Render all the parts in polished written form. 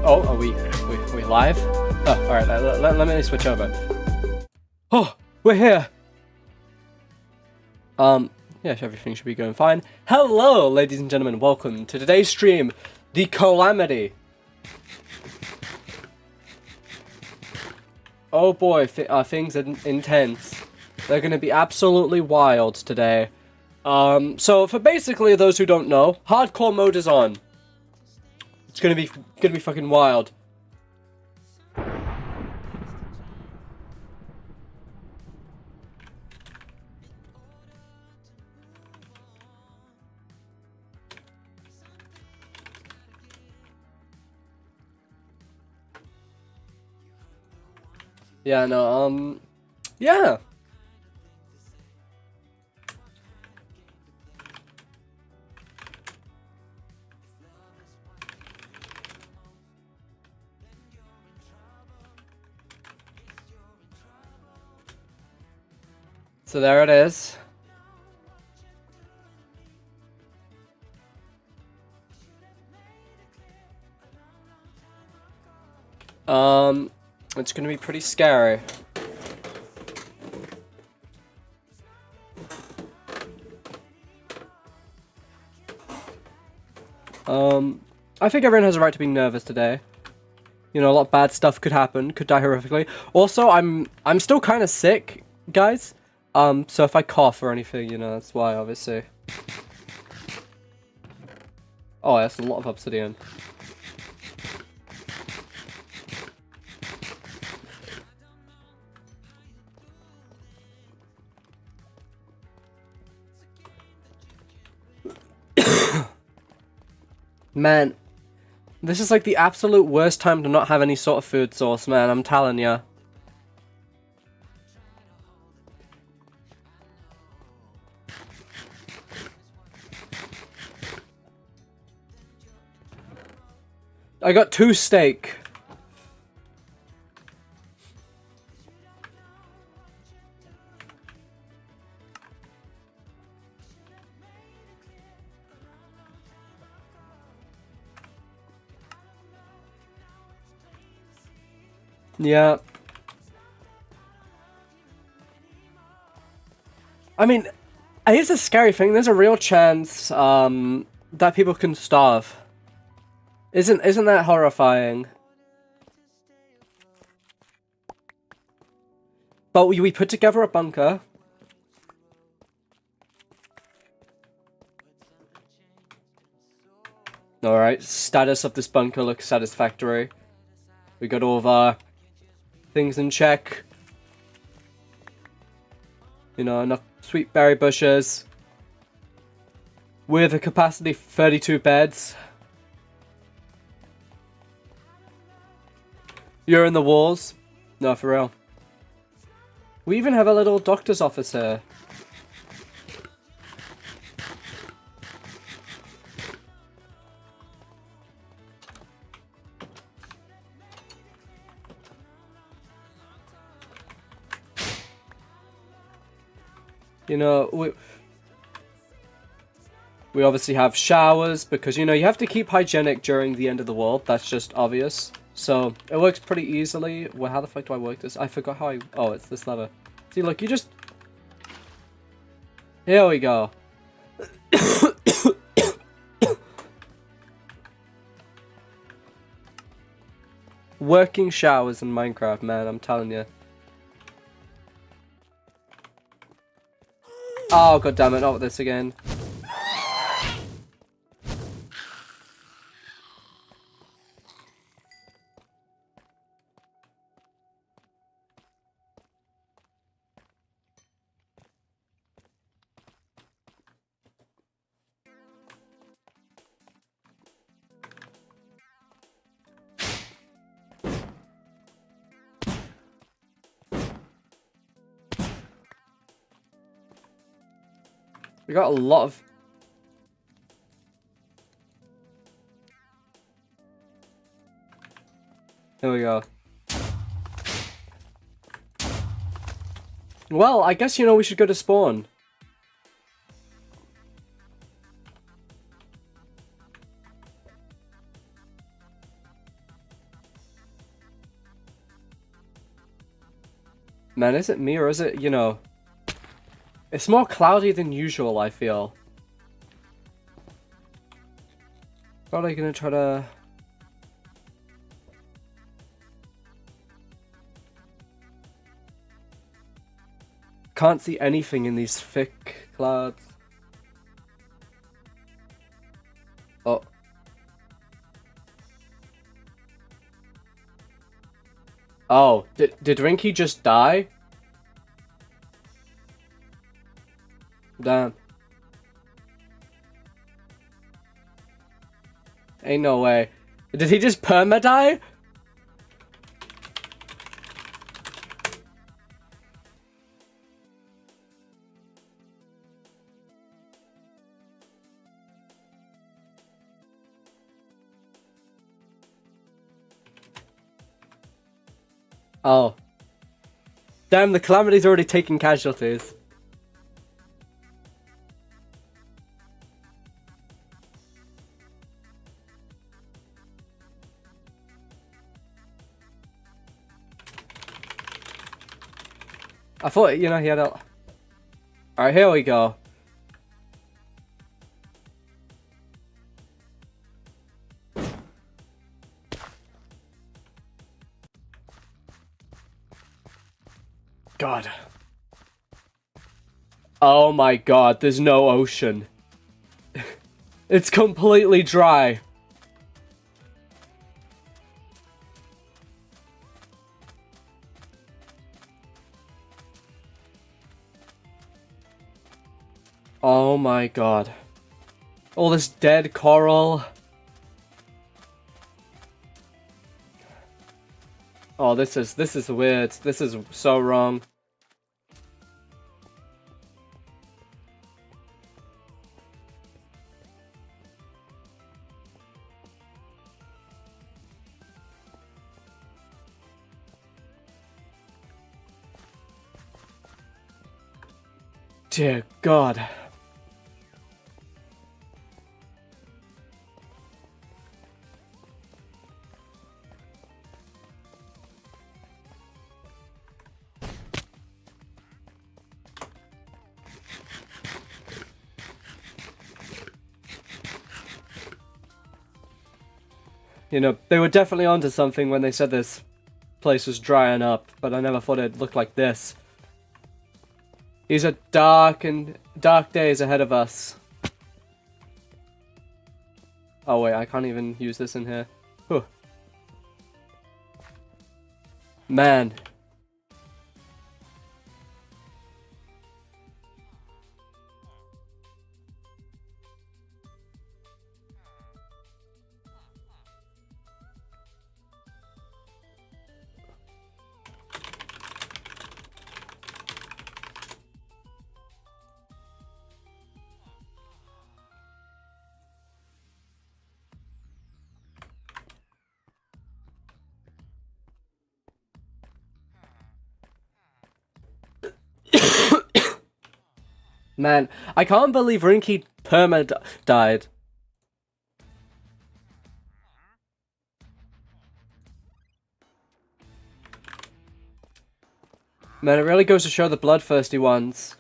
Oh, are we live? Oh, alright, let me switch over. Oh, we're here! Yeah, everything should be going fine. Hello, ladies and gentlemen, welcome to today's stream, the Calamity. Oh boy, things are intense. They're gonna be absolutely wild today. So for basically those who don't know, hardcore mode is on. It's gonna be fucking wild. Yeah, no, yeah. So there it is. It's gonna be pretty scary. I think everyone has a right to be nervous today. You know, a lot of bad stuff could happen, could die horrifically. Also, I'm still kind of sick, guys. So if I cough or anything, you know, that's why, obviously. Oh, that's a lot of obsidian. Man, this is like the absolute worst time to not have any sort of food source, man, I'm telling ya. I got 2 steak. Yeah. I mean, here's a scary thing. There's a real chance that people can starve. Isn't that horrifying? But we put together a bunker. Alright, status of this bunker looks satisfactory. We got all of our things in check. You know, enough sweet berry bushes. With a capacity for 32 beds. You're in the walls? No, for real. We even have a little doctor's office here. You know, we obviously have showers because, you know, you have to keep hygienic during the end of the world. That's just obvious. So, it works pretty easily. Well, how the fuck do I work this? I forgot how I... Oh, it's this lever. See, look, you just... Here we go. Working showers in Minecraft, man, I'm telling you. Oh, god damn it, not with this again. We got a lot of... There we go. Well, I guess, you know, we should go to spawn. Man, is it me or is it, you know... It's more cloudy than usual, I feel. Probably gonna try to... Can't see anything in these thick clouds. Oh. Oh, did Rinky just die? Damn. Ain't no way. Did he just perma-die? Oh. Damn, the Calamity's already taking casualties. I thought, you know, he had a... Alright, here we go. God. Oh my god, there's no ocean. It's completely dry. Oh my god. All this dead coral. Oh, this is weird. This is so wrong. Dear God. You know, they were definitely onto something when they said this place was drying up, but I never thought it'd look like this. These are dark days ahead of us. Oh wait, I can't even use this in here. Whew. Man. Man, I can't believe Rinky died. Man, it really goes to show the bloodthirsty ones.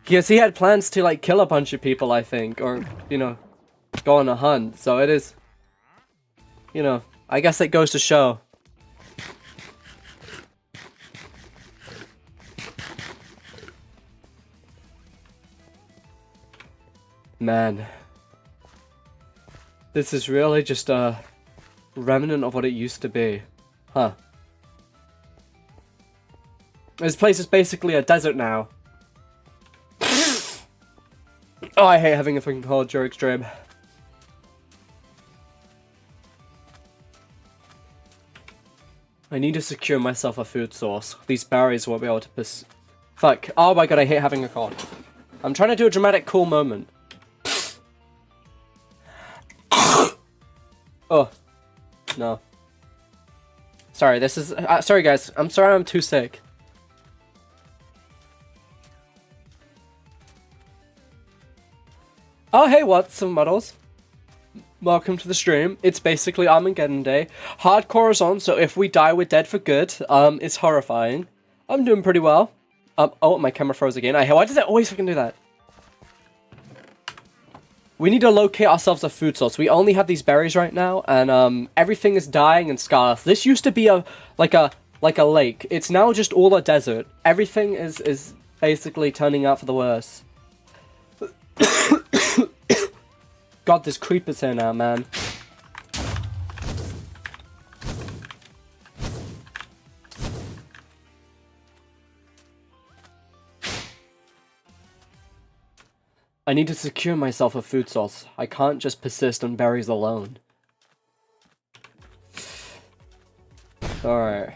Because he had plans to, like, kill a bunch of people, I think. Or, you know, go on a hunt. So it is... You know, I guess it goes to show. Man. This is really just a remnant of what it used to be. Huh. This place is basically a desert now. Oh, I hate having a freaking cold during stream. I need to secure myself a food source. These berries won't be able to Fuck. Oh my god, I hate having a cold. I'm trying to do a dramatic cool moment. Oh. No. Sorry, this is... sorry guys, I'm sorry I'm too sick. Oh hey, what's some models? Welcome to the stream. It's basically Armageddon Day. Hardcore is on, so if we die, we're dead for good. It's horrifying. I'm doing pretty well. Oh, my camera froze again. Why does it always fucking do that? We need to locate ourselves a food source. We only have these berries right now, and everything is dying and scarce. This used to be like a lake. It's now just all a desert. Everything is basically turning out for the worse. God, there's creepers here now, man. I need to secure myself a food source. I can't just persist on berries alone. Alright.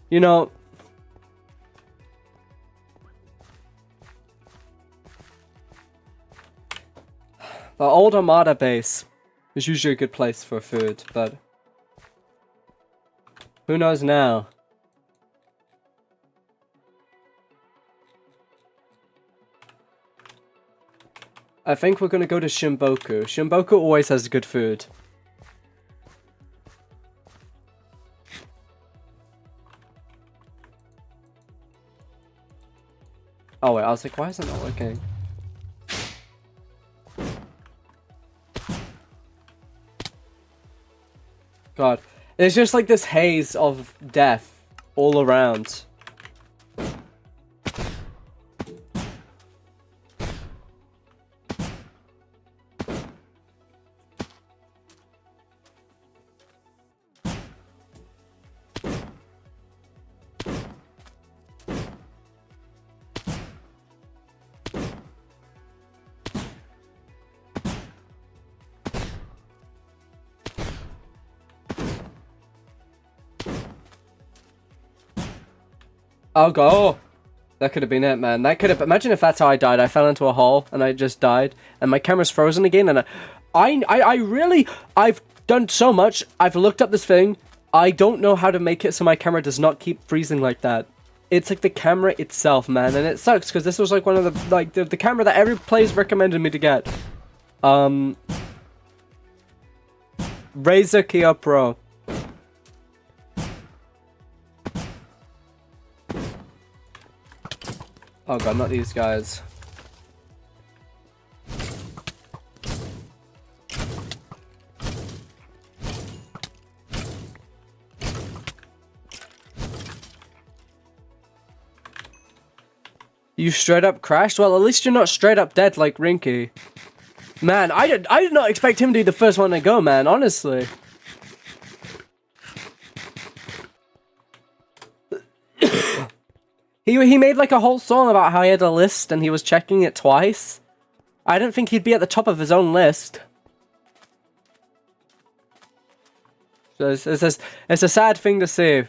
You know, the old Armada base is usually a good place for food, but who knows now? I think we're gonna go to Shimboku. Shimboku always has good food. Oh wait, I was like, why is it not working? God, it's just like this haze of death all around. I'll go. That could have been it, man. That could have. Imagine if that's how I died. I fell into a hole and I just died, and my camera's frozen again. And I've done so much. I've looked up this thing. I don't know how to make it so my camera does not keep freezing like that. It's like the camera itself, man, and it sucks because this was like one of the camera that every player's recommended me to get. Razer Kia Pro. Oh god, not these guys. You straight up crashed? Well, at least you're not straight up dead like Rinky. Man, I did not expect him to be the first one to go, man, honestly. He made like a whole song about how he had a list and he was checking it twice. I didn't think he'd be at the top of his own list. So it's a sad thing to see.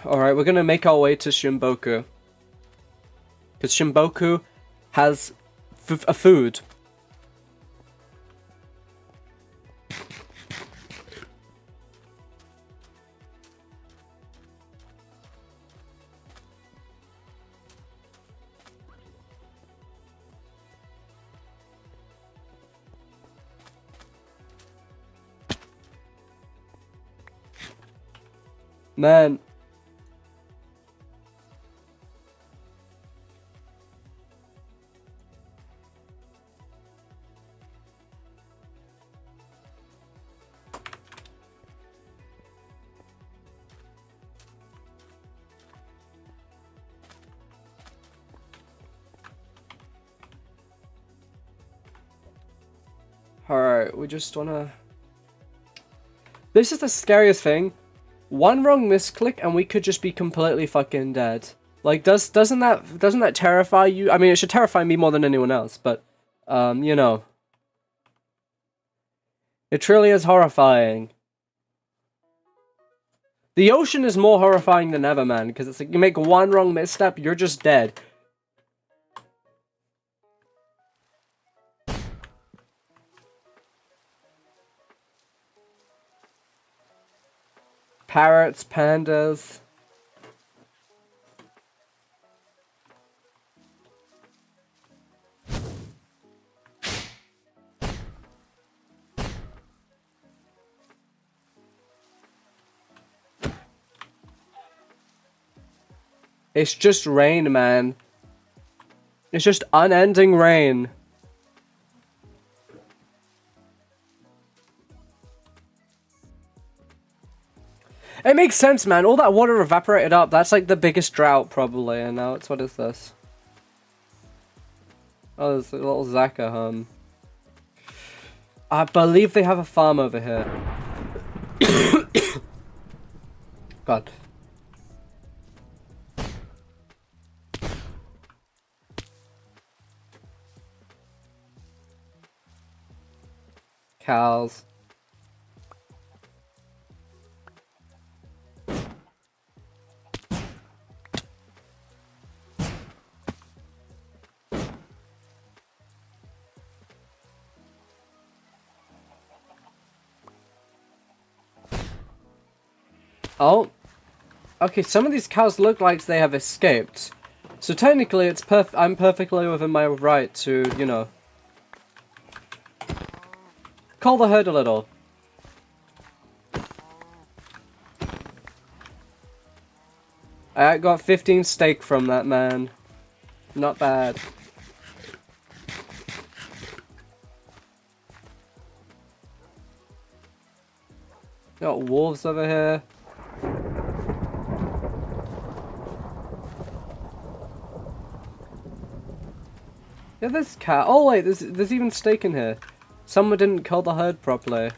Alright, we're gonna make our way to Shimboku. Because Shimboku has a food. Man. Alright, we just wanna... This is the scariest thing. One wrong misclick and we could just be completely fucking dead. Like, doesn't that terrify you? I mean, it should terrify me more than anyone else, but, you know. It truly is horrifying. The ocean is more horrifying than ever, man, because it's like you make one wrong misstep, you're just dead. Parrots, pandas. It's just rain, man. It's just unending rain. It makes sense, man. All that water evaporated up. That's like the biggest drought, probably. And now it's... What is this? Oh, there's a little Zaka hum. I believe they have a farm over here. God. Cows. Oh. Okay, some of these cows look like they have escaped. So technically it's I'm perfectly within my right to, you know, call the herd a little. I got 15 steak from that man. Not bad. Got wolves over here. Yeah, there's cat. Oh wait, there's even steak in here. Someone didn't kill the herd properly.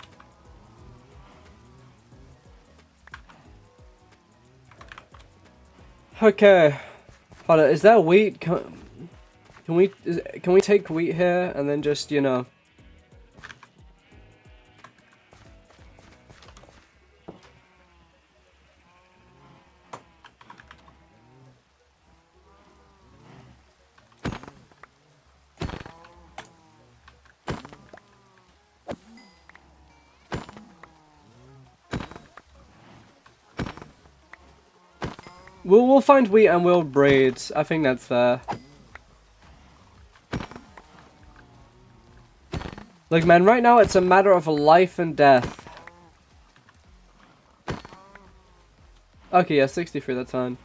Okay. Hold on, is there wheat? Can we take wheat here and then just, you know... We'll find wheat and we'll breed. I think that's fair. Look, man, right now it's a matter of life and death. Okay, yeah, 63, that's fine.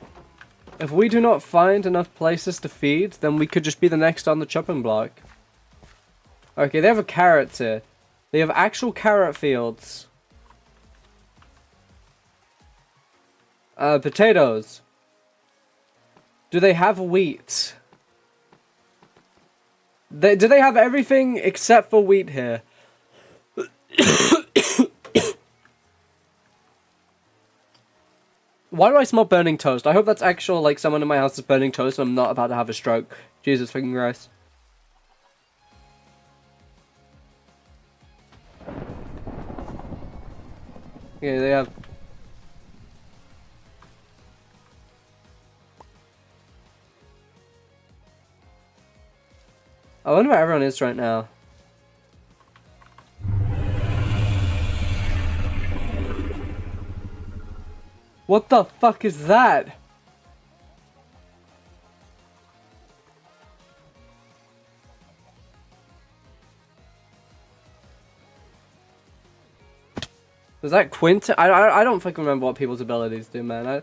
If we do not find enough places to feed, then we could just be the next on the chopping block. Okay, they have carrots here. They have actual carrot fields. Potatoes. Do they have wheat? Do they have everything except for wheat here? Why do I smell burning toast? I hope that's actual, like, someone in my house is burning toast and I'm not about to have a stroke. Jesus fucking Christ. Okay, they have... I wonder where everyone is right now. What the fuck is that? Was that Quint? I don't fucking remember what people's abilities do, man. I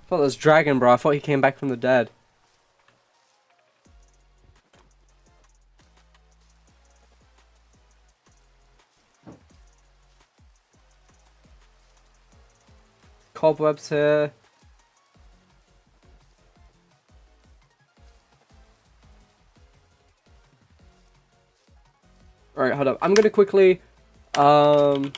thought it was Dragon, bro. I thought he came back from the dead. Cobwebs here. Alright, hold up. I'm gonna quickly relog.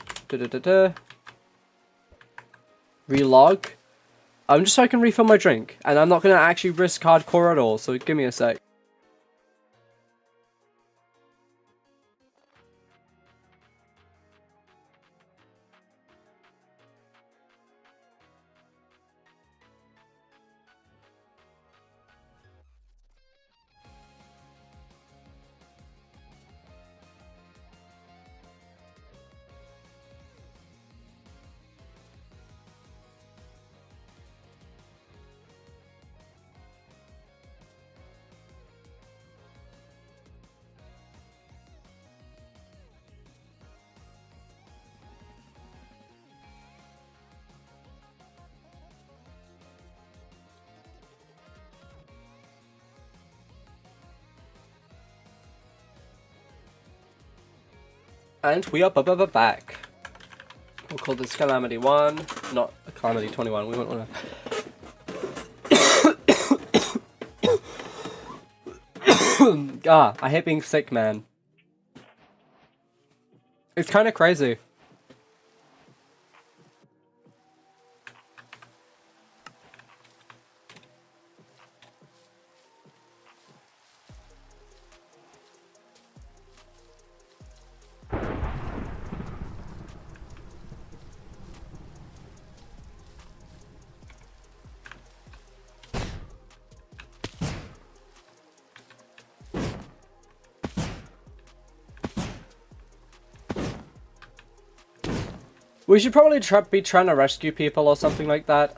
Just so I can refill my drink. And I'm not gonna actually risk hardcore at all, so give me a sec. And we are back. We'll call this Calamity 1, not Calamity 21. We won't want to... I hate being sick, man. It's kind of crazy. We should probably be trying to rescue people or something like that.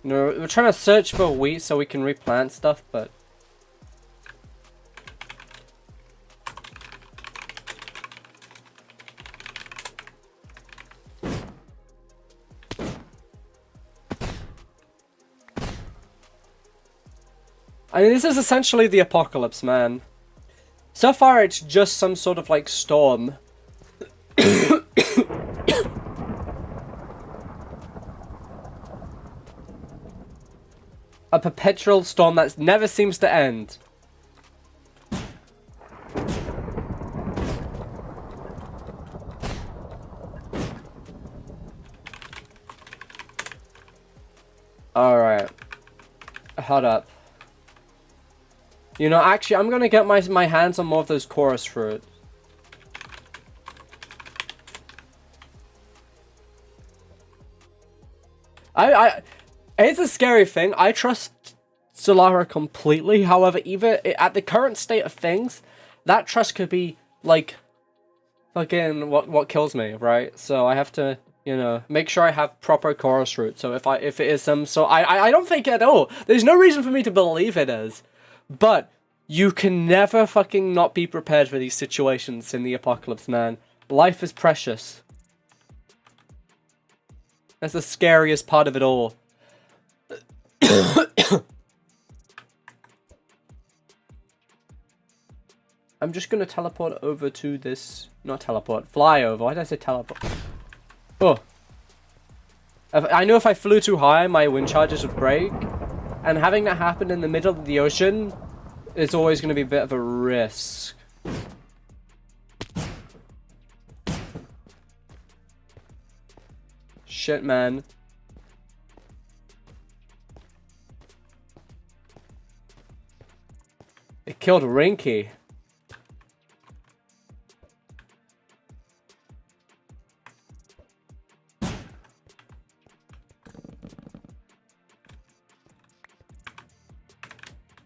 You know, we're trying to search for wheat so we can replant stuff, but... I mean, this is essentially the apocalypse, man. So far, it's just some sort of, like, storm. A perpetual storm that never seems to end. Alright. Hold up. You know, actually, I'm gonna get my hands on more of those chorus fruit. It's a scary thing. I trust Solara completely. However, even at the current state of things, that trust could be, like, fucking what kills me, right? So I have to, you know, make sure I have proper chorus fruit. So if it is some, so I don't think at all. There's no reason for me to believe it is. But you can never fucking not be prepared for these situations in the apocalypse, man. Life is precious. That's the scariest part of it all. I'm just gonna teleport over to this... Not teleport, fly over. Why did I say teleport? Oh. I know if I flew too high, my wind charges would break. And having that happen in the middle of the ocean... It's always going to be a bit of a risk. Shit, man. It killed Rinky.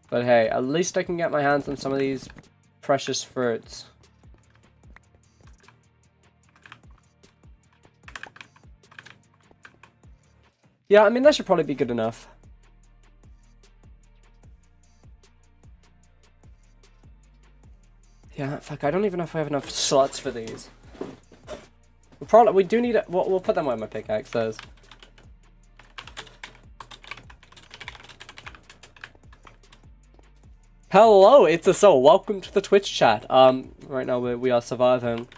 But hey, at least I can get my hands on some of these precious fruits. Yeah, I mean, that should probably be good enough. Yeah, fuck, I don't even know if we have enough slots for these. We do need it. We'll put them where my pickaxe is. Hello, it's a soul. Welcome to the Twitch chat. Right now we are surviving.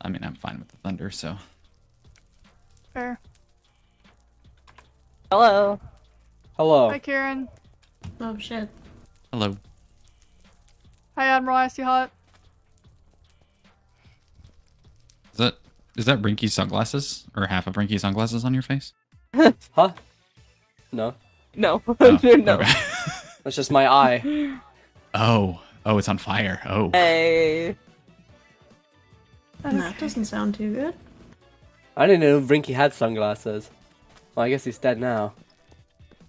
I mean, I'm fine with the thunder, so. Fair. Hello. Hello. Hi, Kieran. Oh shit. Hello. Hi, Admiral Icy Hot. Is that Rinky's sunglasses? Or half of Rinky's sunglasses on your face? Huh? No. No. Oh, No. Okay. That's just my eye. Oh, it's on fire. Oh. Hey. That doesn't sound too good. I didn't know Rinky had sunglasses. Well, I guess he's dead now.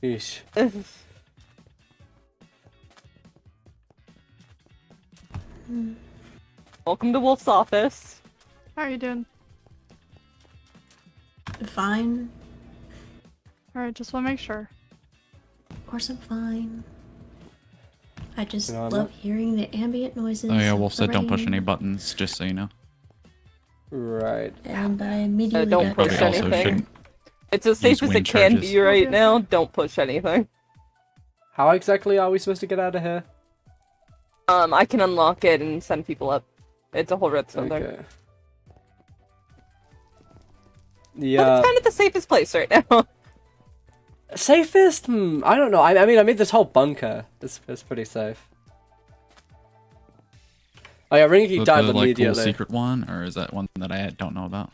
Yeesh. Welcome to Wolf's office. How are you doing? Fine. Alright, just want to make sure. Of course I'm fine. I just You know, I'm love not- hearing the ambient noises. Oh yeah, of Wolf the said don't push any rain, buttons, just so you know. Right. And I immediately don't got push Probably distracted. also anything. shouldn't. It's as safe Use as wind it can charges. be right Okay. now. Don't push anything. How exactly are we supposed to get out of here? I can unlock it and send people up. It's a whole redstone thing. Okay. But Yeah. it's kind of the safest place right now. Safest? I don't know. I mean, I made this whole bunker. It's pretty safe. Oh yeah, Ringy The, died like, cool immediately. secret one, or is that one that I don't know about?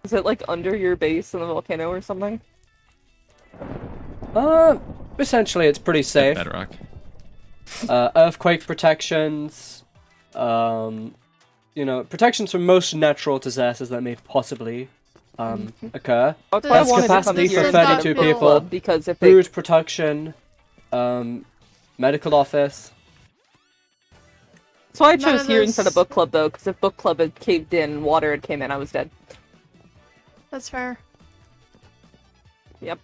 Is it like under your base in the volcano or something? Essentially, it's pretty safe. Bedrock. Earthquake protections. You know, protections from most natural disasters that may possibly occur. That's why I That's wanted to come capacity here for and not 32 feel- people. Because if they Food protection. Medical office. So I None chose of here this- instead of book club though, because if book club had caved in and water had came in, I was dead. That's fair. Yep.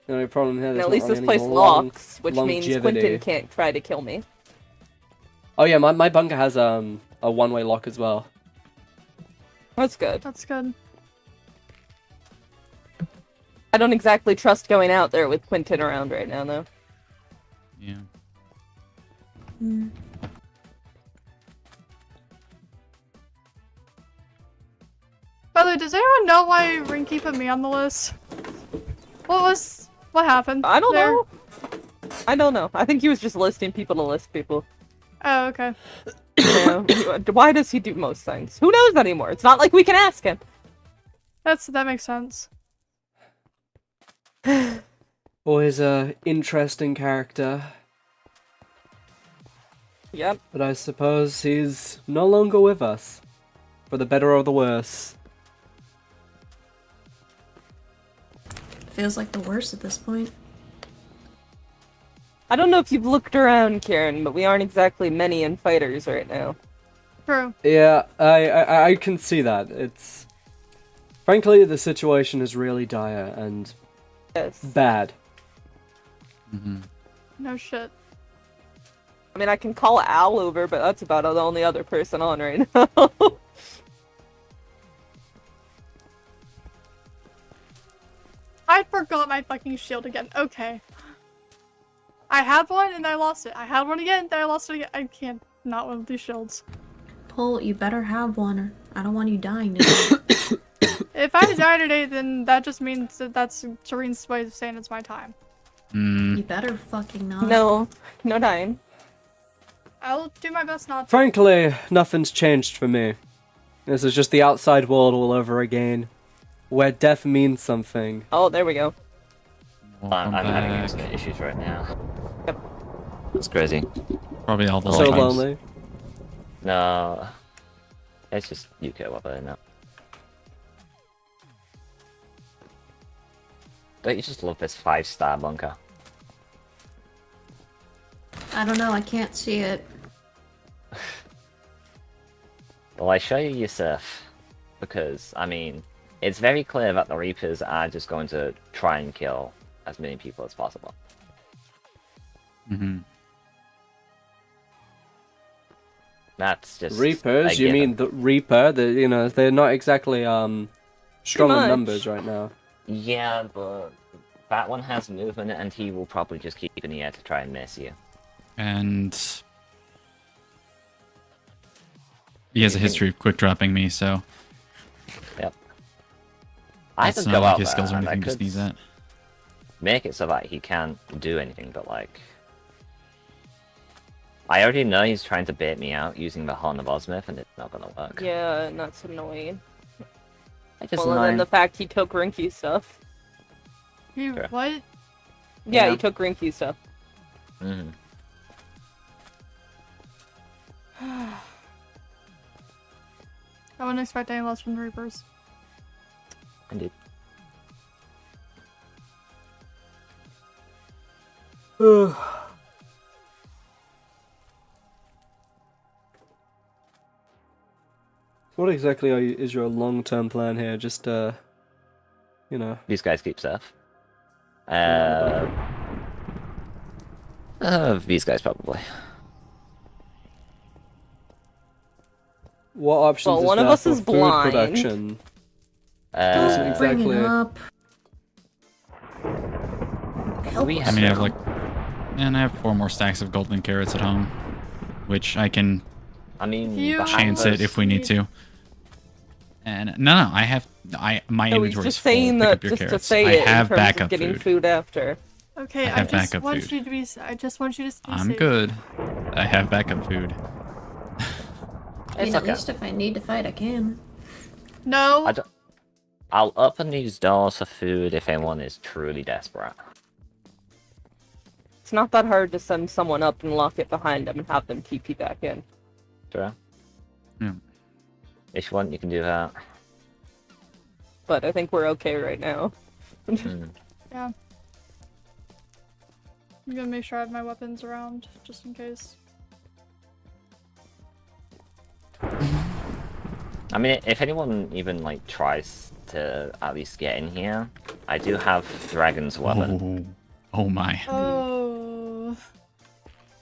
The only problem here. And there's at not least really this any place long- locks, which means longevity. Quentin can't try to kill me. Oh yeah, my bunker has a one-way lock as well. That's good. That's good. I don't exactly trust going out there with Quentin around right now though. Yeah. Hmm. By the way, does anyone know why Rinky put me on the list? What happened? I don't there? know. I don't know. I think he was just listing people to list people. Oh, okay. Yeah. Why does he do most things? Who knows anymore? It's not like we can ask him. That makes sense. Always a interesting character, Yep. but I suppose he's no longer with us, for the better or the worse. Feels like the worst at this point. I don't know if you've looked around, Karen, but we aren't exactly many in fighters right now. True. Yeah, I can see that. It's frankly the situation is really dire and Yes. bad. Mm-hmm. No shit. I mean, I can call Al over, but that's about the only other person on right now. I forgot my fucking shield again. Okay. I had one and I lost it. I had one again, then I lost it again. I can't not with these shields. Pull, you better have one, or I don't want you dying today. If I die today, then that just means that that's Serene's way of saying it's my time. You better fucking not. No. No dying. I'll do my best not to. Frankly, nothing's changed for me. This is just the outside world all over again, where death means something. Oh, there we go. I'm having back. internet issues right now. Yep. It's crazy. Probably all the So times. lonely. No, it's just UK weather now. Don't you just love this 5-star bunker? I don't know, I can't see it. Well, I show you Yusuf, because, I mean, it's very clear that the Reapers are just going to try and kill as many people as possible. Mm-hmm. That's just... Reapers? a You given. mean the Reaper? They're not exactly strong in much. numbers right now. Yeah, but that one has movement, and he will probably just keep in the air to try and miss you. And he has a history of quick dropping me, so Yep. I that's could not go like out his skills or there, and I anything. Just could needs that. make it so that he can't do anything, but like... I already know he's trying to bait me out using the Horn of Osmith, and it's not gonna work. Yeah, and that's annoying. I just Well, and then annoying. the fact he took Rinky's stuff. You Sure. what? Yeah, Yeah. he took Rinky's stuff. Mhm. I wouldn't expect any less from the Reapers. Indeed. What exactly is your long-term plan here? Just You know. These guys keep safe. These guys probably. What options Well, is one of there us for is food blind. production? Uh, Bring exactly. it up. Help We us I mean, I have now. like, and I have 4 more stacks of golden carrots at home, which I can I mean, You- behind chance it us- if we need to. And no, I have my No, he's inventory is just full. saying Pick that up your just to carrots. say I it have in terms backup of getting food. food after. Okay, I I have just backup want food. you to be. I just want you to be I'm safe. good. I have backup food. I mean, It's at okay. least if I need to fight, I can. No. I don't- I'll open these doors for food if anyone is truly desperate. It's not that hard to send someone up and lock it behind them and have them TP back in. Sure. Yeah. If you want, you can do that. But I think we're okay right now. Hmm. Yeah. I'm gonna make sure I have my weapons around, just in case. I mean, if anyone even like tries to at least get in here, I do have Dragon's weapon. Oh my. Oh.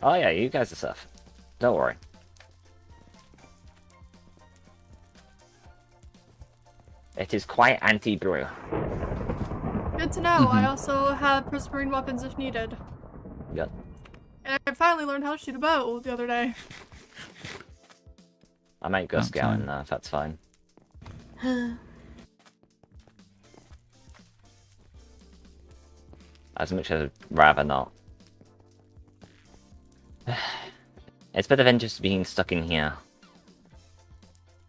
Oh yeah, you guys are safe. Don't worry. It is quite anti-brew. Good to know. I also have prismarine weapons if needed. Yep. And I finally learned how to shoot a bow the other day. I might go That's scouting fine. if that's fine. As much as I'd rather not. It's better than just being stuck in here.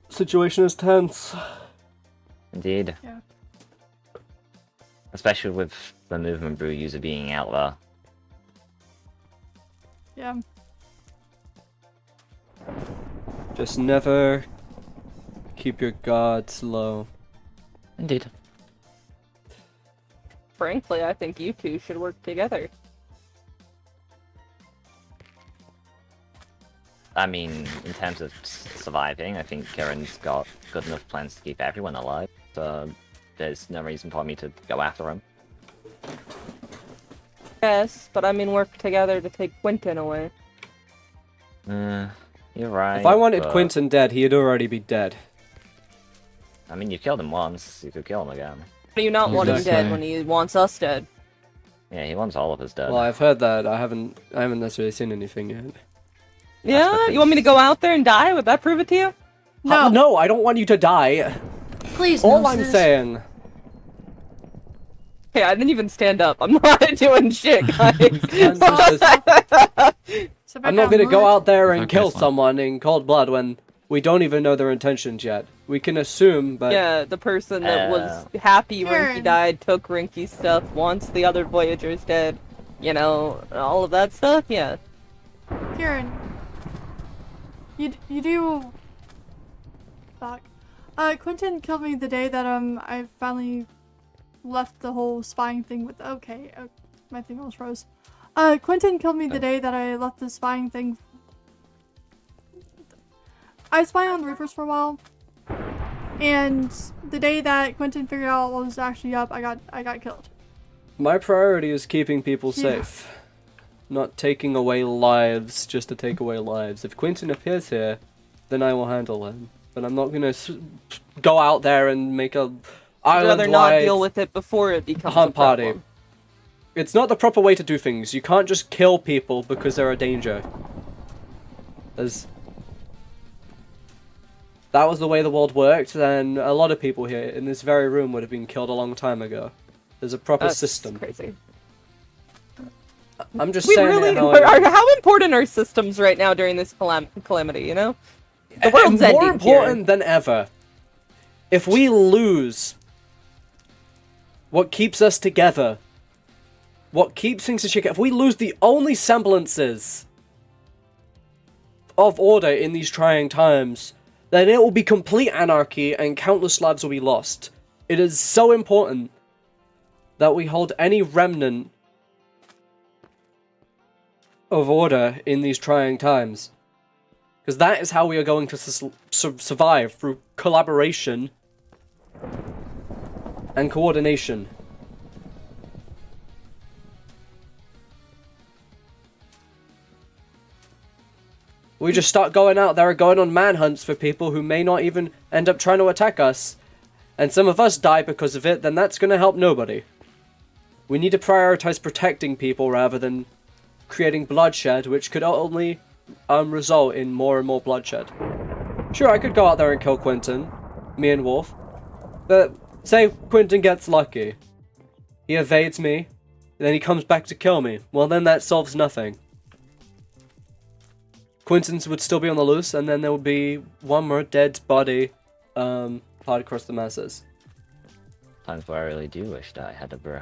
Situation is tense. Indeed. Yeah. Especially with the movement brew user being out there. Yeah. Just never keep your guards low. Indeed. Frankly, I think you two should work together. I mean, in terms of surviving, I think Kieran's got good enough plans to keep everyone alive. So there's no reason for me to go after him. Yes, but I mean work together to take Quentin away. You're right. If I wanted but- Quentin dead, he'd already be dead. I mean, you killed him once, you could kill him again. How do you not want him Exactly. dead when he wants us dead? Yeah, he wants all of us dead. Well, I've heard that. I haven't necessarily seen anything yet. Yeah? the You want me to go out there and die? Would that prove it to you? No. No, I don't want you to die. Please, All no, I'm sis. saying. Hey, I didn't even stand up. I'm not doing shit, guys. I'm So I'm not gonna go out there and Okay, kill fine. someone in cold blood when we don't even know their intentions yet. We can assume, but Yeah, the person that was happy Rinky Karen. died took Rinky's stuff, wants the other Voyagers dead, you know, all of that stuff, yeah. Kieran. You do. Fuck. Quentin killed me the day that I finally left the whole spying thing with. Okay, my thing almost froze. Quentin killed me the day that I left the spying thing. I spied on the Reapers for a while, and the day that Quentin figured out what was actually up, I got killed. my priority is keeping people Yeah. safe. Not taking away lives just to take away lives. If Quentin appears here, then I will handle him. But I'm not gonna go out there and make a I'd rather not island-wide deal with it before it becomes hunt a party. problem. It's not the proper way to do things. You can't just kill people because they're a danger. That was the way the world worked, then a lot of people here in this very room would have been killed a long time ago. There's a proper That's system. crazy. I'm just We saying really it how I- how important are systems right now during this calamity, you know? The And world's ending, more important than ever. If we lose what keeps us together, what keeps things together, if we lose the only semblances of order in these trying times, then it will be complete anarchy and countless lives will be lost. It is so important that we hold any remnant of order in these trying times. Because that is how we are going to survive, through collaboration and coordination. We just start going out there and going on manhunts for people who may not even end up trying to attack us. And some of us die because of it, then that's going to help nobody. We need to prioritize protecting people rather than creating bloodshed, which could only result in more and more bloodshed. Sure, I could go out there and kill Quentin, me and Wolf, but say Quentin gets lucky. He evades me, then he comes back to kill me. Well, then that solves nothing. Quentin's would still be on the loose, and then there would be one more dead body plowed across the masses. Times where I really do wish that I had a bro.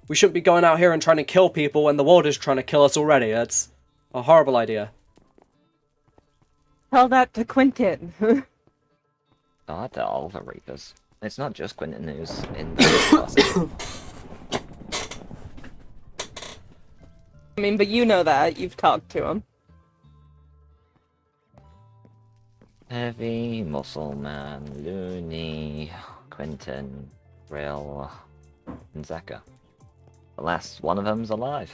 We shouldn't be going out here and trying to kill people when the world is trying to kill us already. That's a horrible idea. Tell that to Quentin. Oh, to all the Reapers. It's not just Quentin who's in the I mean, but you know that. You've talked to him. Heavy, Muscle Man, Looney, Quentin, Rill, and Zeka. The last one of them's alive.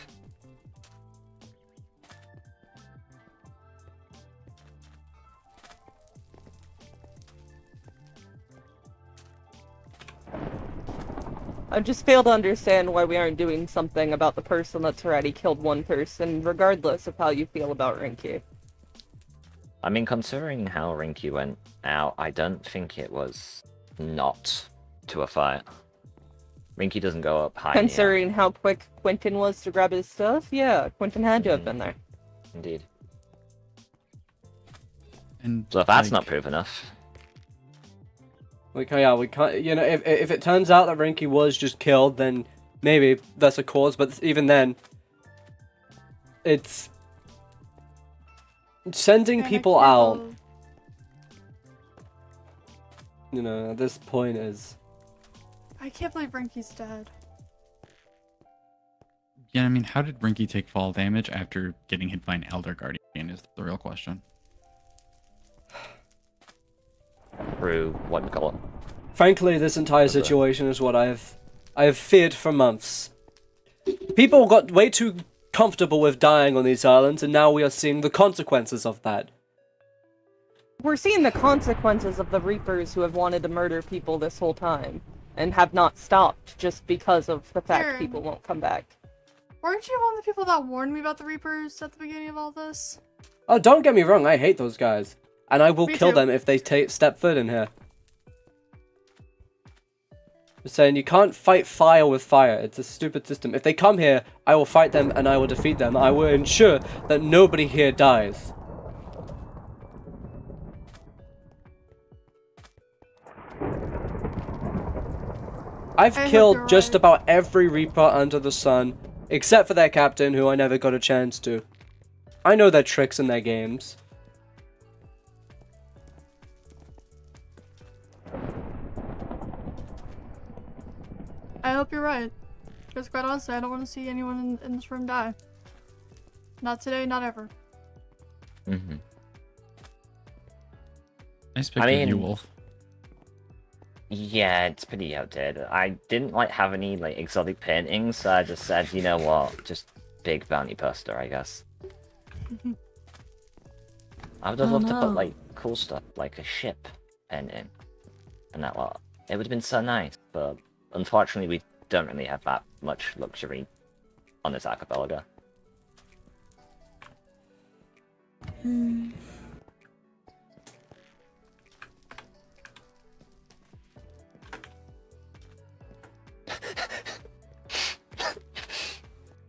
I just fail to understand why we aren't doing something about the person that's already killed one person, regardless of how you feel about Rinky. I mean, considering how Rinky went out, I don't think it was not to a fight. Rinky doesn't go up high. Considering how quick Quentin was to grab his stuff, yeah, Quentin had to have been there. Indeed. And So if that's like, not proof enough, We can't, you know, if it turns out that Rinky was just killed, then maybe that's a cause, but even then, it's sending people out, you know, at this point is... I can't believe Rinky's dead. Yeah, I mean, how did Rinky take fall damage after getting hit by an Elder Guardian is the real question. through what we call it. Frankly, this entire situation is what I've feared for months. People got way too comfortable with dying on these islands, and now we are seeing the consequences of that. We're seeing the consequences of the Reapers who have wanted to murder people this whole time, and have not stopped just because of the fact Sure. people won't come back. Weren't you one of the people that warned me about the Reapers at the beginning of all this? Oh, don't get me wrong, I hate those guys. And I will Me kill too. them if they step foot in here. Just saying, you can't fight fire with fire. It's a stupid system. If they come here, I will fight them and I will defeat them. I will ensure that nobody here dies. I've I hope killed you're just right. about every Reaper under the sun, except for their captain, who I never got a chance to. I know their tricks and their games. I hope you're right. Because quite honestly, I don't want to see anyone in this room die. Not today, not ever. Mm-hmm. Nice pick of you, mean- Wolf. Yeah, it's pretty outdated. I didn't have any exotic paintings, so I just said, you know what, just big bounty poster, I guess. I would have Oh, loved to no. put cool stuff, like a ship painting and that lot. It would have been so nice, but unfortunately we don't really have that much luxury on this archipelago. Hmm.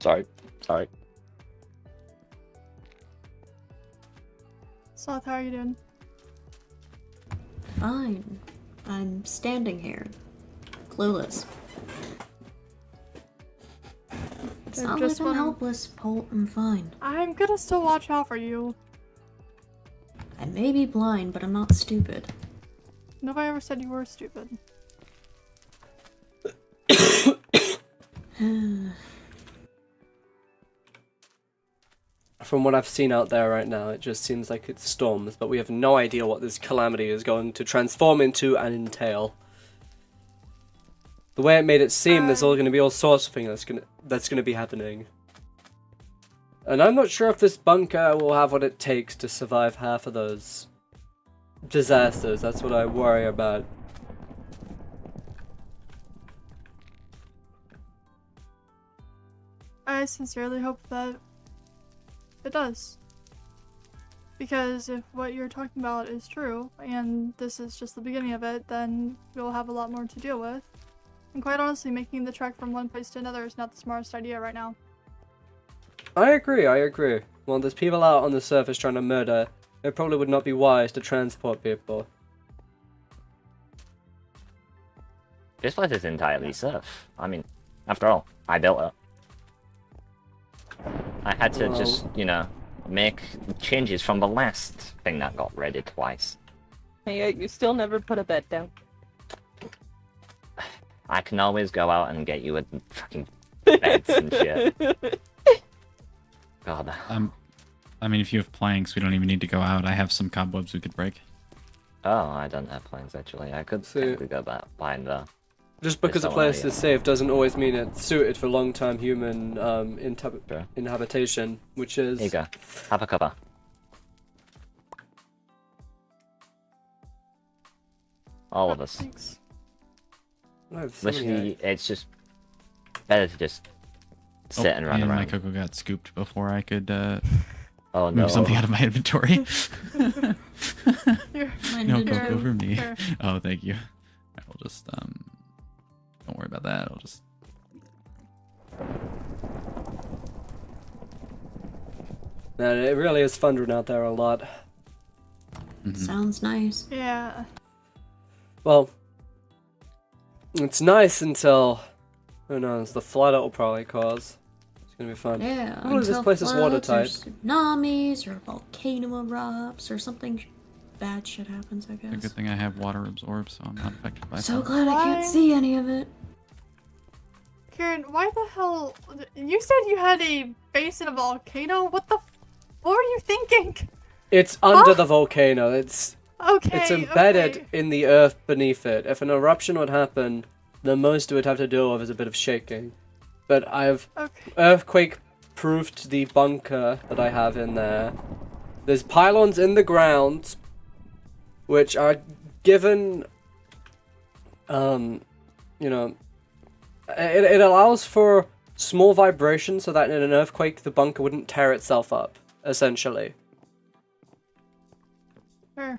Sorry. Sloth, how are you doing? Fine. I'm standing here. Clueless. It's I not just like I'm wanna- helpless, Polt. I'm fine. I'm gonna still watch out for you. I may be blind, but I'm not stupid. Nobody ever said you were stupid. From what I've seen out there right now, it just seems like it's storms, but we have no idea what this calamity is going to transform into and entail. the way it made it seem, there's all gonna be all sorts of things that's gonna be happening. And I'm not sure if this bunker will have what it takes to survive half of those disasters. That's what I worry about. I sincerely hope that it does. Because if what you're talking about is true, and this is just the beginning of it, then we'll have a lot more to deal with. And quite honestly, making the trek from one place to another is not the smartest idea right now. I agree. Well, there's people out on the surface trying to murder. It probably would not be wise to transport people. This place is entirely safe. I mean, after all, I built it. I had to just, you know, make changes from the last thing that got raided twice. Hey, you still never put a bed down. I can always go out and get you a fucking beds and shit. God. I mean, if you have planks, we don't even need to go out. I have some cobwebs we could break. Oh, I don't have planes actually. I could technically go back behind there. Just because a place is safe doesn't always mean it's suited for long-term human inhabitation, which is... Here you go. Have a cover. All of us. Thanks. I have so many Literally, it's just better to just sit and run and around. my cocoa got scooped before I could Oh no. move something out of my inventory. Here. No, Here. go over me. Here. Oh, thank you. I will just don't worry about that. I'll just. Man, it really is thundering out there a lot. Sounds nice. Yeah. Well, it's nice until, who knows, the flood it will probably cause. It's gonna be fun. Yeah. Hopefully this until place is floods or watertight. tsunamis or a volcano erupts or something bad shit happens, I A guess. good thing I have water absorb, so I'm not affected by So that. glad I can't Why? see any of it. Karen, why the hell? You said you had a base in a volcano? What were you thinking? It's under Huh? the volcano. It's Okay. embedded okay. in the earth beneath it. If an eruption would happen, the most it would have to deal with is a bit of shaking. But I've Okay. earthquake-proofed the bunker that I have in there. There's pylons in the ground, which are given, you know, it allows for small vibrations so that in an earthquake the bunker wouldn't tear itself up, essentially. Sure.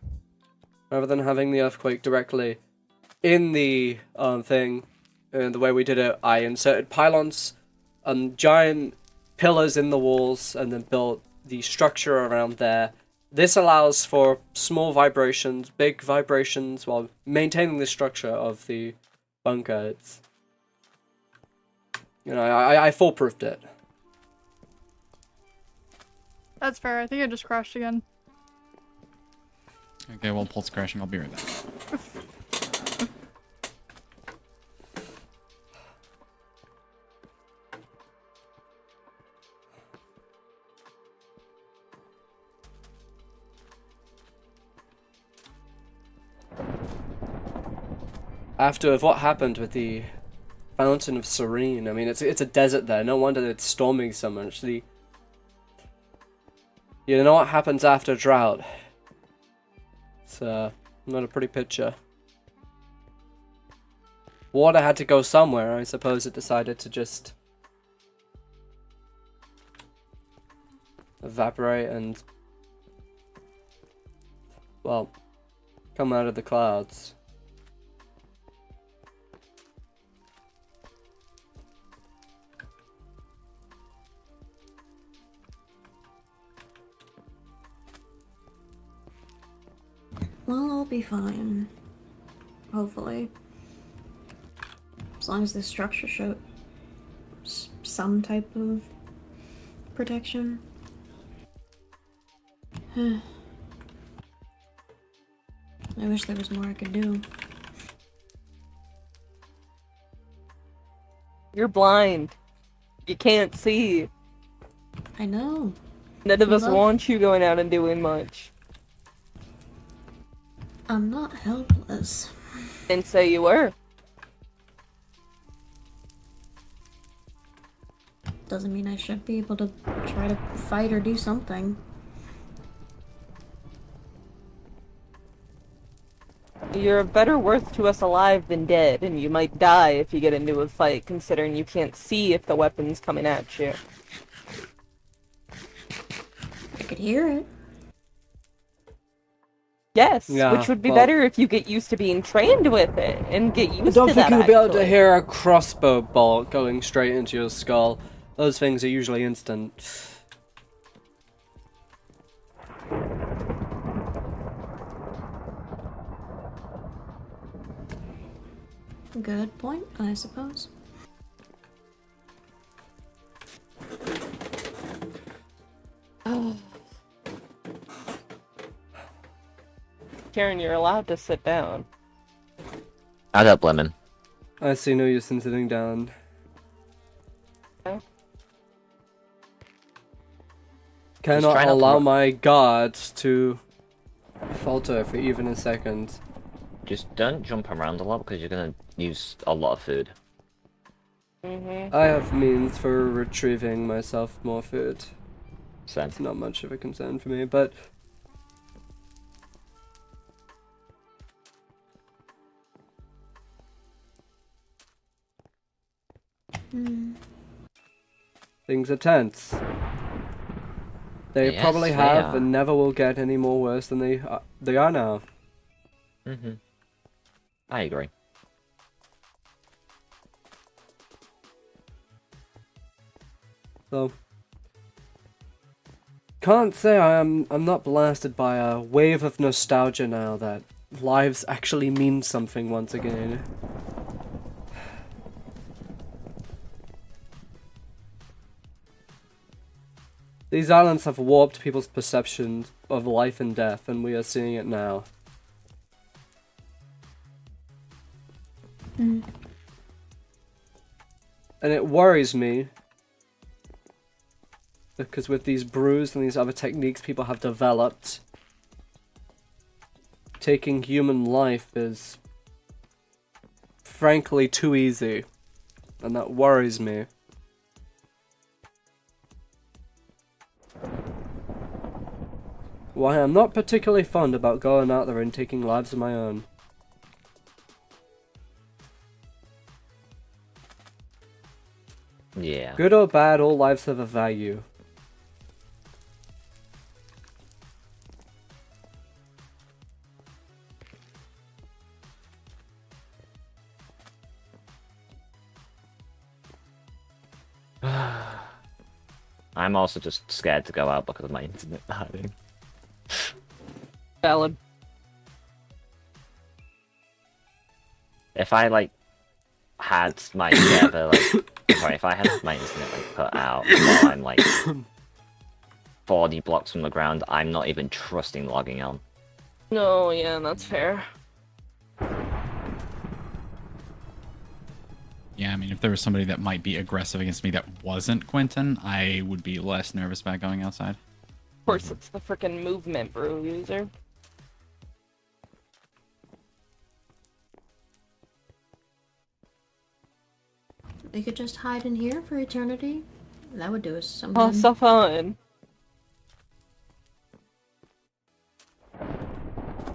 Rather than having the earthquake directly in the thing, the way we did it, I inserted pylons and giant pillars in the walls and then built the structure around there. This allows for small vibrations, big vibrations, while maintaining the structure of the bunker. It's, you know, I foolproofed it. That's fair. I think I just crashed again. Okay, well, Pulse crashing. I'll be right back. After what happened with the Fountain of Serene, I mean, it's a desert there. No wonder it's storming so much. You know what happens after drought? It's not a pretty picture. Water had to go somewhere. I suppose it decided to just evaporate and, well, come out of the clouds. Well, I'll be fine. Hopefully. As long as this structure showed some type of protection. I wish there was more I could do. You're blind. You can't see. I know. None of us Love- want you going out and doing much. I'm not helpless. Didn't say you were. doesn't mean I should be able to try to fight or do something. You're of better worth to us alive than dead, and you might die if you get into a fight, considering you can't see if the weapon's coming at you. I could hear it. Yes, Yeah, which would be well- better if you get used to being trained with it, and get used I don't to think that, you'll be able to actually. hear a crossbow bolt going straight into your skull. Those things are usually instant. Good point, I suppose. Karen, you're allowed to sit down. I don't blame him. I see no use in sitting down. Okay. Cannot try not to allow ru- my guards to falter for even a second. Just don't jump around a lot because you're gonna use a lot of food. I have means for retrieving myself more food. So, It's not much of a concern for me, but things are tense. They Yes, probably they have are. and never will get any more worse than they are now. I agree. So can't say I'm not blasted by a wave of nostalgia now that lives actually mean something once again. These islands have warped people's perceptions of life and death, and we are seeing it now. And it worries me, because with these brews and these other techniques people have developed, taking human life is frankly too easy, and that worries me. Why I'm not particularly fond about going out there and taking lives of my own. Yeah. Good or bad, all lives have a value. I'm also just scared to go out because of my internet lagging. Valid. If I like had my server like sorry, if I had my internet like put out while I'm like 40 blocks from the ground, I'm not even trusting logging on. No, yeah, that's fair. Yeah, I mean, if there was somebody that might be aggressive against me that wasn't Quentin, I would be less nervous about going outside. Of course, it's the frickin' movement brew user. We could just hide in here for eternity. That would do us some Oh, good. so fun.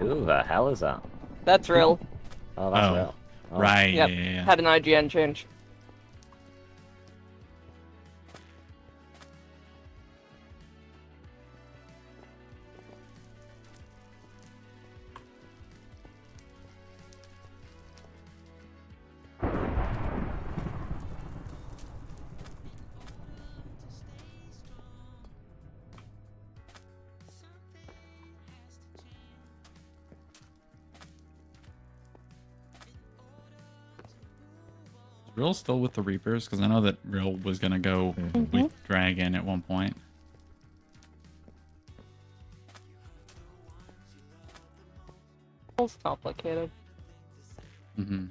Who the hell is that? That's real. Oh, that's Oh, real. Oh. Right, Yep. yeah. Had an IGN change. Is Rill still with the Reapers? Because I know that Rill was going to go with Dragon at one point. It's complicated. Mm-hmm.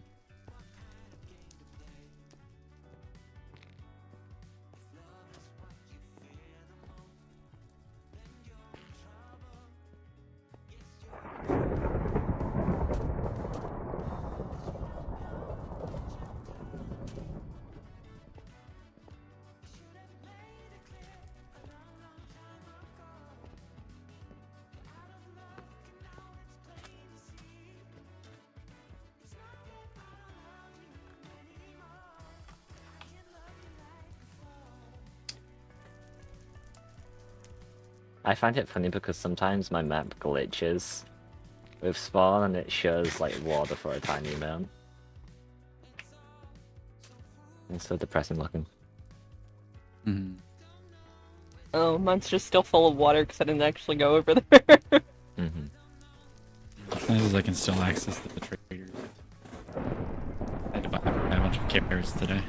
I find it funny because sometimes my map glitches with spawn and it shows like water for a tiny amount. It's so depressing looking. Mhm. Oh, mine's just still full of water because I didn't actually go over there. Mm-hmm. As long as I can still access the traders. I had to buy a bunch of carrots today.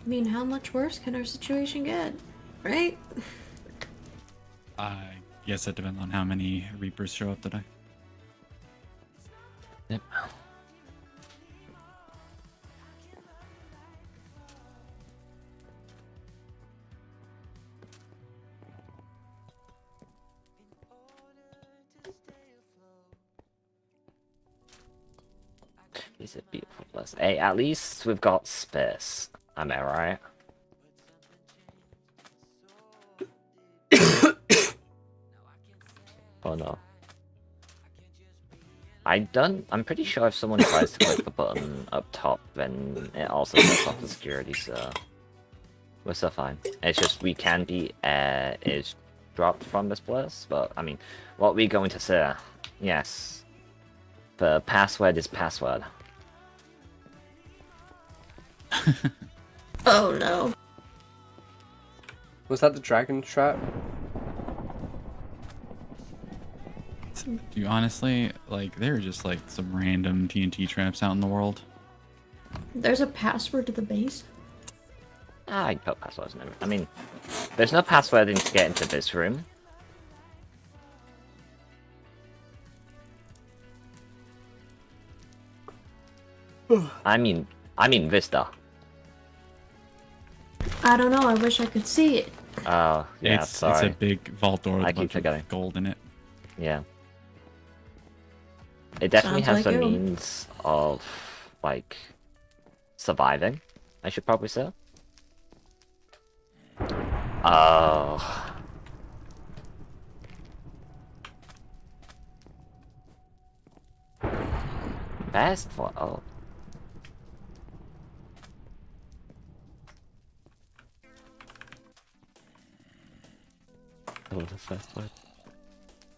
I mean, how much worse can our situation get? Right? I guess it depends on how many Reapers show up today. Yep. It's a beautiful place. Hey, at least we've got space. Am I right? Oh no. I'm pretty sure if someone tries to click the button up top, then it also shuts off the security, so we're still fine. It's just we can be is dropped from this place, but I mean, what we're going to say, yes, the password is password. Oh no. Was that the dragon trap? Do you honestly, like, there are just like some random TNT traps out in the world. There's a password to the base? I put passwords in it. I mean, there's no password to get into this room. I mean Vista. I don't know, I wish I could see it. Oh, yeah, It's sorry. a big vault door with I a keep bunch forgetting. of gold in it. Yeah. It definitely Sounds has like a you. means of, like, surviving, I should probably say. Oh. Best for, oh. Oh, the first one.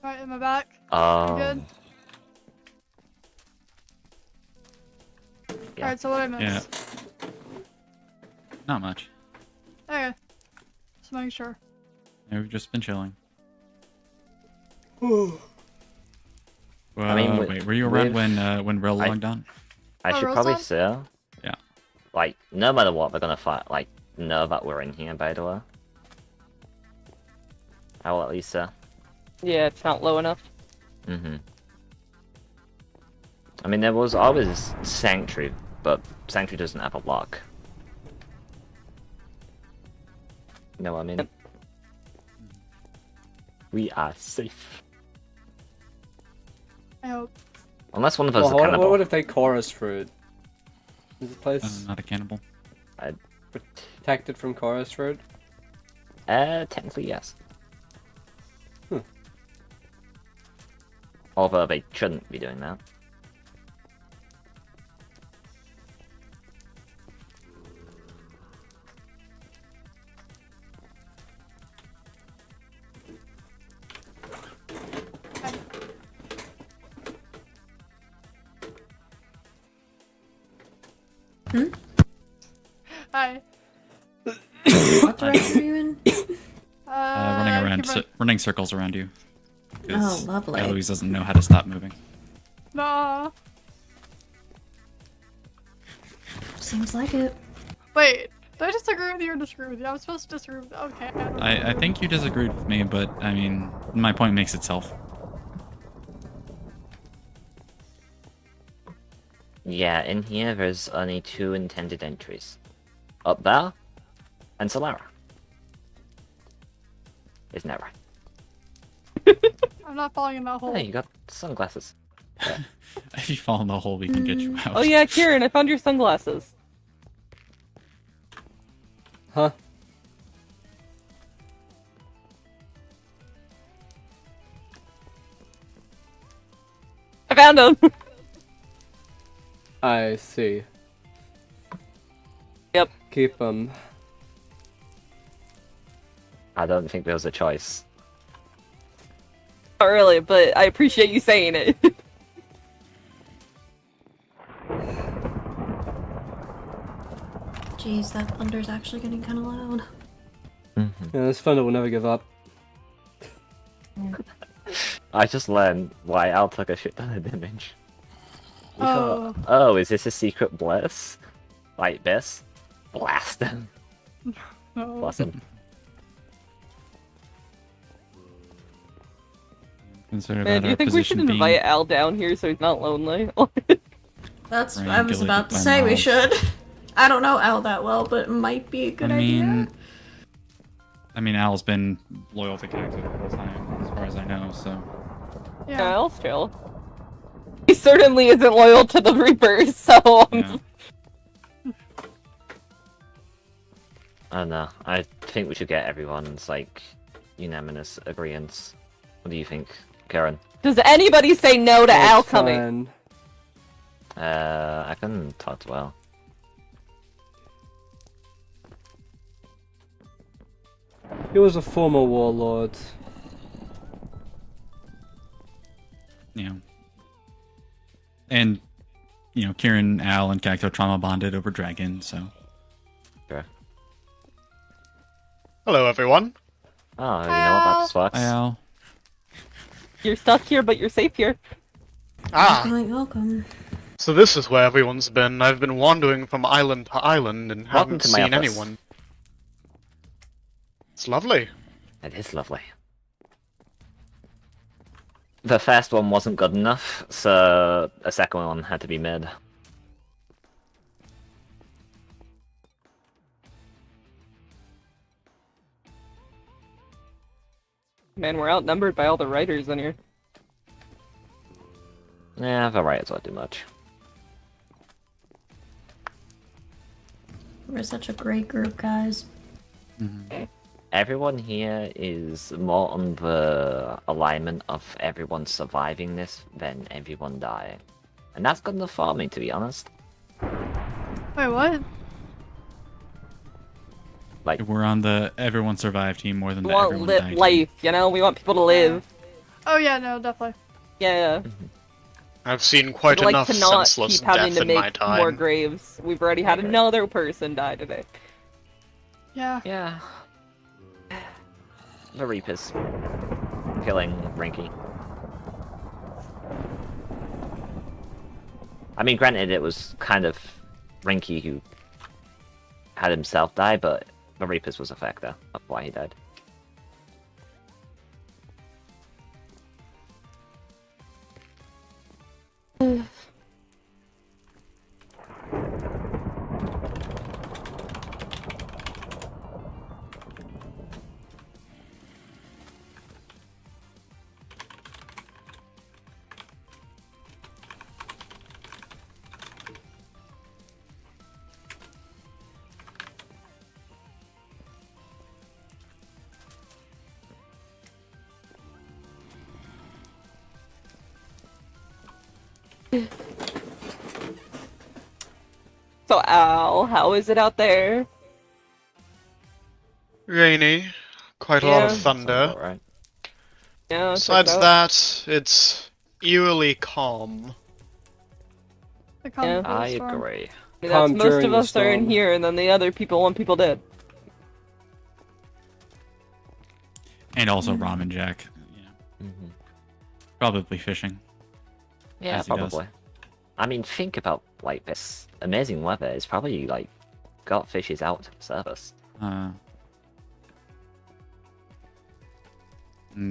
Right in my back. Oh. good? Yeah. Alright, so what I Yeah. missed? Not much. Okay. Just making sure. Yeah, we've just been chilling. I mean, Wait, were you around with- when Real logged on? I Oh, should Rose probably on? say, Yeah. like, no matter what, they're gonna fight, like, know that we're in here, by the way. I will at least say. Yeah, it's not low enough. Mm-hmm. I mean, there was always Sanctuary, but Sanctuary doesn't have a lock. You know what I mean? Yep. We are safe. I hope. Unless one of us Well, is a what, cannibal. what if they chorus fruit? Is the place Not a cannibal. protected from chorus fruit? Technically, yes. Although they shouldn't be doing that. Hi. What direction are you in? Running circles around you. 'Cause Oh, lovely. Eloise doesn't know how to stop moving. Nah. Seems like it. Wait. Did I disagree with you or disagree with you? I was supposed to disagree with you. Okay. I don't know. I think you disagreed with me, but I mean, my point makes itself. Yeah, in here there's only 2 intended entries. Up there, and Solara. Isn't that right? I'm not falling in that hole. Hey, you got sunglasses. If you fall in the hole, we can get you out. Oh yeah, Kieran, I found your sunglasses. Huh? I found them. I see. Yep. Keep them. I don't think there was a choice. Not really, but I appreciate you saying it. Jeez, that thunder's actually getting kind of loud. Yeah, this thunder will never give up. I just learned why Al took a shit ton of damage. We Oh. thought, oh, is this a secret bliss? Like this? Blast him. No. Blast him. Consider Man, that do you our think we should position being invite Al down here so he's not lonely? That's Right, I was Gilly about to by say we miles. should. I don't know Al that well, but it might be a good idea. Al's been loyal to Cactus the whole time, as far as I know, so. Yeah, Yeah. Al's chill. He certainly isn't loyal to the Reapers, so Yeah. I don't know. I think we should get everyone's, like, unanimous agreement. What do you think, Karen? Does anybody say no to Al That's coming? fine. I can talk to Al. He was a former warlord. Yeah. And, Kieran, Al, and Cacto trauma bonded over Dragon, so. Sure. Hello, everyone. Oh, you know about this works? Hi, Al. You're stuck here, but you're safe here. Ah, Welcome. so this is where everyone's been. I've been wandering from island to island and Welcome haven't to my seen office. anyone. It's lovely. It is lovely. The first one wasn't good enough, so a second one had to be made. Man, we're outnumbered by all the writers in here. Yeah, the writers won't do much. We're such a great group, guys. Everyone here is more on the alignment of everyone surviving this than everyone dying. And that's good enough for me, to be honest. Wait, what? Like, We're on the everyone survive team more than We the want everyone lit die life, you know? We want people to live. Oh yeah, no, definitely. Yeah. I've seen quite I'd like enough to not senseless keep having death to in my make time. more graves. We've already had another person die today. Yeah. yeah. The Reapers. Killing Rinky. I mean, granted, it was kind of Rinky who had himself die, but the Reapers was a factor of why he died. So, Al, how is it out there? Rainy, quite a lot of Yeah. Sounds thunder. about right. Yeah, Besides checks out. that, it's eerily calm. The calm Yeah. before the I storm. agree. I mean, Calm that's most during of the us are in storm. here, and then the other people want people dead. And also Ramen Jack. hmm Probably fishing. Yeah, As he does. probably. I mean, think about, like, this amazing weather. It's probably, like, got fishes out to the surface. And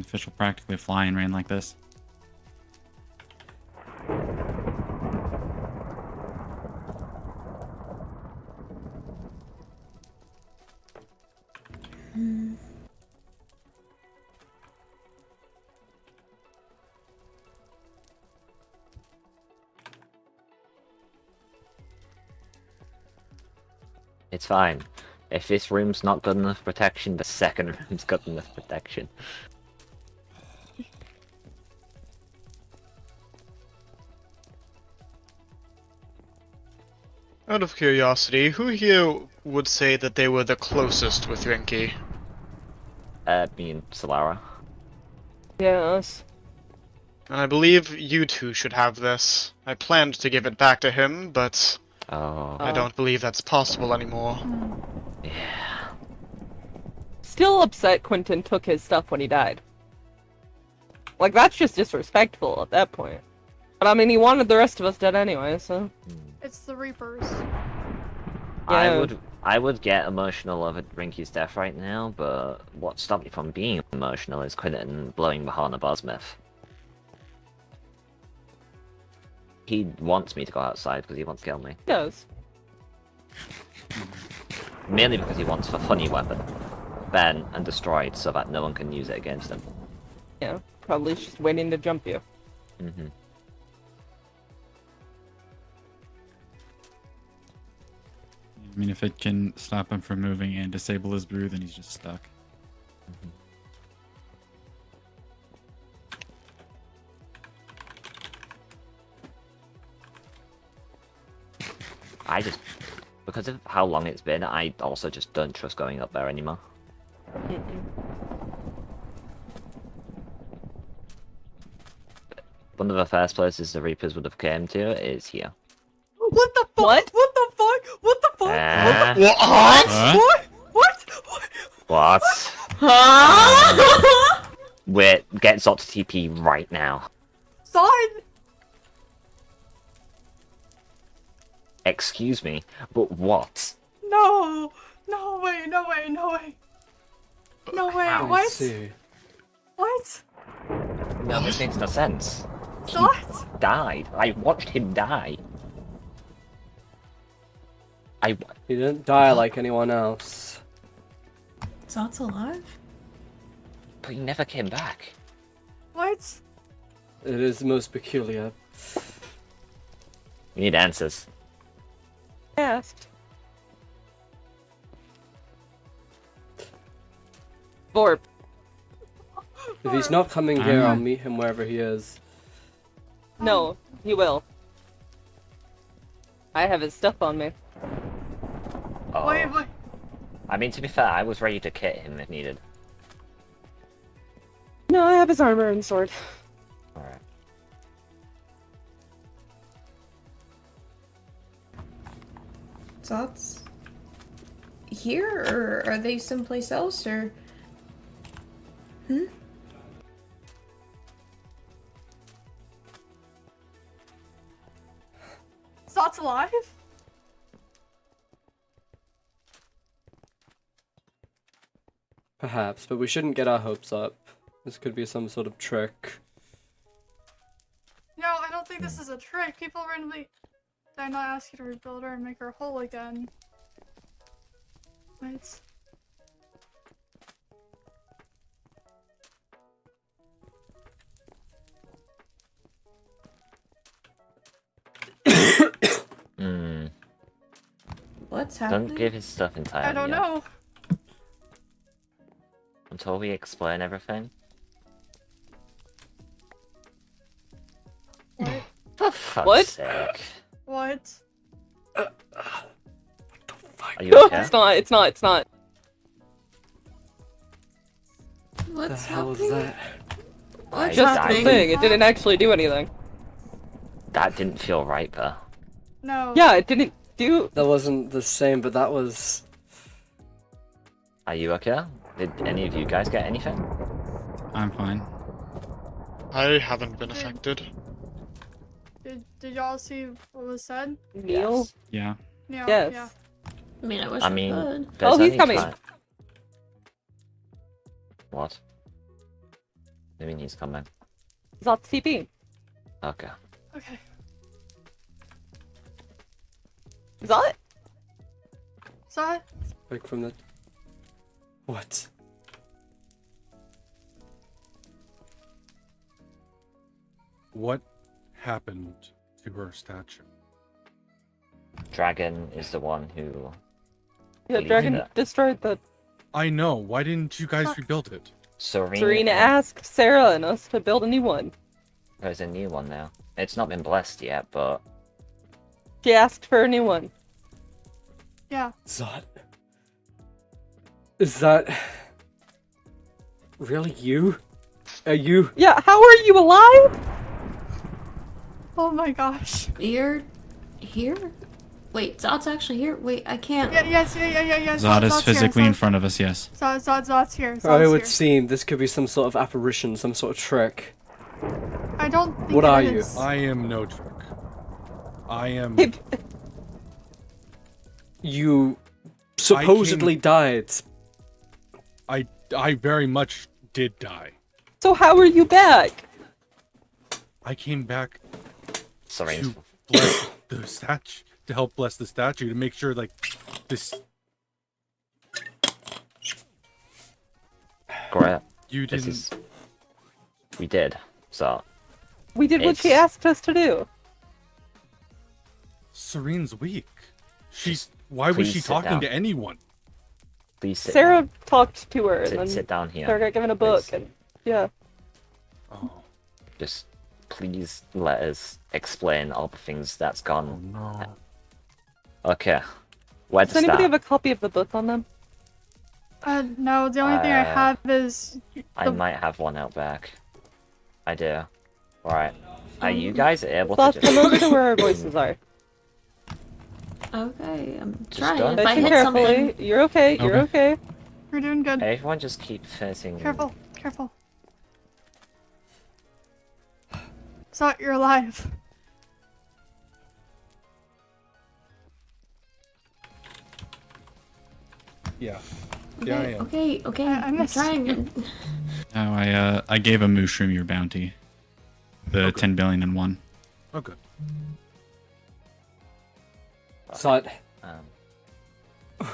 fish will practically fly in rain like this. It's fine. If this room's not good enough protection, the second room's good enough protection. Out of curiosity, who here would say that they were the closest with Rinky? Me and Solara. Yes. I believe you two should have this. I planned to give it back to him, but Oh. I don't believe that's possible anymore. Yeah. Still upset Quentin took his stuff when he died. Like, that's just disrespectful at that point. But I mean, he wanted the rest of us dead anyway, so... It's the Reapers. Yeah. I would get emotional over Rinky's death right now, but what stopped me from being emotional is Quentin blowing Bahana Bosmith. He wants me to go outside because he wants to kill me. He does. Mainly because he wants a funny weapon. Banned and destroyed so that no one can use it against him. Yeah, probably just waiting to jump you. Mm-hmm. I mean, if it can stop him from moving and disable his brew, then he's just stuck. I just... Because of how long it's been, I also just don't trust going up there anymore. One of the first places the Reapers would have came to is here. What the fuck? What? What the fuck? What the fuck? Ah. What? Huh? What? What? Wait, get Zot to TP right now. Son! Excuse me, but what? No! No way, no way, no way. No way, How? what? Let's see. What? No, this makes no sense. What? Died. I watched him die. He didn't die like anyone else. Zot's alive? But he never came back. What? It is most peculiar. We need answers. Asked. Vorp. If he's not coming here, I'll meet him wherever he is. No, he will. I have his stuff on me. Oh. Wait. I mean, to be fair, I was ready to kit him if needed. No, I have his armor and sword. Alright. Zot's here, or are they someplace else, or... Zot's alive? Perhaps, but we shouldn't get our hopes up. This could be some sort of trick. No, I don't think this is a trick. People randomly... Did I not ask you to rebuild her and make her whole again? Wait. Hmm. What's happening? Don't give his stuff entirely I don't yet. know. Until we explain everything. What? For fuck's What? sake. What? Are you No, okay? it's not, it's not, it's not. What's The hell is happening? that? What's Just the happening? thing, it didn't actually do anything. That didn't feel right, though. No. Yeah, it didn't do... That wasn't the same, but that was... Are you okay? Did any of you guys get anything? I'm fine. I haven't been affected. Did y'all see what was said? Neil? Yes. Yeah. Yeah. Yes. Yeah. I mean, I wish I mean, could. there's Oh, he's only coming. What? I mean, he's coming. Zot's TP. Okay. Okay. Zot? Zot? Like from the... What? What happened to her statue? Dragon is the one who Yeah, believe Dragon it. destroyed the. I know. Why didn't you guys rebuild it? Serene asked Sarah and us to build a new one. There's a new one now. It's not been blessed yet, but She asked for a new one. Yeah. Is that really you? Are you? Yeah, how are you alive? Oh my gosh. You're here? Wait, Zod's actually here? Wait, I can't. Yeah, yes. Zod is Zod's physically here. in front of us, yes. Zod's here. Zod's I would here. seem this could be some sort of apparition, some sort of trick. I don't think What it are you? is. I am no trick. I am. You supposedly died. I very much did die. So how are you back? I came back Serene's to bless the statue, to help bless the statue, to make sure like this. great. You This didn't. is. We did. So We did what she It's- asked us to do. Serene's weak. Just Why was please she sit talking down. to anyone? please sit Sarah down. talked to her and then Sit down here. Sarah got given a book please. and yeah. Oh Just please let us explain all the things that's gone. no. Okay. Where to Does anybody start? have a copy of the book on them? No, the only thing I have is I the- might have one out back. I do. Alright. Are you guys able Thought to come just... over to where our voices are. Okay, I'm Just trying. don't- If I Listen hit carefully. something. You're okay. You're okay. We're doing good. Everyone just keep facing... Careful. So you're alive. Yeah. Yeah, I am. Okay, I I'm missed. trying. Oh, I gave a mushroom your bounty. The Okay. 10 billion and one. Oh, good. Zod, Um,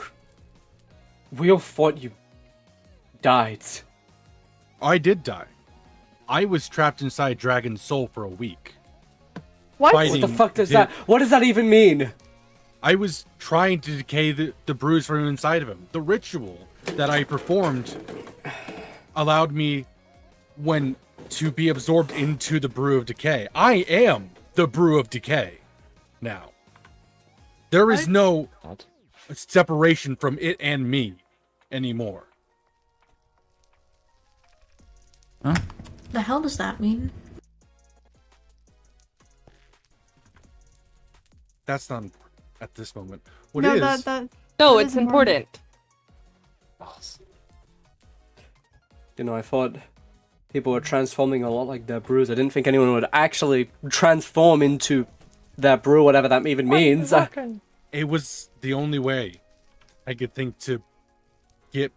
we all thought you died. I did die. I was trapped inside Dragon's soul for a week. What? Fighting- What the fuck does did- that? What does that even mean? I was trying to decay the bruise from inside of him. The ritual that I performed allowed me to be absorbed into the brew of decay. I am the brew of decay now. There is no what? separation from it and me anymore. Huh? The hell does that mean? That's not important at this moment. What no, is? that No, That it's is important. important. You know, I thought people were transforming a lot like their brews. I didn't think anyone would actually transform into their brew, whatever that even means. It was the only way I could think to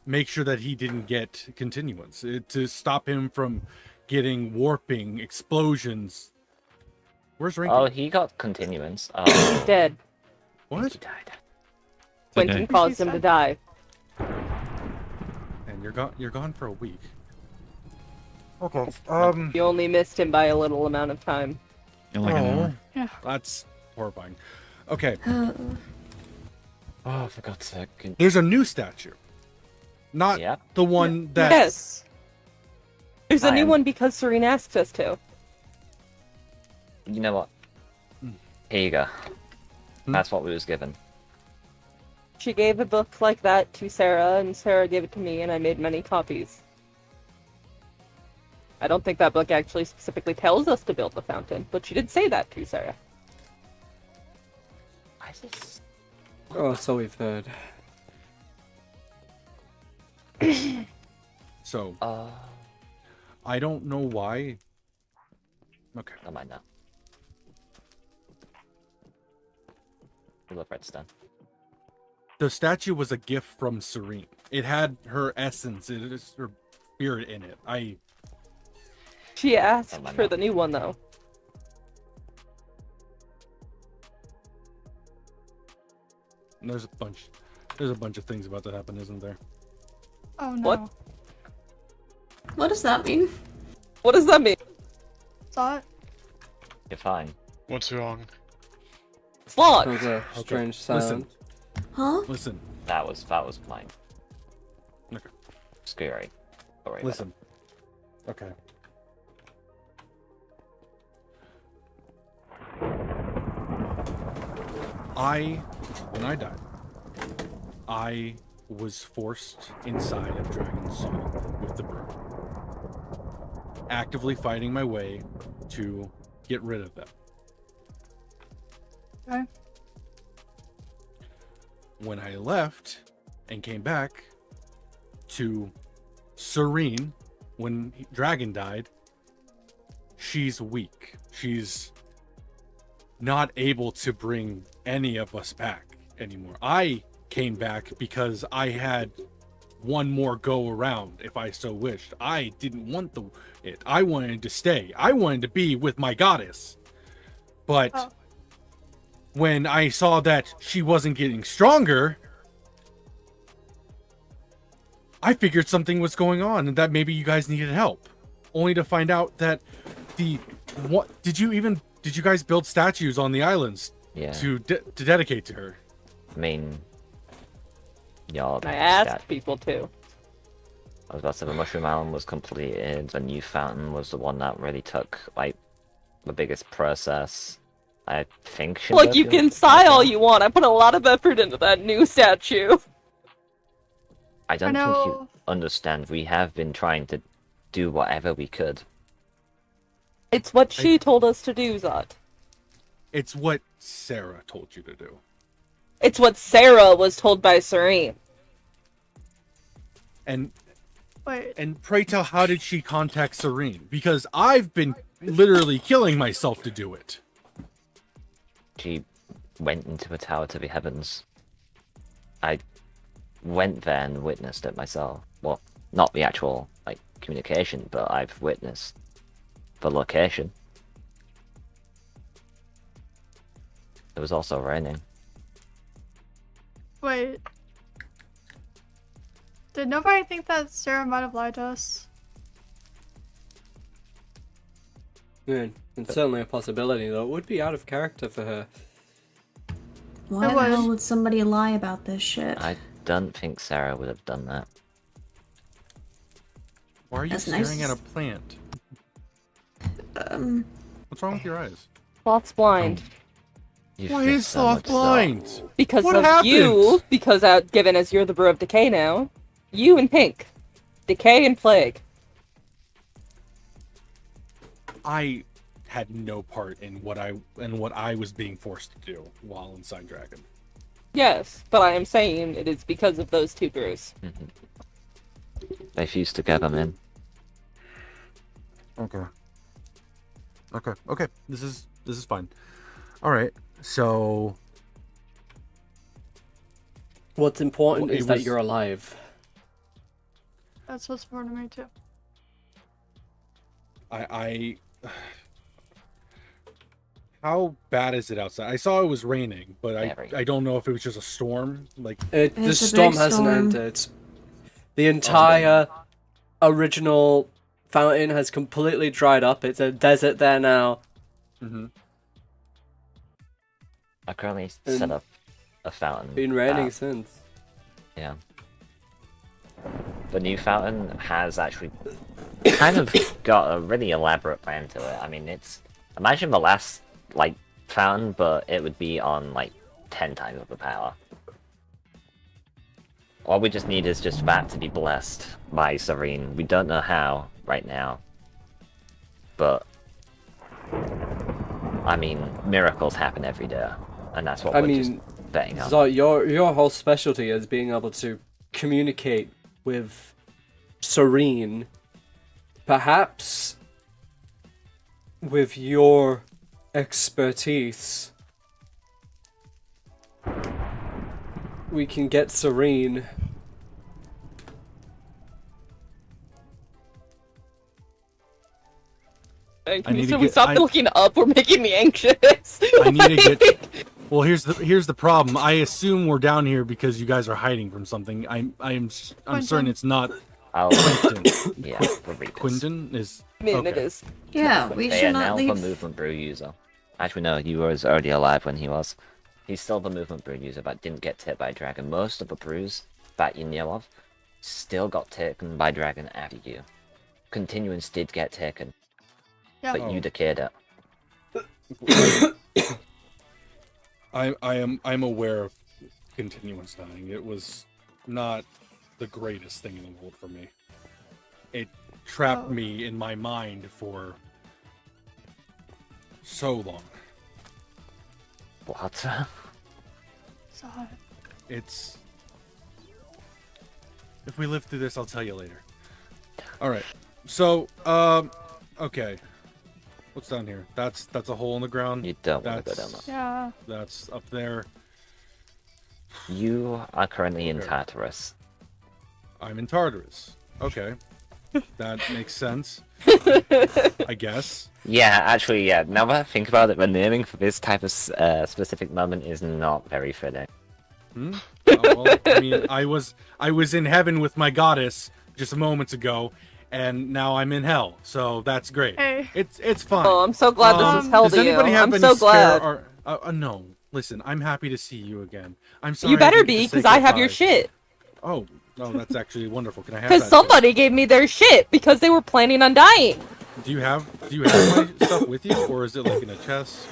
make sure that he didn't get continuance, to stop him from getting warping, explosions. Where's Rinky? Oh, he got continuance. He's dead. What? He died. Quentin Today. caused him to die. And you're gone for a week. Okay. You only missed him by a little amount of time. Yeah, like an hour. That's horrifying. Okay. Oh, for God's sake. There's a new statue. Not Yep. the one that Yes. There's a new I'm- one because Serene asked us to. You know what? Here you go. Hmm? That's what we was given. She gave a book like that to Sarah, and Sarah gave it to me, and I made many copies. I don't think that book actually specifically tells us to build the fountain, but she did say that to Sarah. I just... Oh, so we've heard. So Uh, I don't know why. Okay. never mind that. We love redstone. The statue was a gift from Serene. It had her essence, it is her spirit in it. She asked Oh, my for God. the new one, though. There's a bunch of things about to happen, isn't there? Oh no. What? What does that mean? What does that mean? Saw it. You're fine. What's wrong? It's locked. That was a strange sound. Listen. Huh? Listen. That was mine. Okay. Scary. Alright. Listen. Okay. When I died, I was forced inside of Dragon's Soul with the brew. Actively fighting my way to get rid of them. Okay. When I left and came back to Serene, when Dragon died, she's weak. She's not able to bring any of us back anymore. I came back because I had one more go around if I so wished. I didn't want it. I wanted to stay. I wanted to be with my goddess. But when I saw that she wasn't getting stronger, I figured something was going on and that maybe you guys needed help. Only to find out that did you guys build statues on the islands to dedicate to her? I mean, y'all. I asked people to. I was about to say the Mushroom Island was completed. A new fountain was the one that really took like the biggest process. I think. Look, you can sigh all you want. I put a lot of effort into that new statue. I don't think you understand. We have been trying to do whatever we could. It's what she told us to do, Zot. It's what Sarah told you to do. It's what Sarah was told by Serene. And Wait. And pray tell, how did she contact Serene? Because I've been literally killing myself to do it. She went into a tower to the heavens. I went there and witnessed it myself. Well, not the actual like communication, but I've witnessed the location. It was also raining. Wait. Did nobody think that Sarah might have lied to us? Yeah, it's certainly a possibility, though. It would be out of character for her. Why the hell would somebody lie about this shit? I don't think Sarah would have done that. Why are you That's staring nice. at a plant? What's wrong with your eyes? Sloth's blind. You've Why missed is so Sloth much stuff. blind? Because What of happened? you, because given as you're the Brew of Decay now, you and Pink. Decay and Plague. I had no part in what I was being forced to do while inside Dragon. Yes, but I am saying it is because of those two brews. They fused together, man. Okay. Okay. This is fine. All right. So What's important Well, it is that was- you're alive. That's what's important to me too. how bad is it outside? I saw it was raining, but Very. I don't know if it was just a storm. Like The It's a big storm hasn't storm. ended. The entire original fountain has completely dried up. It's a desert there now. I currently And- set up a fountain. Been raining that- since. Yeah. The new fountain has actually kind of got a really elaborate plan to it. I mean, imagine the last like fountain, but it would be on like 10 times of the power. All we just need is just that to be blessed by Serene. We don't know how right now, but I mean, miracles happen every day, and that's what I we're mean, just betting on. So your whole specialty is being able to communicate with Serene, perhaps with your expertise. We can get Serene. I need Can to we get- stop I- looking up? We're making me anxious. I need to get. Well, here's the problem. I assume we're down here because you guys are hiding from something. I'm certain it's not I'll Quinton. yeah, we'll read this. Quinton is. I mean, it Okay. is. Yeah, we They should are not now leave. the movement brew user. Actually, no, you was already alive when he was. He's still the movement brew user, but didn't get hit by a dragon. Most of the brews that you know of still got taken by dragon after you. Continuance did get taken, Yeah. but you declared it. I'm aware of continuance dying. It was not the greatest thing in the world for me. It trapped me in my mind for so long. What? Sad. It's... If we live through this, I'll tell you later. Alright. So, okay. What's down here? That's a hole in the ground. You don't want to go down That's- that. Yeah. That's up there. You are currently in Okay. Tartarus. I'm in Tartarus. Okay. That makes sense. I guess. Yeah, actually, yeah. Now that I think about it, the naming for this type of specific moment is not very fitting. Hmm? Oh, well, I mean, I was in heaven with my goddess just moments ago, and now I'm in hell. So that's great. Hey. It's fine. Oh, I'm so glad this is hell Does to you. anybody have I'm any so spare glad. no. Listen, I'm happy to see you again. I'm sorry. You I better didn't get be, to say because I have your goodbye. shit. Oh, no, that's actually wonderful. Can I have that? Because too? somebody gave me their shit because they were planning on dying. Do you have my stuff with you, or is it like in a chest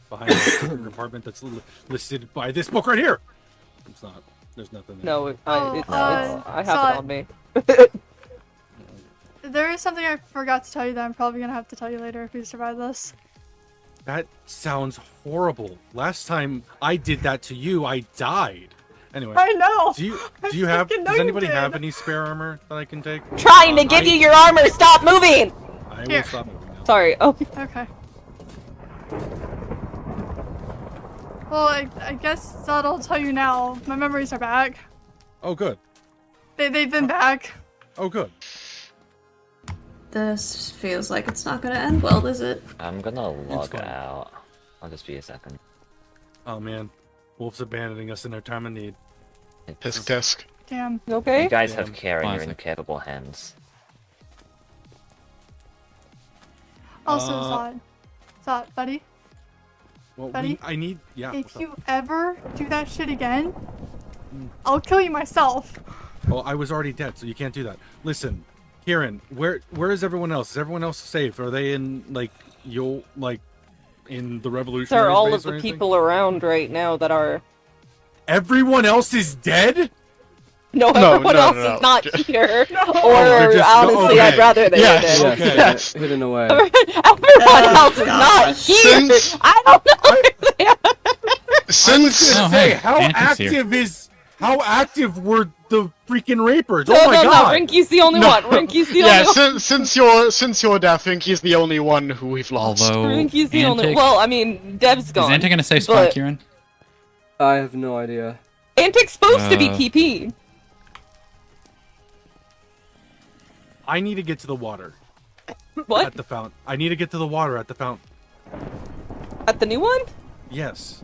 behind the compartment that's listed by this book right here? It's not. There's nothing there. No, I have so it on me. There is something I forgot to tell you that I'm probably gonna have to tell you later if we survive this. That sounds horrible. Last time I did that to you, I died. Anyway, I know. do you have? freaking know Does you anybody did. have any spare armor that I can take? Trying to give you your armor. Stop moving. I Here. will stop moving now. Sorry. Oh, Okay. Well, I guess that I'll tell you now. My memories are back. Oh, good. They've been back. Oh, good. This feels like it's not gonna end well, is it? I'm gonna log fine. out. I'll just be a second. Oh man, Wolf's abandoning us in our time of need. Tisk tisk. Damn. you okay? You guys Yeah, have care in your classic. incapable hands. Also, Uh, Zod, buddy, Well, Buddy? I need. Yeah. if what's up? you ever do that shit again, I'll kill you myself. Well, I was already dead, so you can't do that. Listen, Kieran, where is everyone else? Is everyone else safe? Are they in in the revolutionary There are all base of or the anything? people around right now that are. Everyone else is dead? No, No, everyone no, else no, no. is not here. Oh, Or they're just- honestly, okay. I'd rather they Yes. were Yes, dead. Okay. Yes. hidden away. Everyone else is not here. Since- I don't know where they are. I was Since gonna Oh, say, hey, how active were the freaking rapers? No, Oh my no, god! no. Rinky's the only one. Rinky's the yeah, only one. since your death, Rinky's the only one who we've lost. Although, Rinky's the only. Antic, Well, I mean, Dev's is gone. Antic gonna say spot, but- Kieran? I have no idea. Antic's supposed to be Uh, TP. I need to get to the water What? at the fountain. I need to get to the water at the fountain. At the new one? Yes.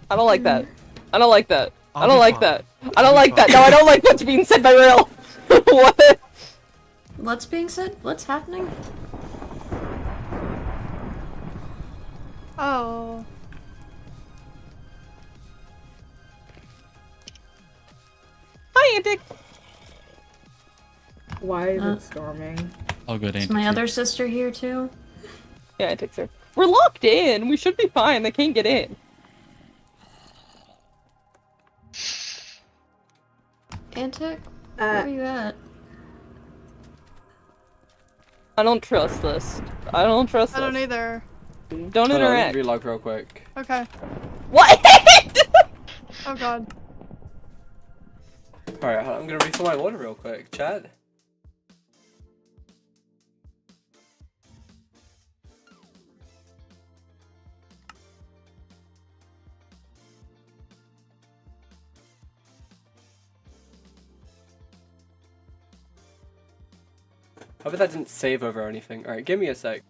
I don't like that. I don't like that. I I'll don't be like fine. that. I I'll don't be like that. fine. No, I don't like what's being said by Real. What? What's being said? What's happening? Oh. Hi, Antic. Why is Uh, it storming? All good, Is Antic. my other sister here too? Yeah, Antic's here. We're locked in. We should be fine. They can't get in. Antic? Where are you at? I don't trust this. I don't trust I don't this. either. Don't Hold on, interact. relog real quick. Okay. What? Oh god. Alright, I'm gonna refill my water real quick. Chat. I bet that didn't save over or anything. Alright, give me a sec.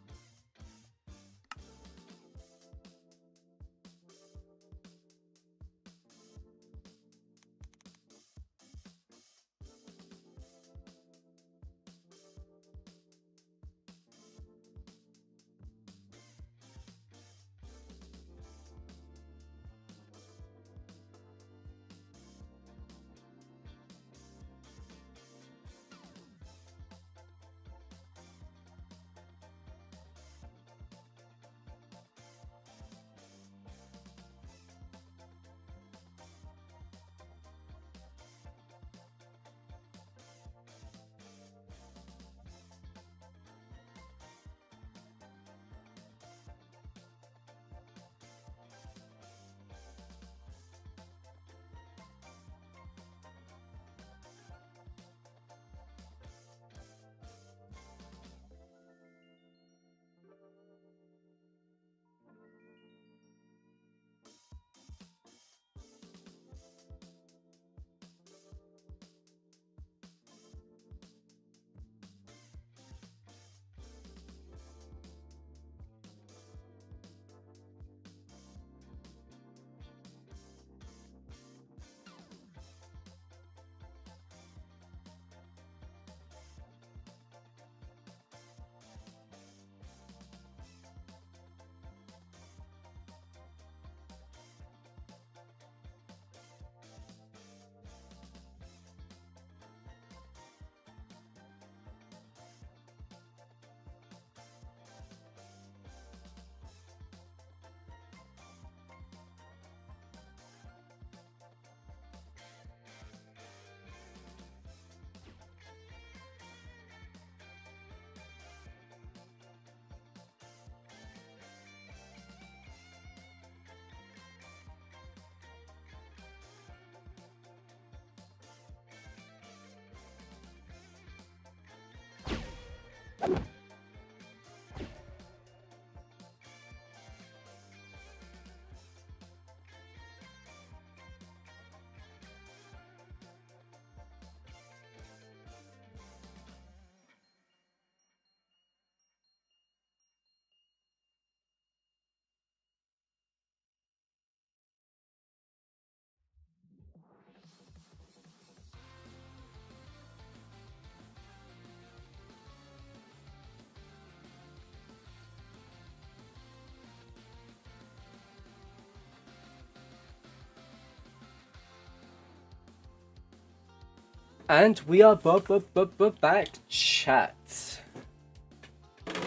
And we are back, chat.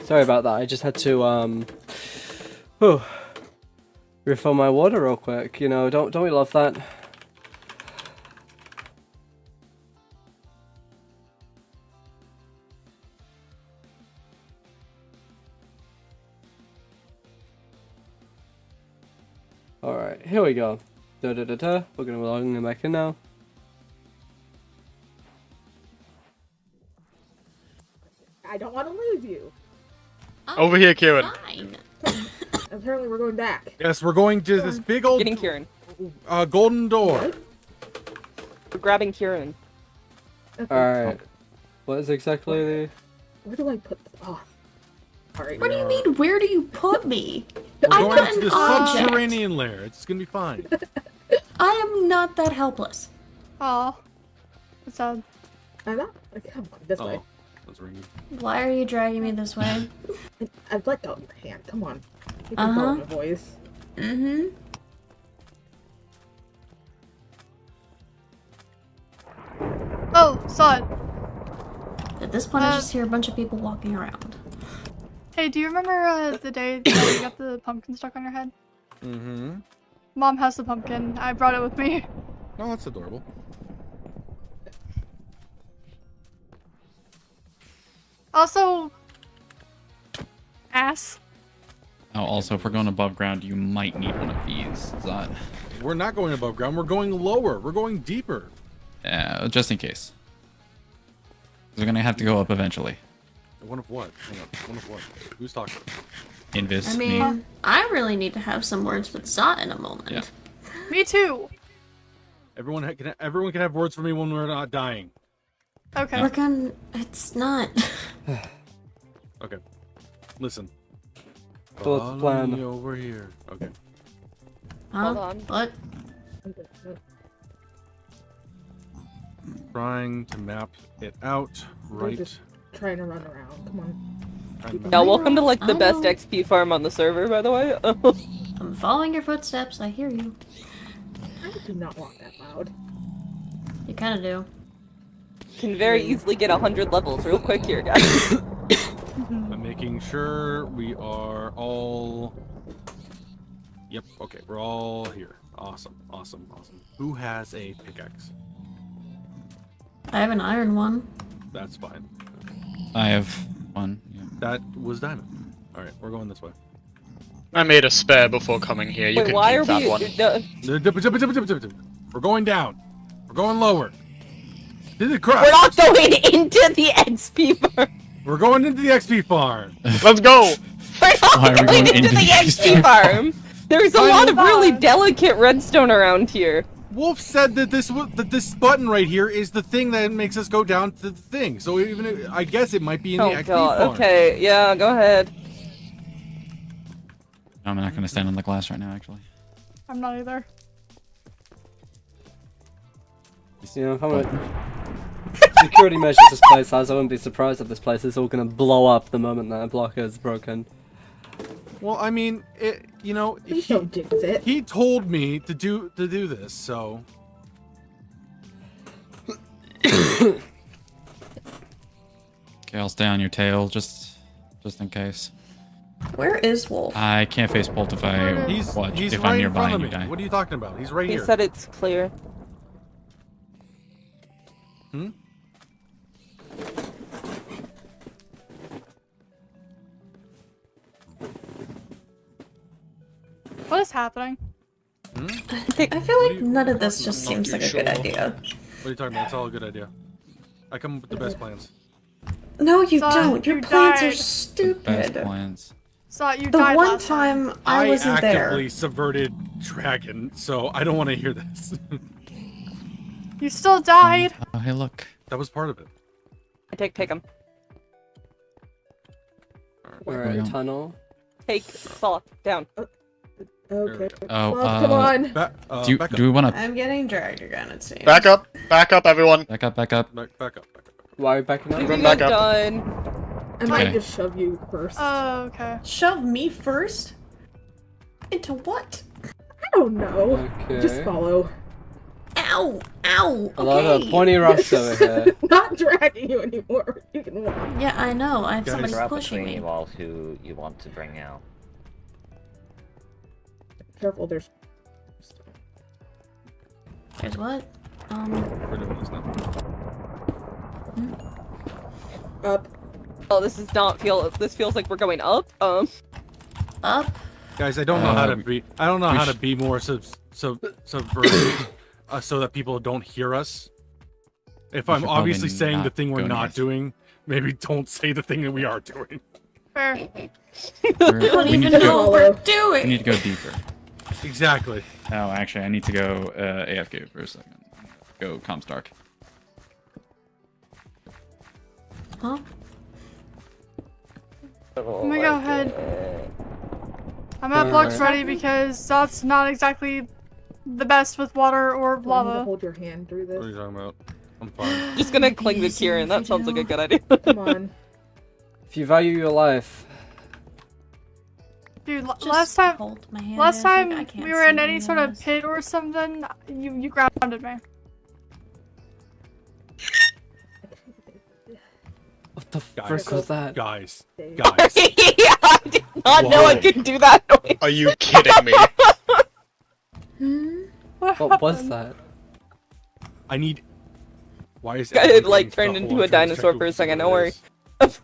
Sorry about that. I just had to refill my water real quick. You know, don't we love that? All right, here we go. We're gonna log in back in now. I don't want to lose you. Over here, Kieran. Fine. Apparently, we're going back. Yes, we're going to this big old Getting Kieran. golden door. We're grabbing Kieran. Okay. All right. What is exactly the? Where do I put this? Oh. Alright. What do you mean? Where do you put me? We're I'm going not to an the object. subterranean lair. It's gonna be fine. I am not that helpless. Aw. It's sad. I'm not. Come on, this way. That's ringing. Why are you dragging me this way? I've let go of your hand. Come on. You can Uh-huh. follow my voice. Mm-hmm. Oh, saw it. At this point, I just hear a bunch of people walking around. Hey, do you remember the day that you got the pumpkin stuck on your head? Mm-hmm. Mom has the pumpkin. I brought it with me. Oh, that's adorable. Also, ass. Oh, also, if we're going above ground, you might need one of these. Is that? We're not going above ground. We're going lower. We're going deeper. Yeah, just in case. We're gonna have to go up eventually. One of what? Hang on. One of what? Who's talking? Invis. I mean, I really need to have some words with Zot in a moment. Yeah. Me too. Everyone can have words for me when we're not dying. Okay. Look, it's not. Okay. Listen. So let's plan. Follow me over here. Okay. Huh? Hold on. What? Trying to map it out. Right. Just trying to run around. Come on. Trying to Yeah, welcome to like the I best know. XP farm on the server, by the way. I'm following your footsteps. I hear you. I do not walk that loud. You kind of do. Can very easily get 100 levels real quick here, guys. I'm making sure we are all. Yep. Okay. We're all here. Awesome. Awesome. Awesome. Who has a pickaxe? I have an iron one. That's fine. I have one. Yeah. That was diamond. All right. We're going this way. I made a spare before coming here. You Wait, can why keep are that we? one. We're going down. We're going lower. To the crust. We're not going into the XP farm. We're going into the XP farm. Let's go! We're Why are not we going going into the XP farm. There's a lot of really delicate redstone around here. Wolf said that this button right here is the thing that makes us go down to the thing. So even if, I guess it might be in the Oh XP god. farm. Okay. Yeah. Go ahead. I'm not gonna stand on the glass right now, actually. I'm not either. You know, how much security measures this place has, I wouldn't be surprised if this place is all gonna blow up the moment that block is broken. Well, I mean, you know, Please don't jinx it. he told me to do this, so. Okay, I'll stay on your tail, just in case. Where is Wolf? I can't face bolt if I He's watch. he's If right I'm in nearby front and of you me. die. What are you talking about? He's right He here. said it's clear. Hmm? What is happening? I feel like none of this just seems like a good idea. What are you talking about? It's all a good idea. I come up with the best plans. No, you Son, don't. Your you plans died. are Best stupid. plans. Saw you The died one last time. time I wasn't actively there. subverted Dragon, so I don't want to hear this. You still died. Oh, hey, look. That was part of it. Take him. Alright, going? tunnel. Take Saw down. Okay. Oh, Well, come on. Back up. Do we want to I'm getting dragged again, it seems. Back up, everyone. back up, back up? Back up. Why are we backing up? You Run guys back up. done. I might Okay. just shove you first. Oh, okay. Shove me first? Into what? I don't know. Okay. Just follow. Ow! Ow! A lot of Okay. pointy rocks over here. Not dragging you anymore. You can walk. Yeah, I know. I have Guys. somebody Grab pushing between me. you all who you want to bring out. Careful, there's. There's what? We're doing this now. Up. Oh, this does not feel. This feels like we're going up. Up? Guys, I don't know how to we- be. I don't know we how to sh- be more subversive, so that people don't hear us. If We I'm should obviously probably saying the not thing we're go not north. doing, maybe don't say the thing that we are doing. Fair. I don't We need even to know go. what we're We doing! need to go deeper. Exactly. Oh, actually, I need to go AFK for a second. Go Comstark. Huh? Let me go ahead. I'm at blocks ready because that's not exactly the best with water or I need to lava. hold your hand through What are you this. talking about? I'm fine. Just gonna cling to Easy, Kieran. That sounds like a Fidel. good idea. Come on. If you value your life. Dude, Just last time hold my hand last in, like, I time can't we were in see any you sort of guys. pit or something, you grounded me. What the Guys. frick was that? Guys. Dave. Guys. I did not know I Whoa. could do that noise. Are you kidding me? What was that? I need. Why is Guy had, everyone like, getting turned stuff into while a I'm trying to dinosaur check for a who second, it don't worry. is?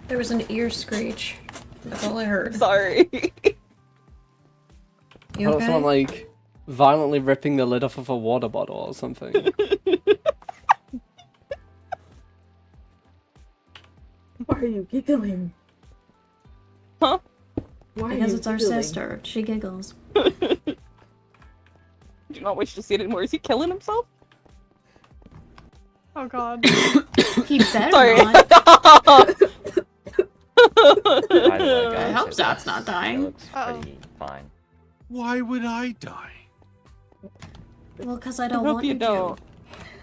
There was an ear screech. That's all I heard. Sorry. You I thought okay? someone like violently ripping the lid off of a water bottle or something. Why are you giggling? Huh? Why are Because you it's our giggling? sister. She giggles. Do not wish to see it anymore. Is he killing himself? Oh god. He better Sorry. not. By the way, guys, I hope it Zach's looks- not dying. It looks pretty fine. Why would I die? Well, because I I don't hope want you you don't.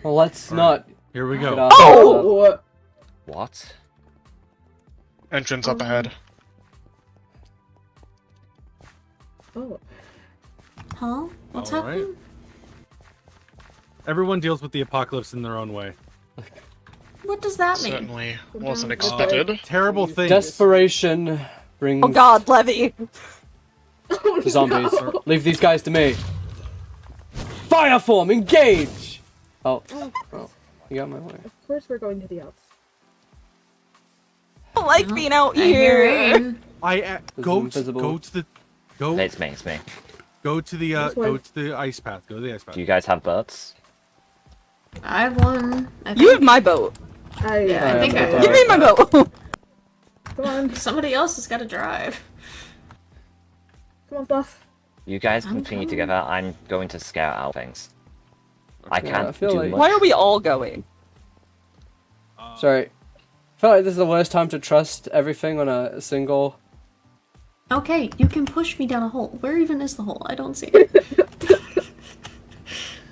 Well, let's Alright. not. Here we get go. off Oh! What? Entrance up ahead. Oh. Huh? What's All right. happening? Everyone deals with the apocalypse in their own way. What does that mean? Certainly wasn't Uh, expected. Terrible things. Desperation brings Oh god, Levy. zombies. Leave these guys to me. Fire form, engage! Oh, you got my way. Of course we're going to the outs. I like being out I hear here. rain. Go invisible. go to the go Hey, it's me, it's me. go to the This way. go to the ice path. Go to the ice path. Do you guys have boats? I have one. I You have think my boat. Yeah, I think I Alright, Give me my boat. Come on. somebody else has got to drive. Come on, Buff. You guys I'm continue coming. together. I'm going to scout out things. I Yeah, can't I feel do like- much. Why are we all going? Sorry. I feel like this is the worst time to trust everything on a single. Okay, you can push me down a hole. Where even is the hole? I don't see it.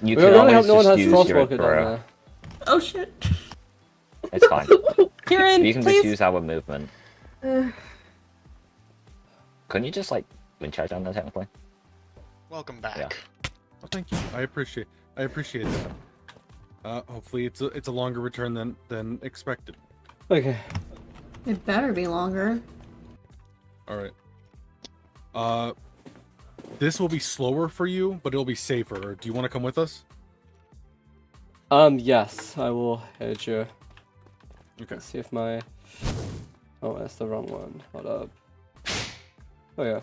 You We can really always hope no one just has use your Frostwalker down burrow. there. Oh shit. It's fine. Kieran, You can please. just use our movement. Uh, Couldn't you just like wind charge down there technically? Welcome back. Yeah. Oh, thank you. I appreciate that. Hopefully it's a longer return than expected. Okay. It better be longer. All right. This will be slower for you, but it'll be safer. Do you want to come with us? Yes, I will head you. Okay. Let's see if my. Oh, that's the wrong one. Hold up. Oh yeah.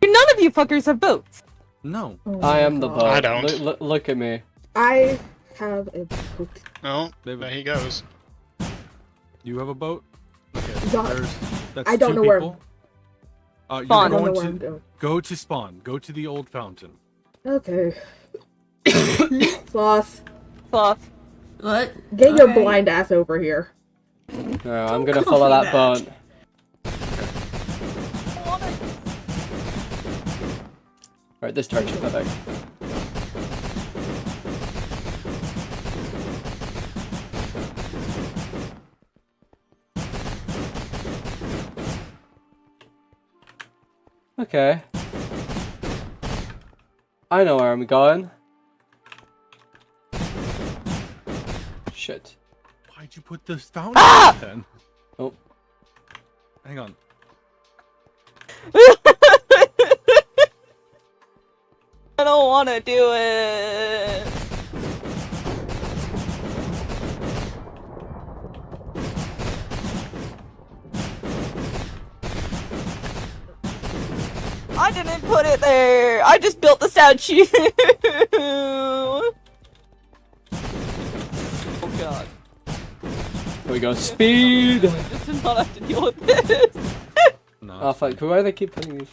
None of you fuckers have boats. No. oh I my am the God. boat. I don't. Look at me. I have a boat. No, there he goes. You have a boat? Okay, Got it. that's I don't two know where people. You're Spawn. I don't know going where I'm to going. go to spawn. Go to the old fountain. Okay. Sloth, Sloth. What? get your Okay. blind ass over here. No, I'm gonna call follow me that that. boat. Alright, this direction, perfect. Okay. I know where I'm going. Shit. Why'd you put this fountain then? Oh. Hang on. I don't want to do it. I didn't put it there. I just built the statue. Oh god. Here we go. Speed! Just to not have to deal with this. No. Oh fuck, why do they keep putting these?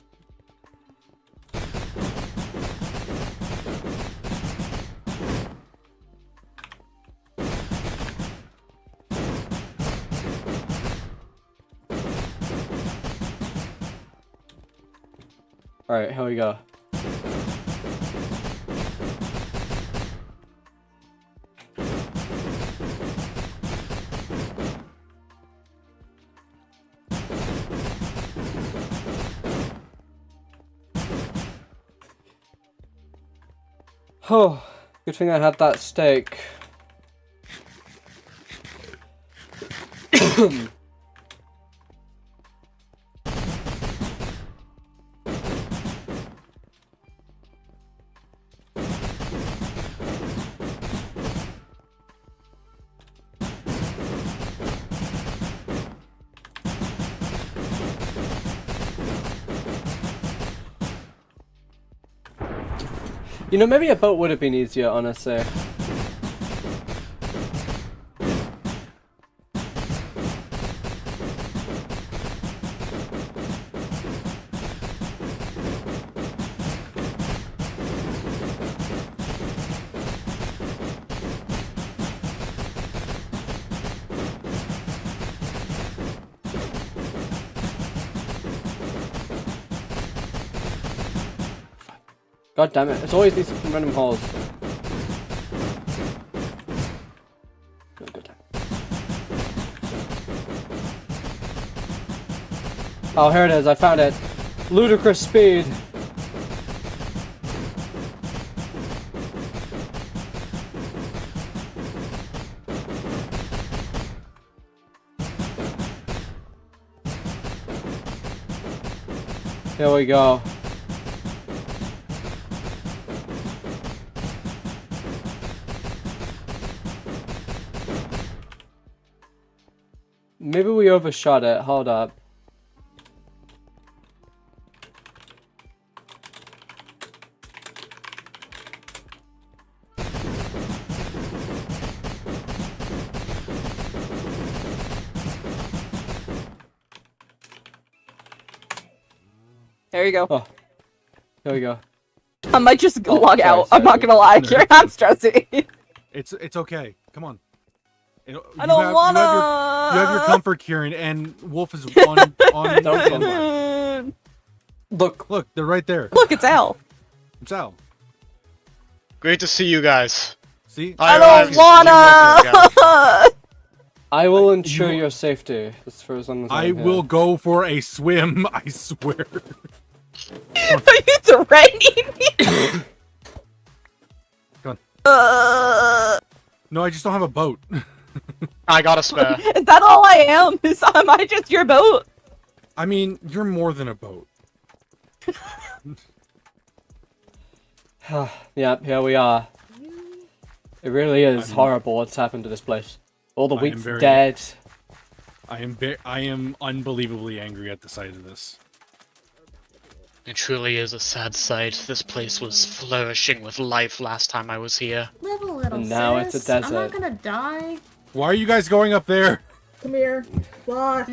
Alright, here we go. Oh, good thing I had that steak. You know, maybe a boat would have been easier, honestly. God damn it, it's always these random holes. Oh, good time. Oh, here it is, I found it. Ludicrous speed. Here we go. Maybe we overshot it. Hold up. There you go. Oh. There we go. I might just Oh, log sorry, out. sorry. I'm not gonna lie. No. I'm stressing. It's okay. Come on. I don't wanna. You have your comfort, Kieran, and Wolf is on Don't standby. Look. Look, they're right there. Look, it's Al. It's Al. Great to see you guys. See? I arrived don't wanna. I will ensure your safety. As for as long as I I'm here. will go for a swim, I swear. Are you threatening me? Come on. Uh, No, I just don't have a boat. I got a spare. is that all I am? Am I just your boat? I mean, you're more than a boat. Yep, here we are. It really is I'm- horrible what's happened to this place. All the I am wheat's very- dead. I am unbelievably angry at the sight of this. It truly is a sad sight. This place was flourishing with life last time I was here. Live a little, And now it's a sis. I'm desert. not gonna die. Why are you guys going up there? come here. Sloth.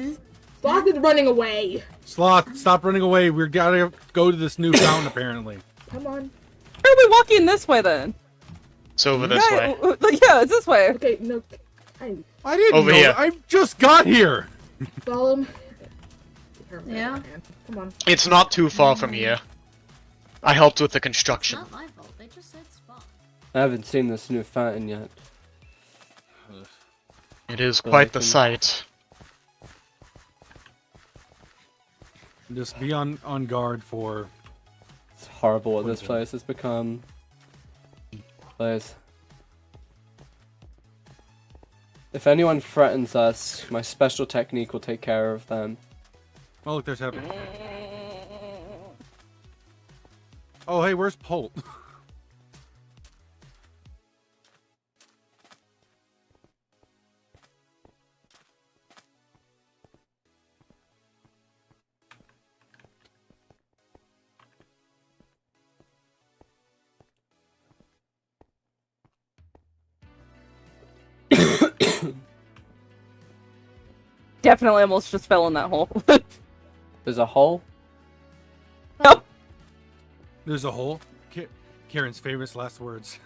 Sloth is running away. Sloth, stop running away. We're gotta go to this new fountain, apparently. Come on. Why are we walking this way then? It's over this way. Yeah, it's this way. Okay, no. I didn't Over know. here. I just got here. Follow him. Yeah. Come on. It's not too far from here. I helped with the construction. Not my fault. They just said spot. I haven't seen this new fountain yet. It is quite the sight. Just be on guard for. It's horrible what this place has become. Please. If anyone threatens us, my special technique will take care of them. Oh, look, there's heaven. Oh, hey, where's Polt? Definitely almost just fell in that hole. There's a hole? Nope. There's a hole. Karen's famous last words.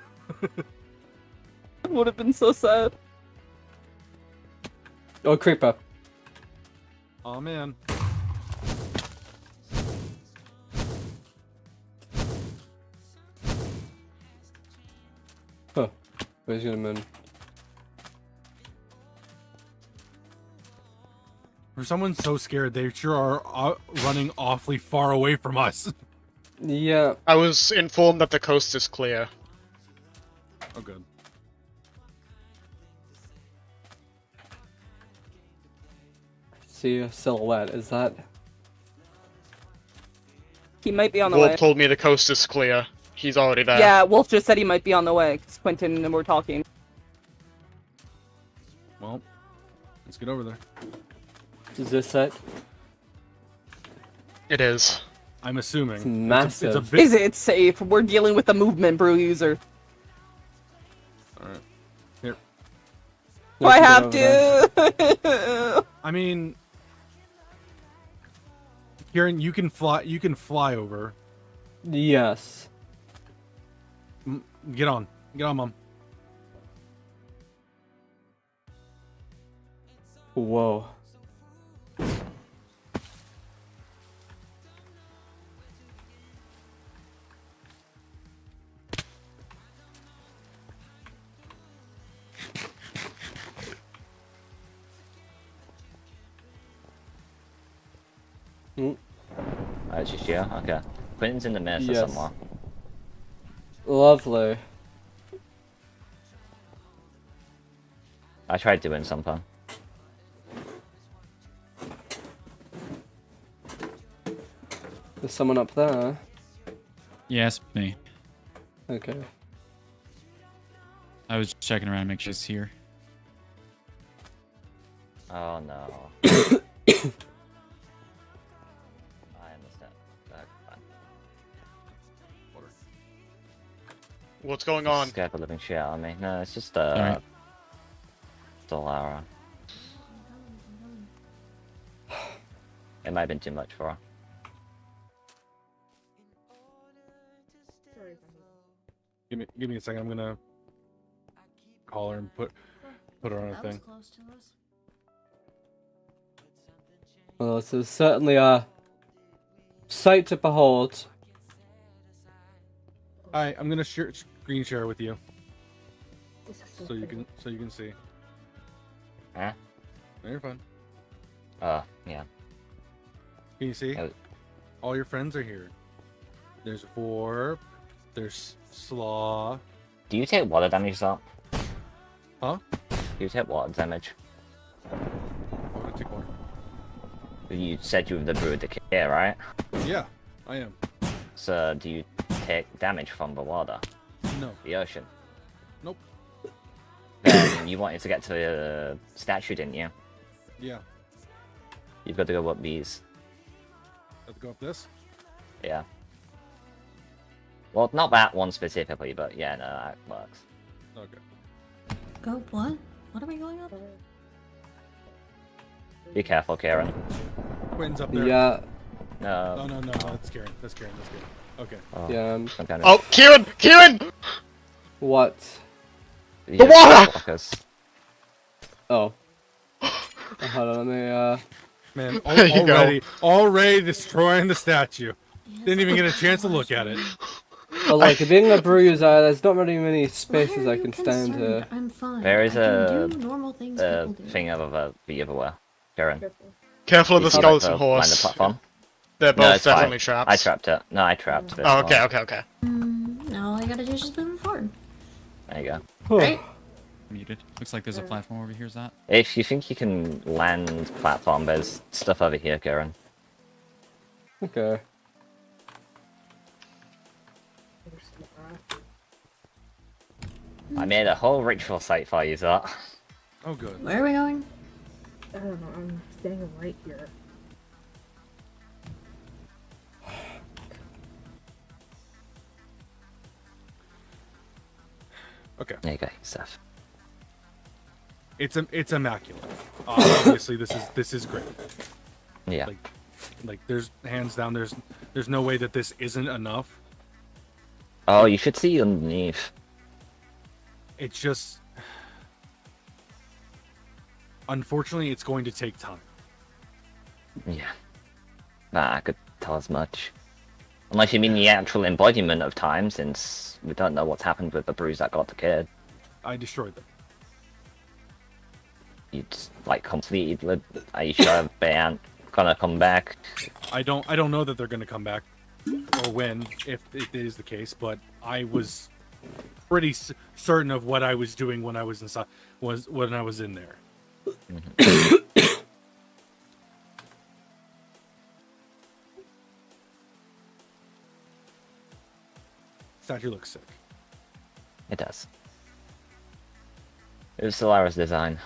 Would have been so sad. Oh, creeper. Oh man. Huh. Where's he gonna move? For someone so scared, they sure are running awfully far away from us. Yeah. I was informed that the coast is clear. Oh, good. See a silhouette. Is that? He might be on the Wolf way. told me the coast is clear. He's already there. Yeah, Wolf just said he might be on the way, because Quentin and we're talking. Well, let's get over there. Is this it? It is. I'm assuming. It's massive. It's a bit. Is it safe? We're dealing with the movement brew user. Alright. Here. Do I have to? I mean, Kieran, you can fly. You can fly over. Yes. Get on. Get on, Mom. Whoa. It's just you? Okay. Quentin's in the mist or Yes. somewhere. Lovely. I tried doing something. There's someone up there. Yes, me. Okay. I was checking around, make sure she's here. Oh no. I understand. Fine. What's going on? Scared the living shit out of me. No, it's just Alright. Solara. It might have been too much for her. Give me a second. I'm gonna call her and put her on a thing. Close to us. Well, this is certainly a sight to behold. Alright, I'm gonna screen share with you, so you can see. Huh? No, you're fine. Yeah. Can you see? Oh. All your friends are here. There's Vorp. There's Slaw. Do you take water damage, though? Huh? Do you take water damage? I'm gonna take water. You said you were the brew decay, right? Yeah, I am. So do you take damage from the water? No. The ocean? Nope. Then you wanted to get to the statue, didn't you? Yeah. You've got to go up these. Let's go up this. Yeah. Well, not that one specifically, but yeah, no, that works. Okay. Go what? What are we going up? Be careful, Kieran. Quentin's up there. Yeah. No, that's Kieran. That's Kieran. Okay. Oh, Yeah. some kind of Oh, Kieran! What? the water! blockers. Oh. Hold on, let me, Man, There you go. already destroying the statue. Didn't even get a chance to look at it. Well, like, being a bruiser, there's not really many Why spaces are I you can stand concerned? here. I'm fine. There is I can a- do normal things The people do. thing of the other Kieran. Careful of the You see, like, skeleton behind the horse. platform. They're No, both it's fine. definitely traps. I trapped it. No, I trapped it. Oh, okay. Now all I gotta do is just move forward. There you go. Right? Muted. Looks like there's a platform over here, Zat. If you think you can land platform, there's stuff over here, Kieran. Okay. I made a whole ritual site for you, Zat. Oh, good. Where are we going? I don't know, I'm staying right here. Okay. There you go, Seth. It's immaculate. Obviously, this is great. Yeah. Like there's hands down. There's no way that this isn't enough. Oh, you should see underneath. It's just, unfortunately, it's going to take time. Yeah. Nah, I could tell as much. Unless you mean the actual embodiment of time, since we don't know what's happened with the bruise that got the kid. I destroyed them. You just, like, completed. Are you sure they aren't gonna come back? I don't know that they're going to come back, or when, if it is the case. But I was pretty certain of what I was doing when I was inside. When I was in there. Statue looks sick. It does. It was Solara's design.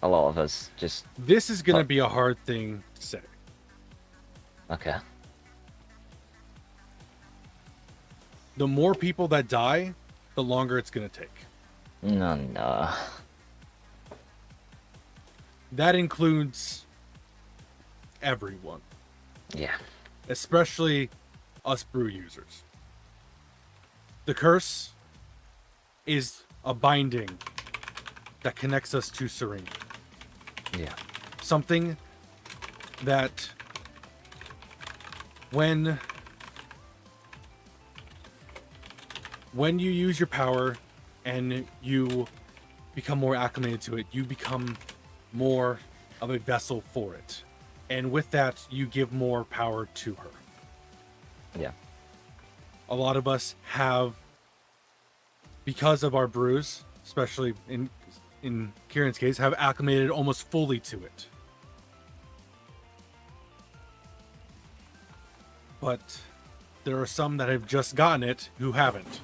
A lot of us just... This is going to be a hard thing to say. Okay. The more people that die, the longer it's going to take. No. That includes everyone, Yeah. especially us brew users. The curse is a binding that connects us to Serene. Yeah. Something that when you use your power and you become more acclimated to it, you become more of a vessel for it. And with that, you give more power to her. Yeah. A lot of us have, because of our brews, especially in Kieran's case, have acclimated almost fully to it. But there are some that have just gotten it who haven't.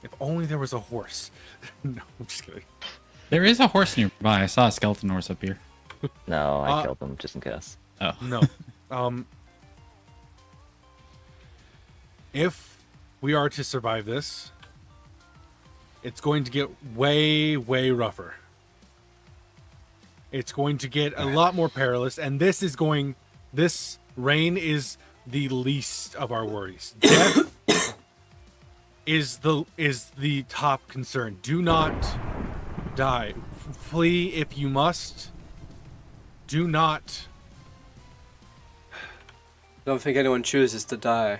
If only there was a horse. No, I'm just kidding. There is a horse nearby. I saw a skeleton horse up here. No, I killed them just in case. Oh. No. If we are to survive this, it's going to get way, way rougher. It's going to get a lot more perilous, and this rain is the least of our worries. Death is the top concern. Do not die. Flee if you must. Do not. Don't think anyone chooses to die.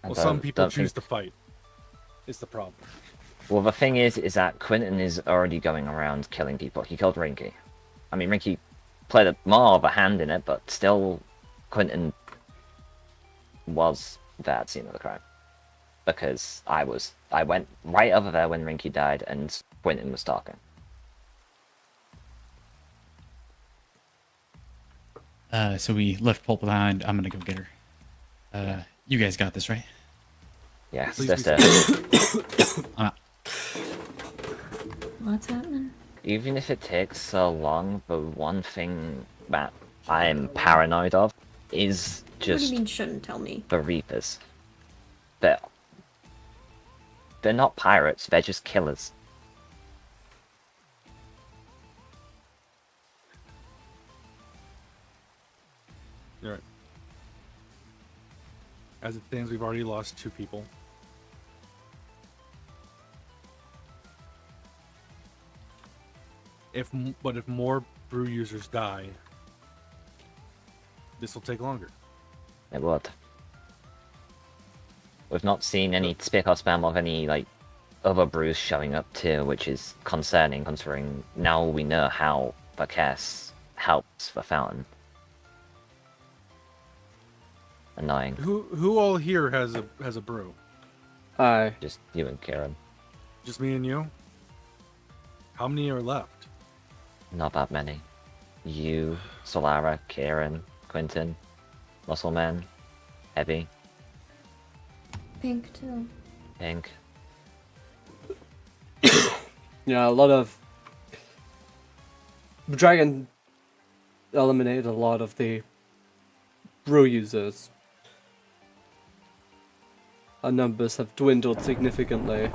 Well, And some people don't choose think- to fight. Is the problem. Well, the thing is that Quentin is already going around killing people. He killed Rinky. I mean, Rinky played more of a hand in it, but still, Quentin was there at the scene of the crime. Because I went right over there when Rinky died, and Quentin was talking. So we left Pulp behind. I'm gonna go get her. You guys got this, right? Yeah, Please just be I'm out. What's happening? even if it takes so long, the one thing that I'm paranoid of is What do you just mean shouldn't tell me? the Reapers. they're not pirates. They're just killers. You're right. As it stands, we've already lost 2 people. But if more brew users die, this will take longer. It would. We've not seen any spick or spam of any like other brews showing up too, which is concerning considering now we know how the cast helps the fountain. Annoying. Who all here has a brew? Hi. Just you and Kieran. Just me and you? How many are left? Not that many. You, Solara, Kieran, Quentin, Muscleman, Heavy, Pink too. Pink. Yeah, a lot of... Dragon eliminated a lot of the brew users. Our numbers have dwindled significantly.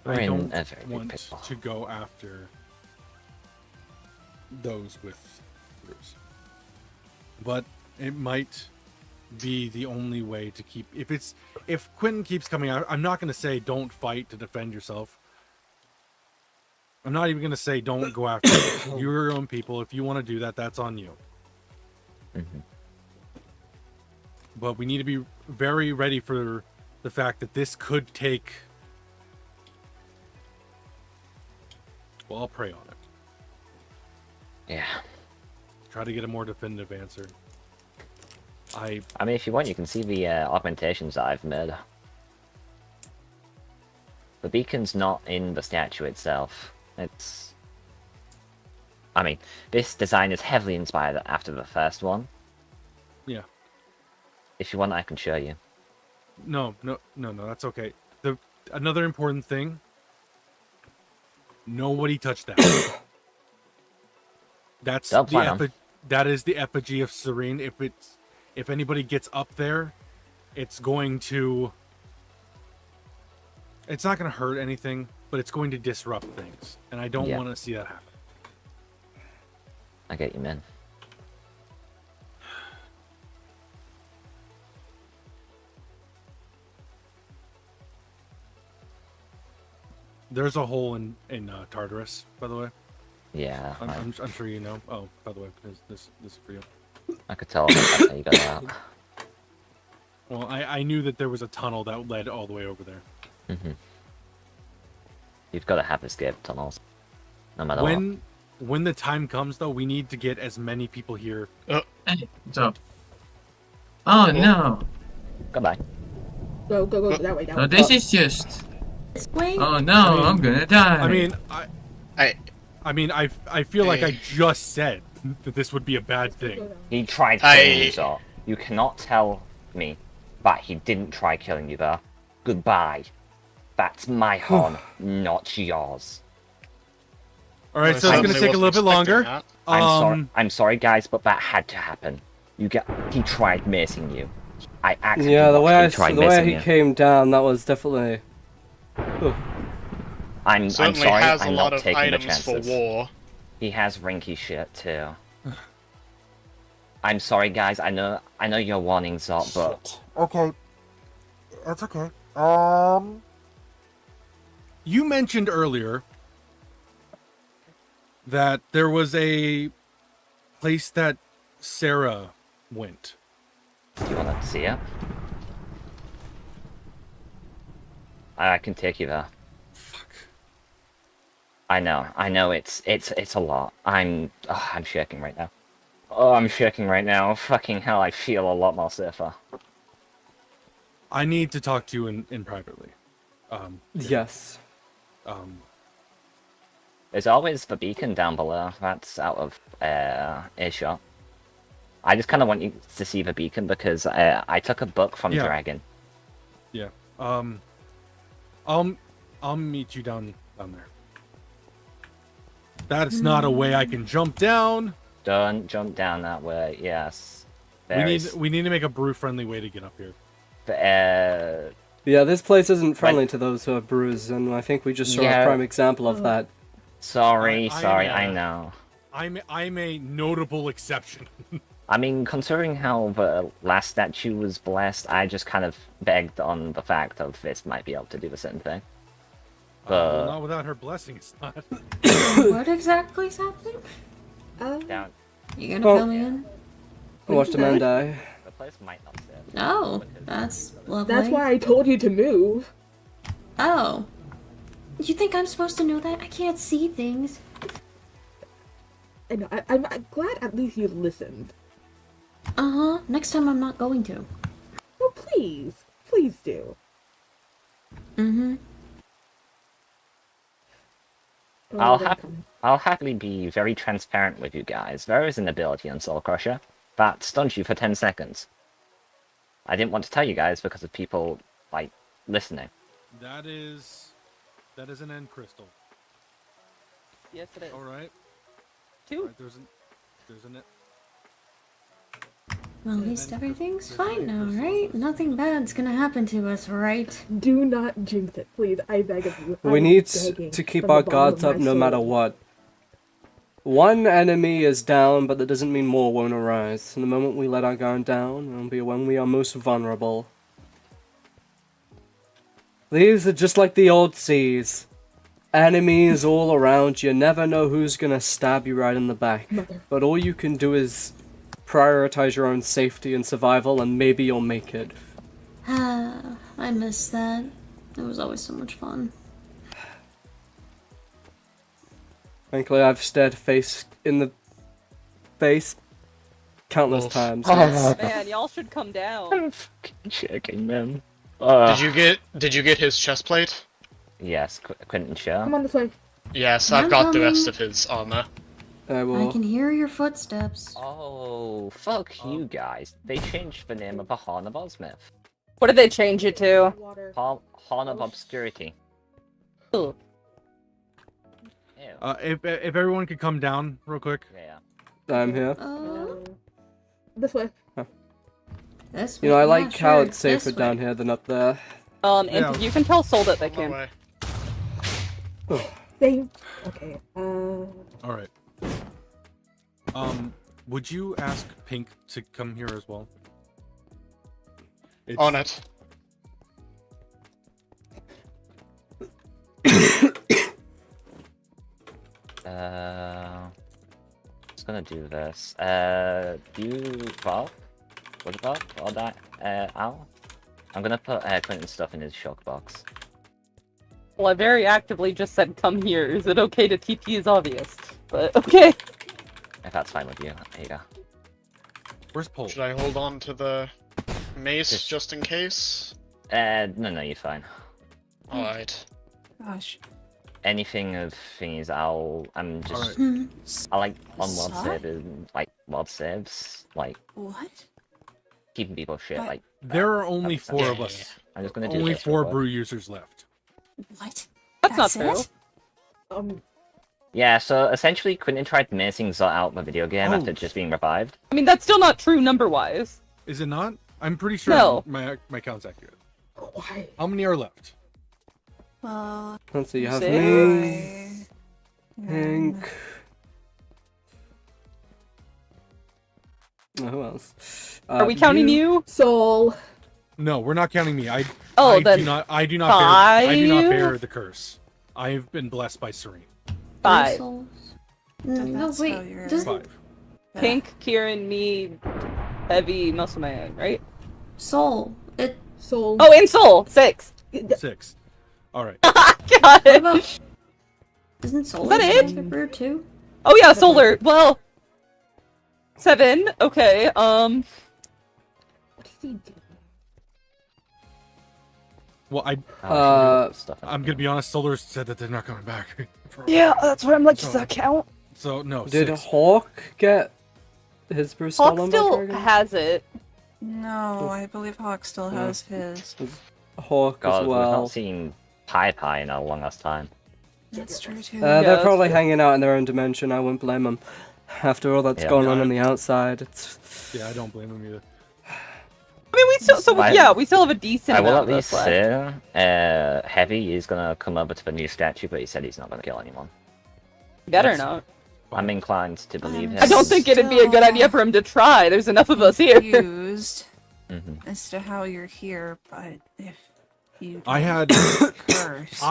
We're I in don't a very big want pitfall. to go after those with brews. But it might be the only way to keep... If Quentin keeps coming out, I'm not going to say don't fight to defend yourself. I'm not even going to say don't go after your own people. If you want to do that, that's on you. Mm-hmm. But we need to be very ready for the fact that this could take... Well, I'll pray on it. Yeah. Try to get a more definitive answer. I mean, if you want, you can see the augmentations that I've made. The beacon's not in the statue itself. It's... I mean, this design is heavily inspired after the first one. Yeah. If you want, I can show you. No, that's okay. Another important thing, nobody touched that. That's Don't the plan on. that is the effigy of Serene. If anybody gets up there, it's going to... It's not going to hurt anything, but it's going to disrupt things. And I don't Yeah. want to see that happen. I get you, man. There's a hole in Tartarus, by the way. Yeah, I'm sure you know. Oh, by the way, this is for you. I could tell that's how you got out. Well, I knew that there was a tunnel that led all the way over there. Mm-hmm. You've got to have escape tunnels, no matter what. When the time comes, though, we need to get as many people here. Hey, what's up? Oh no! Goodbye. Go that way. No, this is just. This way? Oh no, I'm gonna die. I mean, I feel like I just said that this would be a bad thing. He tried killing you, Zor. You cannot tell me that he didn't try killing you there. Goodbye. That's my horn, not yours. All right, so it's going to take a little bit longer. I'm sorry, guys, but that had to happen. He tried missing you. I actually Yeah, the way he you. came down, that was definitely... I'm Certainly sorry, has I'm a not lot of taking the items for chances. war. He has rinky shit too. I'm sorry, guys. I know you're warning Zor, but Okay, that's okay. You mentioned earlier that there was a place that Sarah went. do you want to see it? I can take you there. Fuck. I know. It's a lot. I'm shaking right now. Oh, I'm shaking right now. Fucking hell, I feel a lot more safer. I need to talk to you in privately. Yes. There's always the beacon down below. That's out of earshot. I just kind of want you to see the beacon because I took a book from Yeah. Dragon. Yeah. I'll meet you down there. That's not a way I can jump down. Don't jump down that way. Yes. We need to make a brew-friendly way to get up here. Yeah, this place isn't friendly to those who are brews, and I think we just saw a prime example of that. Sorry, I know. I'm a notable exception. I mean, considering how the last statue was blessed, I just kind of begged on the fact of this might be able to do the same thing. Well, not without her blessing, it's not. What exactly is happening? Down. You gonna fill me in? Watch the man die. The place might not sit. Oh, that's lovely. That's why I told you to move. Oh. You think I'm supposed to know that? I can't see things. I know. I'm glad at least you listened. Uh-huh. Next time I'm not going to. Oh, please. Please do. Mm-hmm. I'll happily be very transparent with you guys. There is an ability on Soul Crusher that stuns you for 10 seconds. I didn't want to tell you guys because of people, like, listening. That is an end crystal. Yes, it is. Alright. Two. Right, there's an Well, at least everything's fine now, right? Nothing bad's gonna happen to us, right? Do not jinx it, please. I beg of you. We need to keep our guards up no matter what. One enemy is down, but that doesn't mean more won't arise. And the moment we let our guard down, it'll be when we are most vulnerable. These are just like the old seas. Enemies all around you. Never know who's gonna stab you right in the back. But all you can do is prioritize your own safety and survival, and maybe you'll make it. Ah, I miss that. It was always so much fun. Frankly, I've stared face in the face countless times. Man, y'all should come down. I'm fucking checking, man. Did you get his chest plate? Yes, Quentin, sure. Come on this way. Yes, I'm I've got the coming. rest of his armor. I will. I can hear your footsteps. Oh, fuck you guys. They changed the name of the Horn of Ozmith. What did they change it to? Water. Horn of Obscurity. Ooh. Ew. if everyone could come down real quick. Yeah. I'm here. This way. This You know, I way, like yeah, how sure, it's safer this down way. here than up there. Yeah. You can tell Soul that they No can. way. Okay. Alright. Would you ask Pink to come here as well? On it. Just gonna do this. You, Bob? Would you, Bob? Or that, Al? I'm gonna put Quentin's stuff in his shock box. Well, I very actively just said, come here. Is it okay to TP is obvious? But, okay. If that's fine with you, here you go. Where's Pole? Should I hold on to the mace just in case? No, you're fine. Alright. Gosh. Anything of thingies, I'm just, Alright. I like on world What? saves, like world saves, like What? keeping people shit, But- like. There are only That's- 4 yeah, of yeah, us. I'm just gonna do Only this 4 real quick. brew users left. What? That's not true. It? Yeah, so essentially Quentin tried missing Zot out the video game Oh. after just being revived. I mean, that's still not true number-wise. Is it not? I'm pretty sure No. my count's accurate. Why? How many are left? Well, Let's see, you have Six. me, Pink. Who else? Are we counting you? Soul. No, we're not counting me. Oh, I then do not bear five? the curse. I've been blessed by Serene. 5. No, That's how wait. you're- Doesn't 5. Pink, Kieran, me, Heavy, Muscle Man, right? Soul? It. Soul. Oh, and Soul! 6. 6. Alright. Got What it! about? Isn't Soul Is that it? Super too? Oh yeah, Solar. Well, 7. Okay. What is he doing? Well, Stuff I'm gonna be honest. Solar said that they're not coming back. Yeah, that's what I'm like. So- Does that count? So no. Did 6. Hawk get his Bruce Hawk stolen still by Dragon? has it. No, I believe Hawk still has his. Hawk God, as we've well. not seen high in a long ass time. That's true too. They're that's probably true. hanging out in their own dimension. I wouldn't blame them. After all that's Yeah. going on the outside, it's... Yeah, I don't blame him either. I mean, we still, so I- yeah, we still have a decent I will amount at of least us left. say, Heavy is gonna come over to the new statue, but he said he's not gonna kill anyone. Better That's- not. I'm inclined to believe him. I don't think it'd be a good idea for him to try. There's enough of us here. Confused Mhm. as to how you're here, but if you I had curse,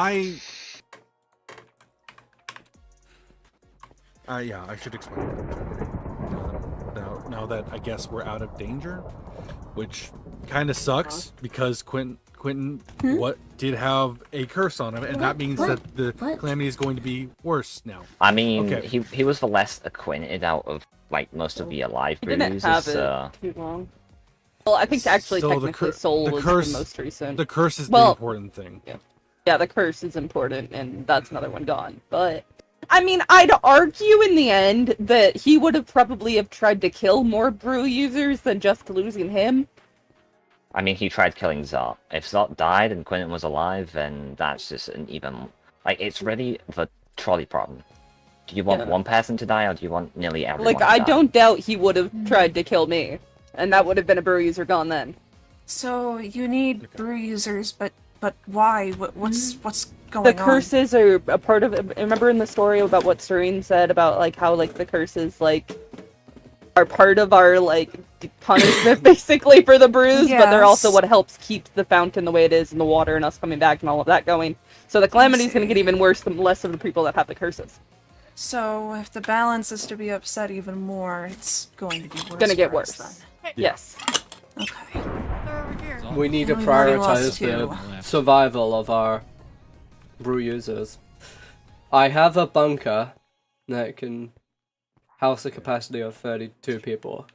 yeah, I should explain. Now that I guess we're out of danger, which kind of sucks because Quentin what did have a curse on him, and that means that the Calamity is going to be worse now. I mean, Okay. he was the less acquainted out of like most of the alive He didn't bruisers. have it So too long. Well, I think actually So the technically cur- Soul the was curse- the most recent. The curse is the Well, important thing. Yeah, the curse is important, and that's another one gone. But I mean, I'd argue in the end that he would have probably have tried to kill more brew users than just losing him. I mean, he tried killing Zot. If Zot died and Quentin was alive, then that's just an even like it's really the trolley problem. Do you want Yeah. one person to die, or do you want nearly everyone? Like, to I die? don't doubt he would have tried to kill me, and that would have been a brew user gone then. so you need brew users, but why? What's going The on? curses are a part of it. Remember in the story about what Serene said about like how like the curses like are part of our like punishment basically for the brews, but they're also Yes. what helps keep the fountain the way it is and the water and us coming back and all of that going. So the calamity's going to get even worse the less of the people that have the curses. So if the balance is to be upset even more, it's going to be worse. Gonna get for us worse. then. Yes. Okay. They're over here. We need to And we've already prioritize lost the two. survival of our brew users. I have a bunker that can house a capacity of 32 people.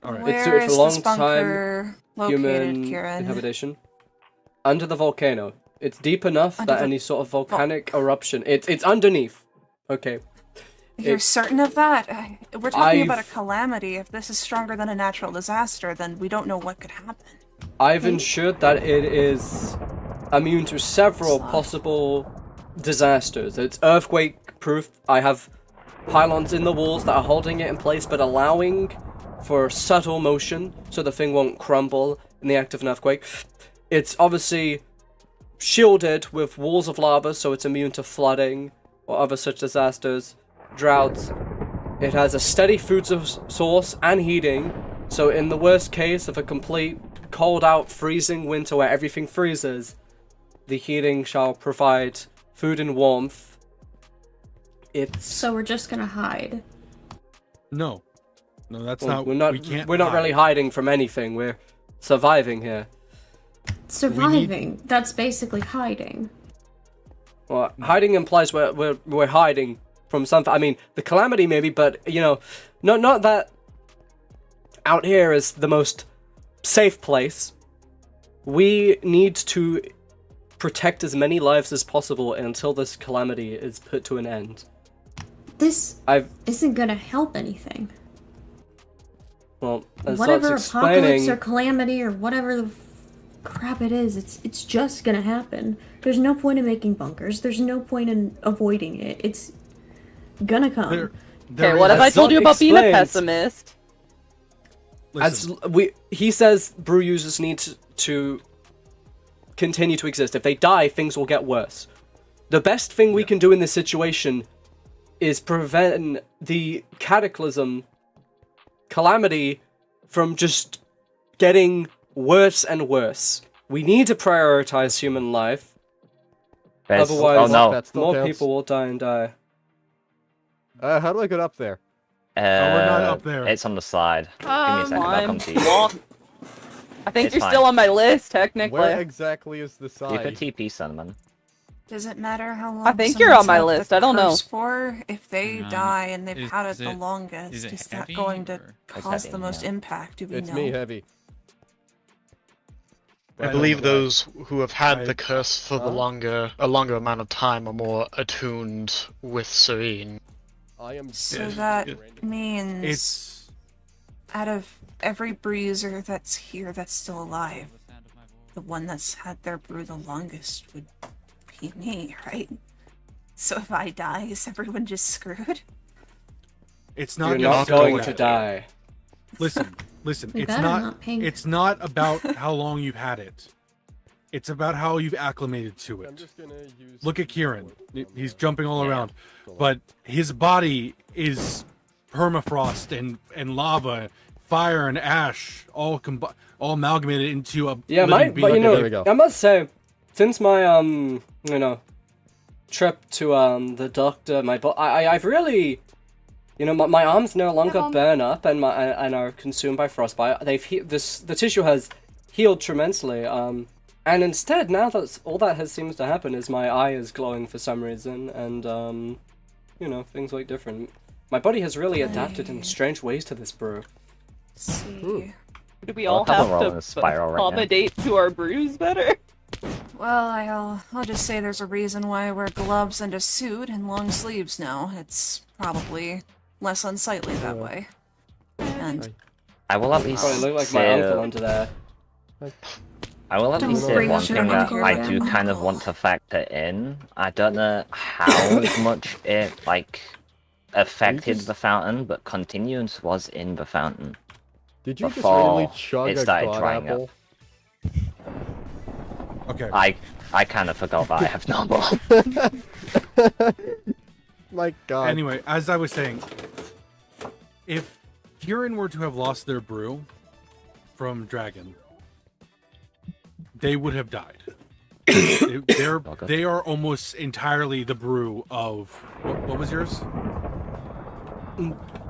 All right. It's Where for is a long this bunker located, Human Kieran? habitation. Under the volcano. It's deep enough Under that the any sort of volcanic eruption... It's underneath. Okay. You're It- certain of that? We're talking about a I've- calamity. If this is stronger than a natural disaster, then we don't know what could happen. I've ensured that it is immune to several possible disasters. It's earthquake proof. I have pylons in the walls that are holding it in place but allowing for subtle motion so the thing won't crumble in the act of an earthquake. It's obviously shielded with walls of lava so it's immune to flooding or other such disasters, droughts. It has a steady food source and heating, so in the worst case of a complete cold out freezing winter where everything freezes, the heating shall provide food and warmth. It's So we're just gonna hide. No, that's well, not. we're not We can't. we're not hide. really hiding from anything. We're surviving here. Surviving. That's basically hiding. Well, hiding implies we're hiding from something. I mean, the calamity maybe, but you know, not that out here is the most safe place. We need to protect as many lives as possible until this calamity is put to an end. This I've isn't gonna help anything. well, as Whatever Zot's apocalypse explaining, or calamity or whatever the crap it is, it's just gonna happen. There's no point in making bunkers. There's no point in avoiding it. It's gonna come. Okay, what if I told you about being a pessimist? he says brew users need to continue to exist. If they die, things will get worse. The best thing we can do in this situation is prevent the cataclysm, calamity, from just getting worse and worse. We need to prioritize human life. There's- Otherwise, oh no. That still more counts. people will die and die. How do I get up there? we're not up there. It's on the side. Give me a second, I'll come to you. Walk. I think It's you're fine. still on my list, technically. Where exactly is the You side? could TP Cinnamon. Does it matter how long? I think you're on someone's my had the list, I don't know. curse For if they die and they've had it is the it- longest, is it is that heavy, going to or- cause heavy, the most yeah. impact? Do we It's know? me, Heavy. I believe those who have had I- the curse for a longer amount of time are more attuned with Serene. I am. So Yeah. that means It's out of every bruiser that's here that's still alive, the one that's had their brew the longest would be me, right? So if I die, is everyone just screwed? It's You're not not necessarily going to that. die. Listen. We It's better not. not pink. It's not about how long you've had it. It's about how you've acclimated to I'm it. just gonna use. Look at Kieran. He's jumping all around, but his body is permafrost and lava, fire and ash, all amalgamated into a Yeah, living but you being. there we know, go. I must say, since my you know, trip to the doctor, I've really, you know, my arms no longer burn up and are consumed by frostbite. The tissue has healed tremendously. And instead, now that all that has seems to happen is my eye is glowing for some reason, and you know, things look different. My body has really adapted in strange ways to this brew. See. Do we all I'll have a have roll to in a spiral right now. accommodate to our brews better? Well, I'll just say there's a reason why I wear gloves and a suit and long sleeves now. It's probably less unsightly that way. And I will at least Probably look like my say, uncle under there. I will at Don't least say bring one shit thing on that your I do grandma. kind of want to factor in. I don't know how much it like affected just- the fountain, but continuance was in the fountain. Did you just Before really chug it a started god drying apple? Okay. I kind of forgot that I have normal. My god. Anyway, as I was saying, if Kieran were to have lost their brew from Dragon, they would have died. They are almost entirely the brew of what was yours?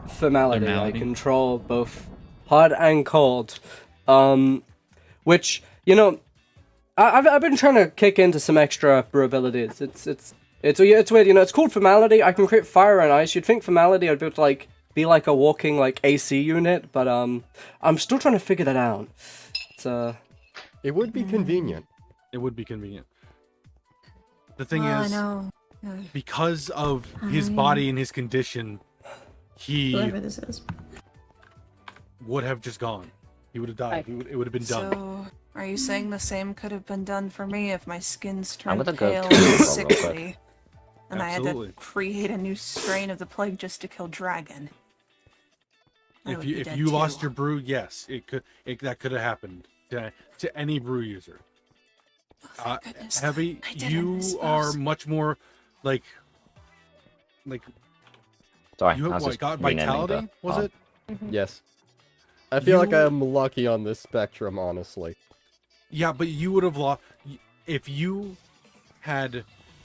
Formality. I Formality. control both hot and cold. Which, you know, I've been trying to kick into some extra brew abilities. It's weird, you know. It's called Formality. I can create fire and ice. You'd think Formality I'd be able to like be like a walking like AC unit, but I'm still trying to figure that out. It's It would be convenient. It would be convenient. The thing well, I is, know. because of his body and his condition, he Whoever this is. would have just gone. He would have died. It would have been done. So, are you saying the same could have been done for me if my skin's turned gonna go pale to and the real quick. sickly, and I had Absolutely. to create a new strain of the plague just to kill Dragon? I If would you be if dead you lost too. your brew, yes, that could have happened to any brew user. Oh, thank goodness. Heavy, I didn't, I you are suppose. much more like Sorry, you I was what just got renaming vitality? the Was farm. it? Yes. I feel like You- I'm lucky on this spectrum, honestly. Yeah, but you would have lost if you had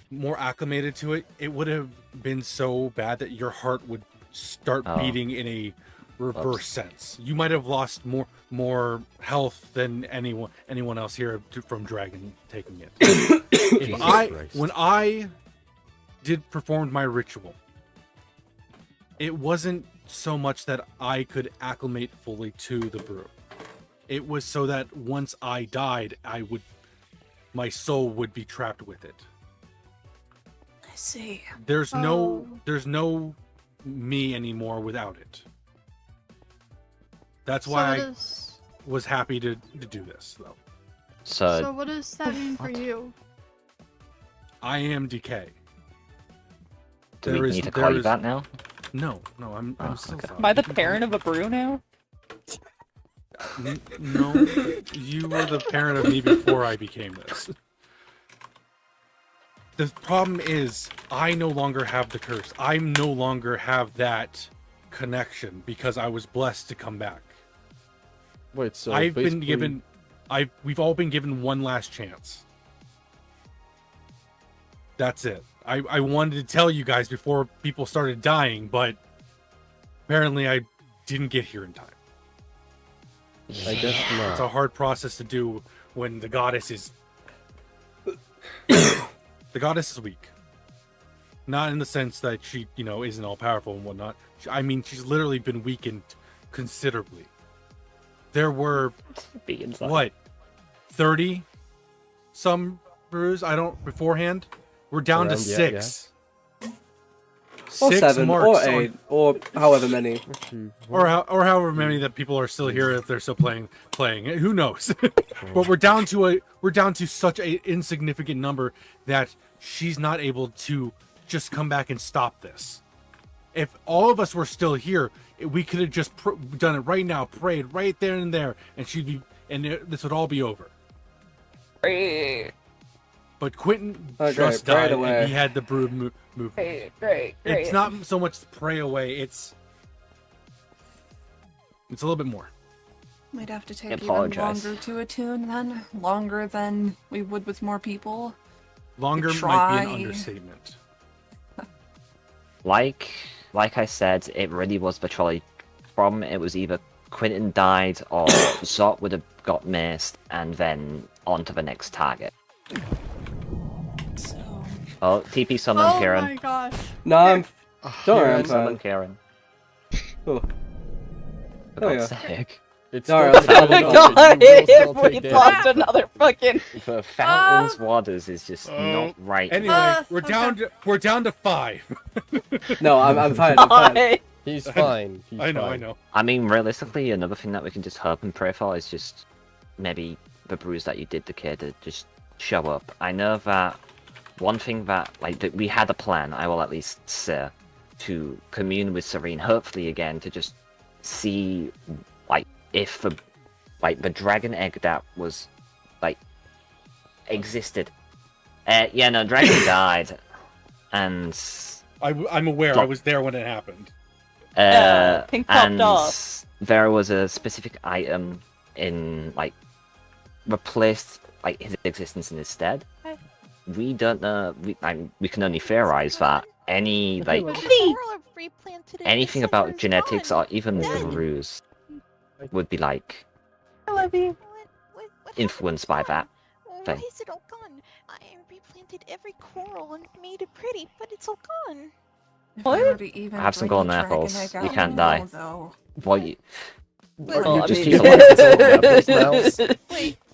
more acclimated to it. It would have been so bad that your heart would start Oh. beating in a reverse sense. You might have lost more health than anyone else here from Dragon taking it. Jesus Christ. When I performed my ritual, it wasn't so much that I could acclimate fully to the brew. It was so that once I died, my soul would be trapped with it. I see. There's Oh. no me anymore without it. That's So why what I is- was happy to do this, though. So what does that mean for you? I am decay. Do There we is- need to there call you is- that now? No, I'm Oh, still okay. sorry. Am I the parent of a brew now? No, you were the parent of me before I became this. The problem is, I no longer have the curse. I no longer have that connection because I was blessed to come back. Wait, so I've been basically- given, we've all been given one last chance. That's it. I wanted to tell you guys before people started dying, but apparently I didn't get here in time. I guess It's a not. hard process to do when the goddess is the goddess is weak. Not in the sense that she, isn't all powerful and whatnot. I mean, she's literally been weakened considerably. There were Be inside. what 30 some brews beforehand. We're down to Around, yeah, 6. Or 6 7, marks or on- 8, or however many. or however many that people are still here if they're still playing. Who knows? But we're down to such a insignificant number that she's not able to just come back and stop this. If all of us were still here, we could have just done it right now, prayed right there and there, and this would all be over. Great. But Quentin Okay, just pray it died, away. and he had the brood move. Great. It's not so much pray away. It's a little bit more. Might have to take even Apologize. longer to attune then. Longer than we would with more people. Longer might be Try. an understatement. Like I said, it really was the trolley problem. It was either Quentin died or Zot would have got missed and then on to the next target. So Oh, TP summon Oh Kieran. my gosh. No, I'm. Don't worry, I'm Summon fine. Kieran. Oh. For Oh, God's yeah. sake. It's Alright, still let's not go. enough, God, but you will still we take damage. lost another fucking. The Fountain's Waters is just not right. Anyway, we're okay. down to 5. No, I'm fine. I'm fine. God. He's fine. He's I fine. know. I mean, realistically, another thing that we can just hope and pray for is just maybe the bruise that you did the kid to just show up. I know that one thing that, that we had a plan, I will at least say, to commune with Serene, hopefully again, to just see, if the dragon egg that was, existed. Dragon died, and... I'm aware. I was there when it happened. Pink popped and off. there was a specific item in replaced his existence in his stead. We don't know. We can only theorize that any anything about genetics or even the ruse would be I love you. influenced by that Why thing. is it all gone? I replanted every coral and made it pretty, but it's all gone. if What? I were to even Have some bring golden the dragon apples. egg You out can't now, die. Though. What you? Well, you I just mean- use a lot of golden apples now?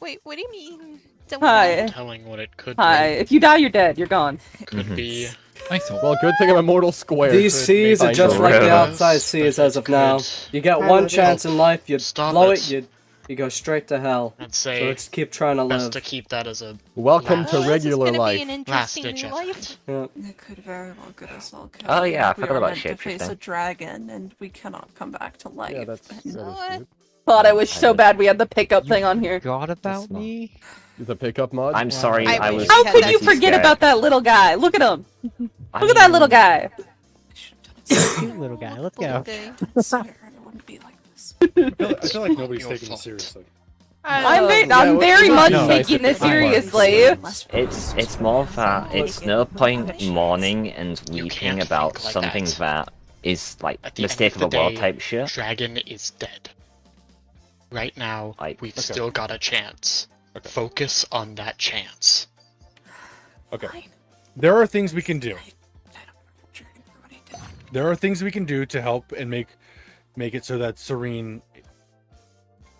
Wait, what do you mean? Don't Hi. Telling what it could Hi. If you die, you're dead. You're gone. be. Could be. Nice. Well, good thing I'm immortal square. These so it seas are makes just sense. like the Rose, outside seas as of now. You get one chance in life, you Stop blow it. it, you go straight to hell. I'd So say let's keep trying to best live. to keep that as a Welcome Last- to Well, this is regular gonna life. be an last interesting ditch life. effort. Yeah. It could very well get us all killed. Oh, yeah, I We forgot are about meant to face shapeshifting. a dragon, and we cannot come back to life. Yeah, that is What? good. God, I wish so bad we had the pickup thing on here. Forgot about That's not- me? The pickup mod? I'm sorry. I I wish was. we How had could that you feature. forget about that little guy? Look at him. I Look at that mean, little guy. I should have done it Cute little guy, let's go. Okay. sooner, and it wouldn't be like this. I feel like nobody's Your taking fault. this seriously. I'm very much no, taking this no, seriously. It's more that it's no point mourning and You weeping can't about think like something that. that is At the mistake end of the world day, type shit. Dragon is dead. Right now, we've Okay. still got a chance. Okay. Focus on that chance. Okay. There are things we can do. I don't dragon for what he did. There are things we can do to help and make it so that Serene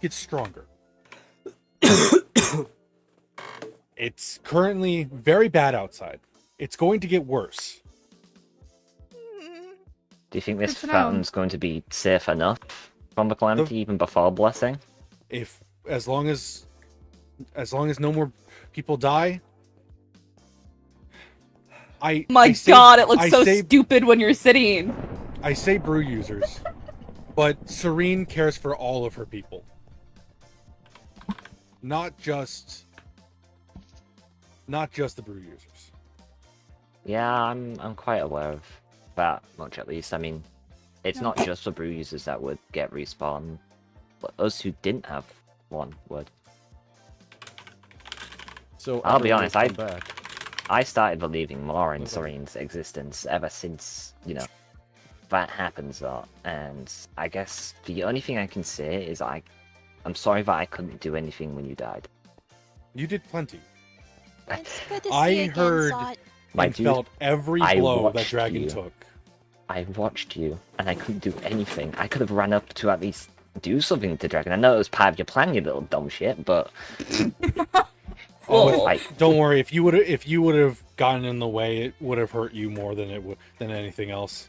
gets stronger. It's currently very bad outside. It's going to get worse. Do you think this Good to know. fountain's going to be safe enough from the calamity even before blessing? If as long as no more people die. My I say- God, it looks I so say- stupid when you're sitting. I say brew users, but Serene cares for all of her people. Not just the brew users. Yeah, I'm quite aware of that much at least. I mean, it's not just the brew users that would get respawned, but us who didn't have one would. So I'll be everyone honest, will come back. I started believing more in Serene's existence ever since, that happens, and I guess the only thing I can say is I'm sorry that I couldn't do anything when you died. You did plenty. It's good to see I you again, heard Zot. My and dude, felt every I blow that watched dragon you. took. I watched you, and I couldn't do anything. I could have ran up to at least do something to Dragon. I know it was part of your plan, you little dumb shit, but Oh, like, Don't worry. If you would have gotten in the way, it would have hurt you more than anything else.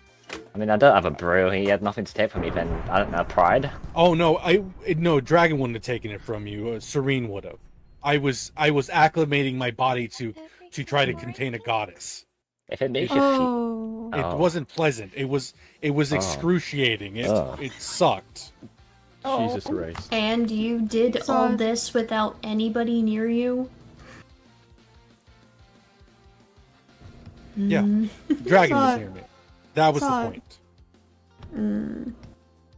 I mean, I don't have a brew. He had nothing to take from me. Then I don't know, pride. Oh no, no, Dragon wouldn't have taken it from you. Serene would have. I was acclimating my body to try to contain a goddess. If it makes you feel, It wasn't pleasant. It was excruciating. It sucked. Jesus Christ. And you did all this without anybody near you? Yeah, Dragon was near me. That was the point.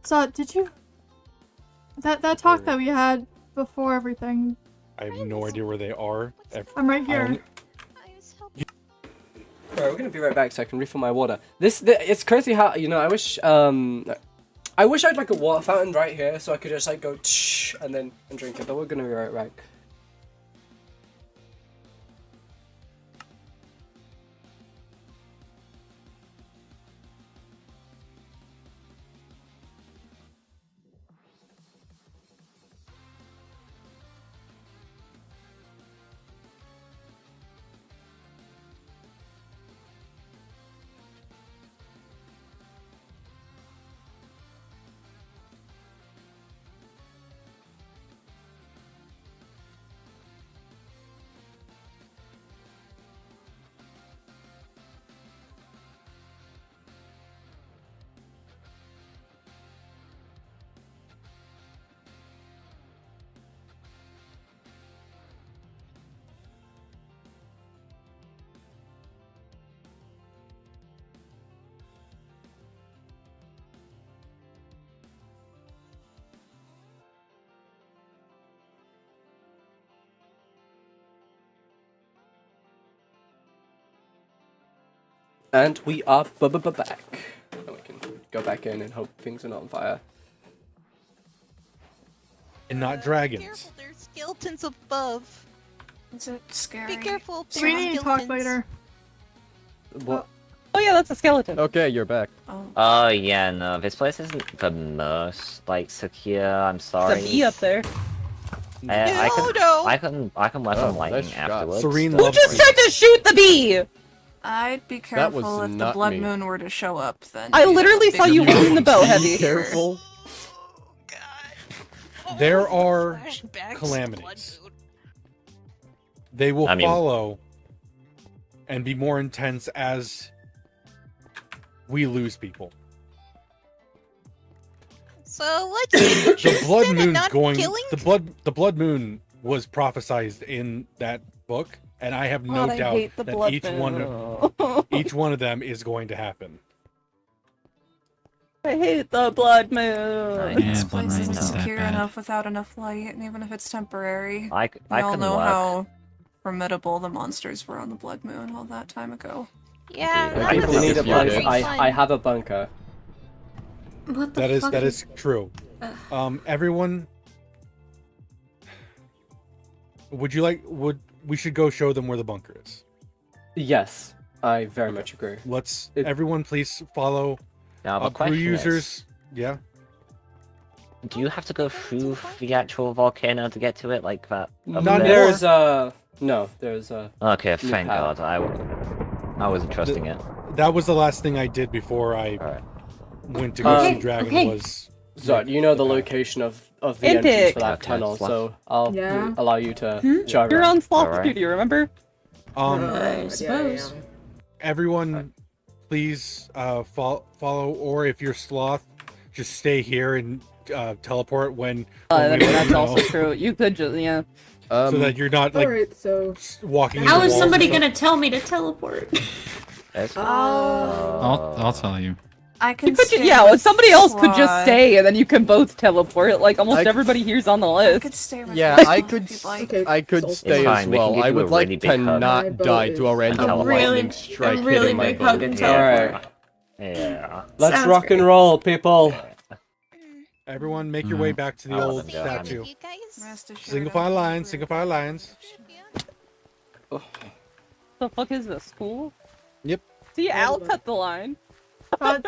So, did you... That talk that we had before everything... I have no idea where they are. I'm right here. Alright, we're gonna be right back so I can refill my water. It's crazy how, you know, I wish I had like a water fountain right here so I could just like go tsh and drink it, but we're gonna be right back. And we are back. And we can go back in and hope things are not on fire. And not dragons. Careful, there's skeletons above. Is it scary? Be careful. So we need to talk later. What? Oh yeah, that's a skeleton. Okay, you're back. Oh yeah, no, this place isn't the most like secure. I'm sorry. There's a bee up there. I can let them lightning nice shot. afterwards. Serene Who loves just tried to shoot the bee? I'd be That careful was if the not blood me. moon were to show up. Then I you'd have literally a saw bigger you problem. holding the bow heavy. Careful. There are Flashbacks to Blood calamities. Moon. They will I mean- follow and be more intense as we lose people. So let's The blood moon's not going. killing. The blood moon was prophesized in that book, and I have no God, I doubt hate the that blood each one of them is going to happen. I hate the blood moon. Yeah, This blood place moon's isn't not that secure bad. enough without enough light, and even if it's temporary, I we all can know work. how formidable the monsters were on the blood moon all that time ago. Yeah, I I that do was need a you're place. good. I have a bunker. What the fuck? That is true. Everyone, would we should go show them where the bunker is? Yes, I very much agree. Everyone please follow Now the crew question users. Yeah. is, do you have to go through the actual volcano to get to it like that? up Not there? There's no, there's Okay, thank power. God. I wasn't trusting it. That was the last thing I did before I Alright. went to go see Okay, Dragon. okay. Was Zod, you know the location of the Epic. entrance for that Okay, tunnel, Slav. so I'll Yeah. allow you to drive You're around. on Sloth Alright. Studio, remember? I suppose. everyone, please follow, or if you're sloth, just stay here and teleport when I we mean, let that's you know, also true. You could just, yeah. so that you're not like Alright, so walking. How into is walls somebody and stuff. gonna tell me to teleport? It's- I'll tell you. I can You could, stay yeah, with somebody else could just Sly. stay, and then you can both teleport. Like almost I- everybody here's on the I list. could stay with yeah, Sly I if could you'd like. I could stay fine, as we can well. give I you a would like really to big hug. not die to a random A lightning strike a really hitting my big hug boat. and Alright, Yeah. let's Sounds rock and great. roll, people. Everyone, make your way back to the I'll old let them go. statue. You guys. Rest assured, Single I'll file keep lines. her- Single file lines. The fuck is this? School? Yep. See, Al cut the line. But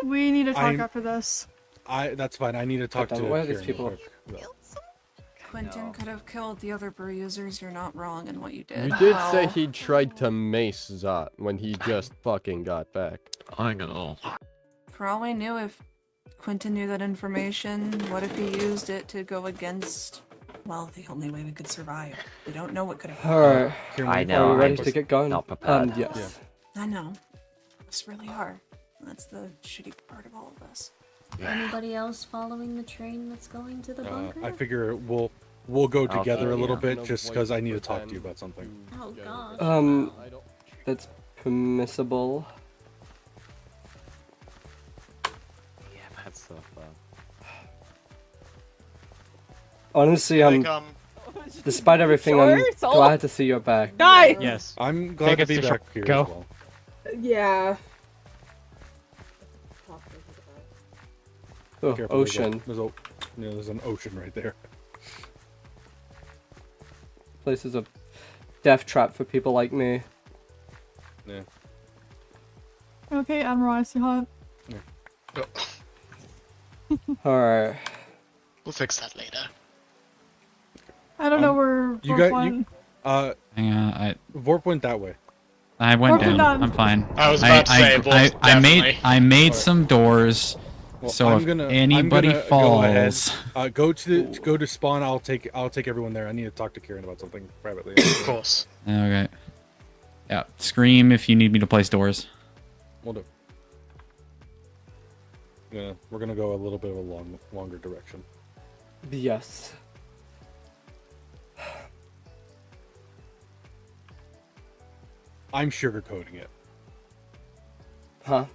we need to talk I'm- after this. That's fine. I need to talk to Where are these Kieran people? real quick, though. Quentin could have killed the other brew users, you're not wrong in what you did. You did say Well, he tried to mace Zot when he just fucking got back. I know. for all we knew, if Quentin knew that information, what if he used it to go against, well, the only way we could survive? We don't know what could have happened. Alright. I know. Are we ready I'm to just get going? not prepared. Yes. I know. It's really hard. That's the shitty part of all of this. Anybody else following the train that's going to the bunker? I figure we'll go together a little yeah. bit just because I need to talk to you about something. Oh gosh. That's permissible. Yeah, that's so fun. Honestly, Like, despite everything, I'm Sure, so- glad to see you're back. Die! yes. I'm glad to be back here Go. as well. Yeah. Oh, Careful, ocean. There's an ocean right there. Place is a death trap for people like me. Yeah. Okay, Admiral Icy Hot. Alright. We'll fix that later. I don't know where You Vorp got you. went. Hang on, Vorp went that way. I went Broken down. down. I'm fine. I was about to say, Wolf, definitely. I made some doors. Well, So I'm if gonna, anybody I'm gonna go ahead. falls, Go to spawn. I'll take everyone there. I need to talk to Kieran about something privately. Of course. okay. Yeah, scream if you need me to place doors. We'll do. Yeah, we're gonna go a little bit of a longer direction. Yes. I'm sugarcoating it. Huh?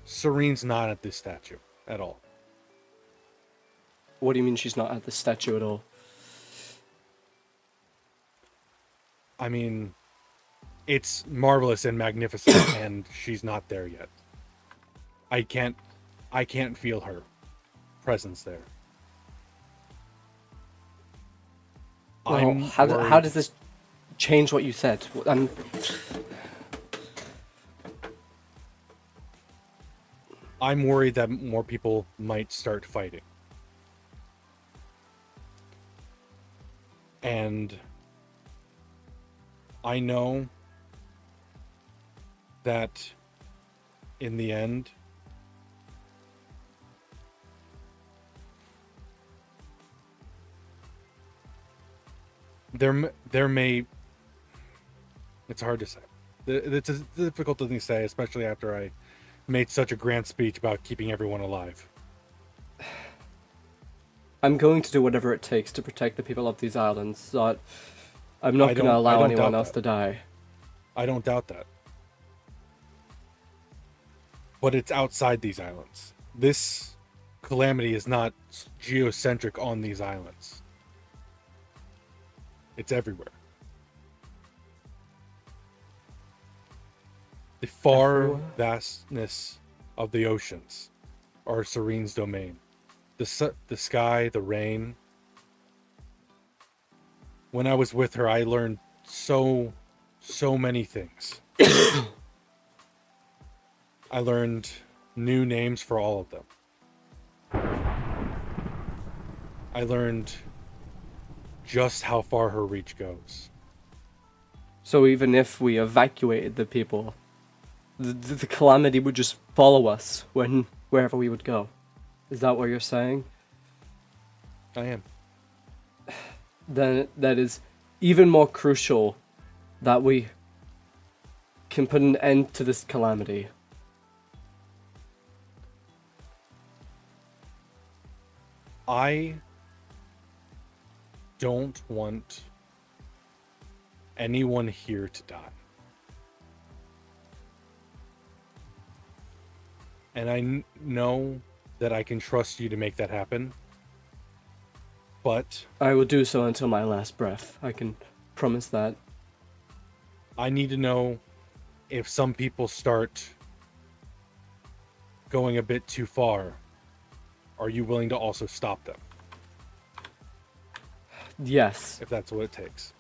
Serene's not at this statue at all. What do you mean she's not at the statue at all? I mean, it's marvelous and magnificent, and she's not there yet. I can't feel her presence there. Well, how does this change what you said? I'm worried that more people might start fighting. And I know that in the end, there may, it's hard to say. It's a difficult thing to say, especially after I made such a grand speech about keeping everyone alive. I'm going to do whatever it takes to protect the people of these islands. So I'm not going to allow anyone else to die. I don't doubt that. But it's outside these islands. This calamity is not geocentric on these islands. It's everywhere. The far vastness of the oceans are Serene's domain. The sky, the rain. When I was with her, I learned so many things. I learned new names for all of them. I learned just how far her reach goes. So even if we evacuated the people, the calamity would just follow us wherever we would go. Is that what you're saying? I am. Then that is even more crucial that we can put an end to this calamity. I don't want anyone here to die. And I know that I can trust you to make that happen. But I will do so until my last breath. I can promise that. I need to know if some people start going a bit too far. Are you willing to also stop them? Yes. If that's what it takes.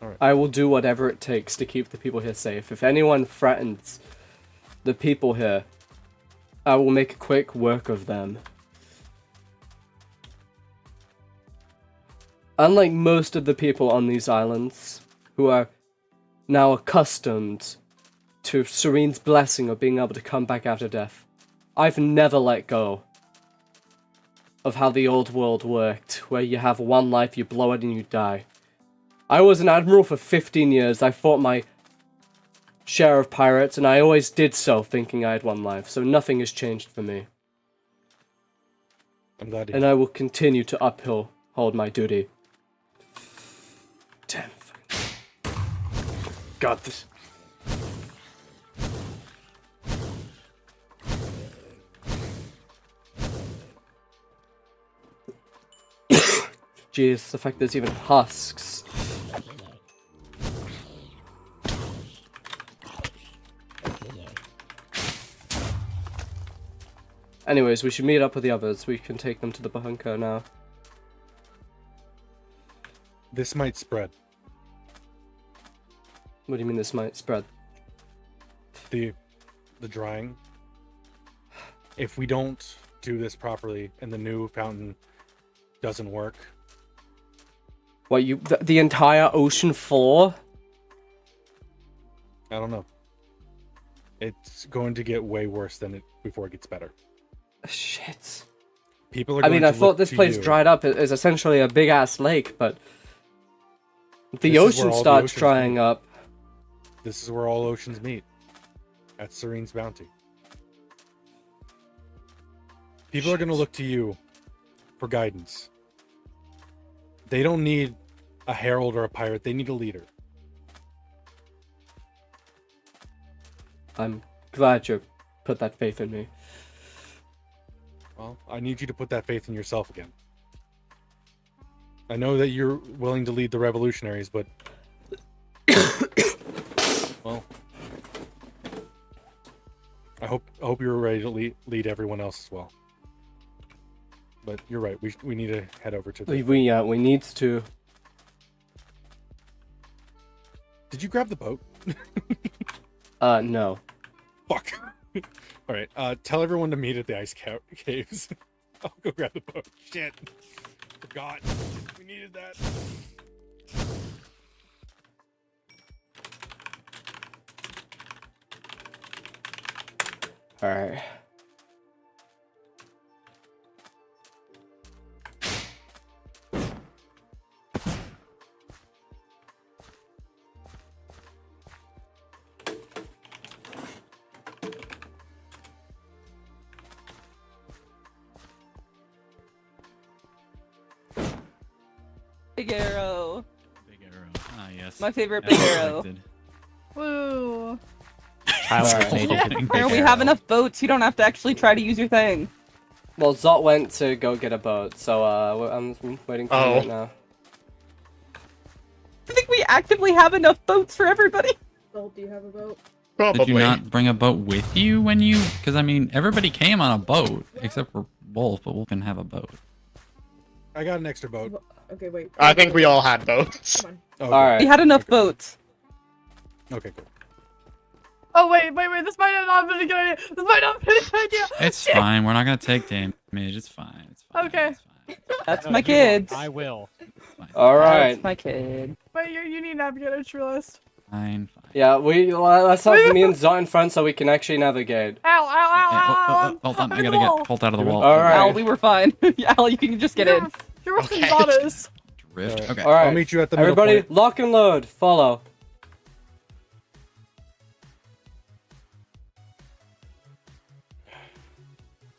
All right. I will do whatever it takes to keep the people here safe. If anyone threatens the people here, I will make quick work of them. All right. I will do whatever it takes to keep the people here safe. If anyone threatens the people here, I will make quick work of them. All right. unlike most of the people on these islands, who are now accustomed to Serene's blessing of being able to come back after death, I've never let go of how the old world worked, where you have one life, you blow it, and you die. I was an admiral for 15 years. I fought my share of pirates, and I always did so thinking I had one life, so nothing has changed for me. I'm glad to And I will continue to uphold my duty. Damn. Got this. Jeez, the fact there's even husks. Anyways, we should meet up with the others. We can take them to the bunker now. This might spread. What do you mean this might spread? The drying. If we don't do this properly and the new fountain doesn't work. What, the entire ocean floor? I don't know. It's going to get way worse than it before it gets better. Shit. People are I going mean, I to thought look this to place you. dried up is essentially a big ass lake, but the This is where ocean all the starts oceans drying meet. up. This is where all oceans meet. At Serene's bounty. People are going to look to you for guidance. They don't need a herald or a pirate. They need a leader. I'm glad you put that faith in me. Well, I need you to put that faith in yourself again. I know that you're willing to lead the revolutionaries, but... well... I hope you're ready to lead everyone else as well. But you're right. We need to head over to the... We need to. Did you grab the boat? No. Fuck. All right. Tell everyone to meet at the ice caves. I'll go grab the boat. Shit. Forgot. We needed that. All right. Big arrow. Big arrow. Ah, yes. My favorite As big arrow. expected. Woo. Alright. Where we have enough boats, you don't have to actually try to use your thing. Well, Zot went to go get a boat, so I'm waiting for him right now. I think we actively have enough boats for everybody. Well, do you have a boat? Did you not bring a boat with you when you... Because, I mean, everybody came on a boat, except for Wolf, but Wolf didn't have a boat. I got an extra boat. Okay, wait. I think we all had boats. Come on. Okay. Alright. We had enough boats. Okay, cool. Oh wait, this might not be a good idea. This might not be a good idea. It's fine. We're not going to take damage. It's fine. It's fine. Okay. It's fine. That's my kids. I will. Alright. That's my kid. Wait, you need to navigate a true list. Fine. Yeah, let's have me and Zot in front so we can actually navigate. Ow, ow, ow, ow, ow. Hold on. I I'm gotta in the get wall. Colt out of the wall. Alright. Al, we were fine. Al, you can just get in. You're worse than Okay. Zot is. Drift. Alright. Okay. Alright. I'll meet you at the middle Everybody, point. lock and load. Follow.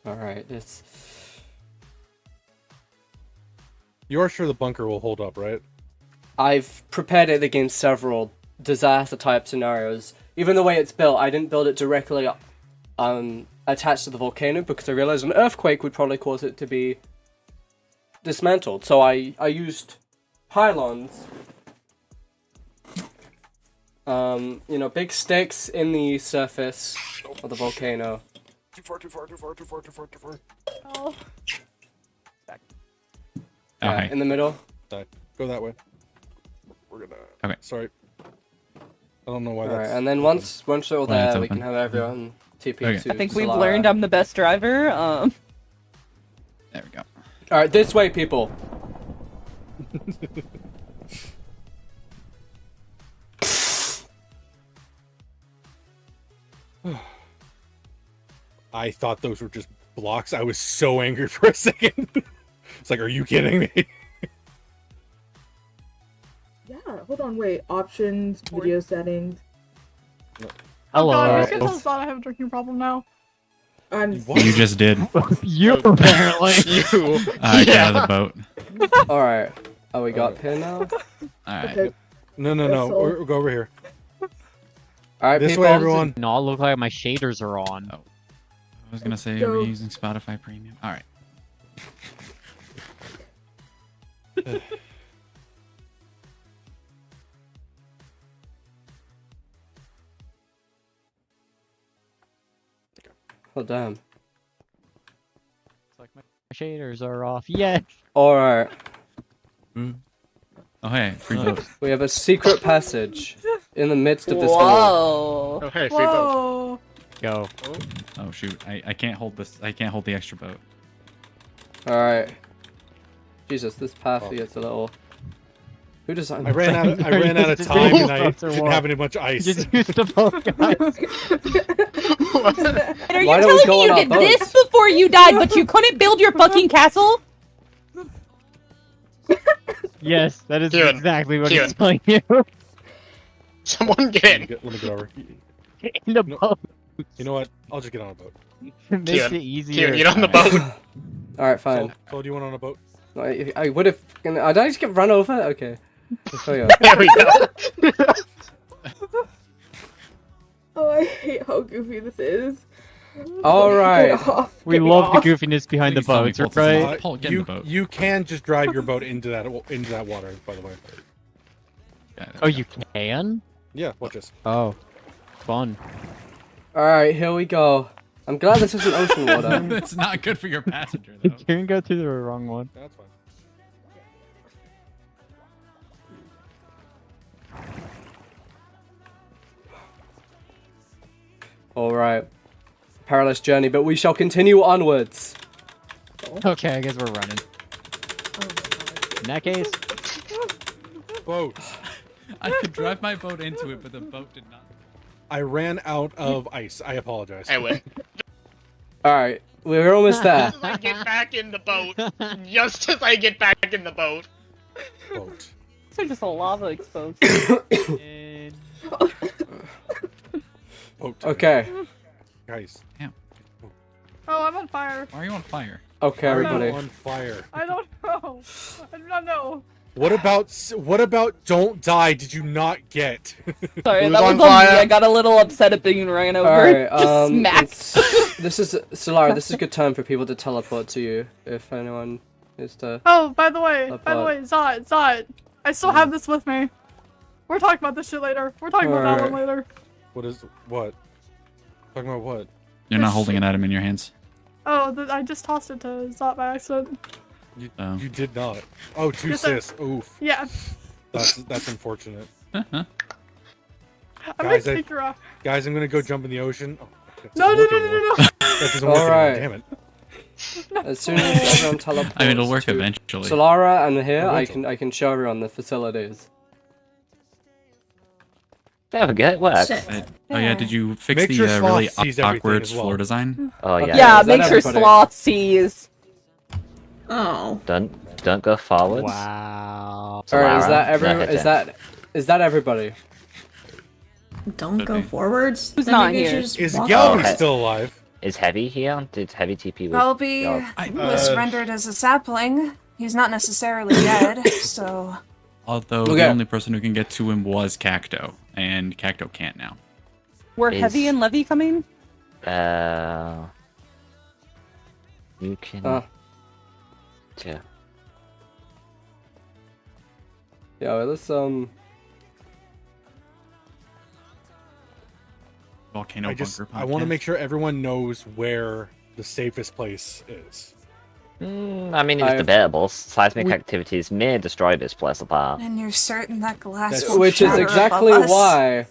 Alright, this... You're sure the bunker will hold up, right? I've prepared it against several disaster-type scenarios. Even the way it's built, I didn't build it directly attached to the volcano because I realized an earthquake would probably cause it to be dismantled. So I used pylons. You know, big sticks in the surface of the volcano. Too far. Oh. Yeah, Okay. in the middle. Go that way. We're gonna... Okay. Sorry. I don't know why Alright, that's... and then once we're all When it's there, we open. can have everyone TP Okay. to I think we've Solara. learned I'm the best driver. There we go. Alright, this way, people. I thought those were just blocks. I was so angry for a second. It's like, are you kidding me? Yeah, hold on, wait. Options, video settings. Oh god, Alright, I just let's- thought I have a drinking problem now. I'm You just did. You apparently. You. Get out of the boat. Alright. Oh, we got pin now? Alright. okay. No. That's all. We'll go over here. Alright, This people. way, everyone. Not look like my shaders are on. Oh. I was gonna say, Go. are we using Spotify Premium? Alright. Oh, damn. It's like my shaders are off. Yes. Alright. Oh, hey, free boat. We have a secret passage in the midst of this hole. Whoa. Oh, hey, free boat. Whoa. Go. Oh, shoot. I can't hold this. I can't hold the extra boat. Alright. Jesus, this path gets a little... Who designed I ran out of time and I didn't have any much ice. Just use the boat, guys. And are you Why don't we telling go me you on our did this boats? before you died, but you couldn't build your fucking castle? Yes, that is Kieran. exactly what Kieran. he's telling you. Someone get in. Let me get over. In the No. boat. You know what? I'll just get on a boat. Makes Kieran. it easier. Kieran, get on the boat. Alright, fine. So do you want on a boat? I would have... Did I just get run over? Okay. Oh, yeah. There we go. Oh, I hate how goofy this is. Alright. Get off. We Get me love off. the goofiness behind the Please tell me boats, Paul does right? not- Paul, get in the boat. You can just drive your boat into that water, by the way. Oh, you can? Yeah, watch this. Oh, fun. Alright, here we go. I'm glad this isn't ocean water. That's not good for your passenger, though. You can go through the wrong one. That's fine. Alright. Perilous journey, but we shall continue onwards. Okay, I guess we're running. In that case, Boat. I could drive my boat into it, but the boat did not. I ran out of ice. I apologize. I win. Alright, we're almost there. Just as I get back in the boat. Just as I get back in the boat. Boat. So just a lava exposed. and... Boat. Okay. Guys. Oh, I'm on fire. Why are you on fire? Okay, Are you everybody. on fire. I don't know. I do not know. What about don't die? Did you not get? Sorry, Who's that was on on me. fire? I got a little upset at being ran over. Alright, Just smacked. this is Solara, this is a good time for people to teleport to you, if anyone is to... Oh, by the way, Teleport. Zot. I still have this with me. We're talking about this shit later. We're talking about that one later. What? Talking about what? You're not holding an item in your hands. Oh, I just tossed it to Zot by accident. You did not. Oh, two Yes, I- sis. Oof. Yeah. That's unfortunate. I'm Guys, gonna take her off. Guys, I'm gonna go jump in the ocean. Oh, that No, doesn't no, work no, no, anymore. no, no. That doesn't work Alright. anymore. Damn it. As soon as everyone teleports I mean, it'll work to eventually. Solara and here, Eventually. I can show everyone the facilities. There we go, it works. Shit. Oh yeah, did you fix Make the sure Sloth really sees everything awkward as well. floor design? Oh yeah. Yeah, is that make sure everybody? Sloth sees. Oh. Don't go forwards. Wow. Alright, is Solara, that every no, hit it. is that everybody? Don't Could go be. forwards. Who's Then not maybe you here? should just Is walk Gelby Okay. still alive? Is Heavy here? Did Heavy TP with Welby Gelb? was rendered as a sapling. He's not necessarily dead, so... Although Okay. the only person who can get to him was Cacto, and Cacto can't now. Were Is- Heavy and Levy coming? You can. Yeah. Yeah, well, let's Volcano bunker. I want to podcast. make sure everyone knows where the safest place is. I mean, it's I've- debatable. Seismic we- activities may destroy this place apart. And you're certain that glass That's- will which is shatter exactly above us? why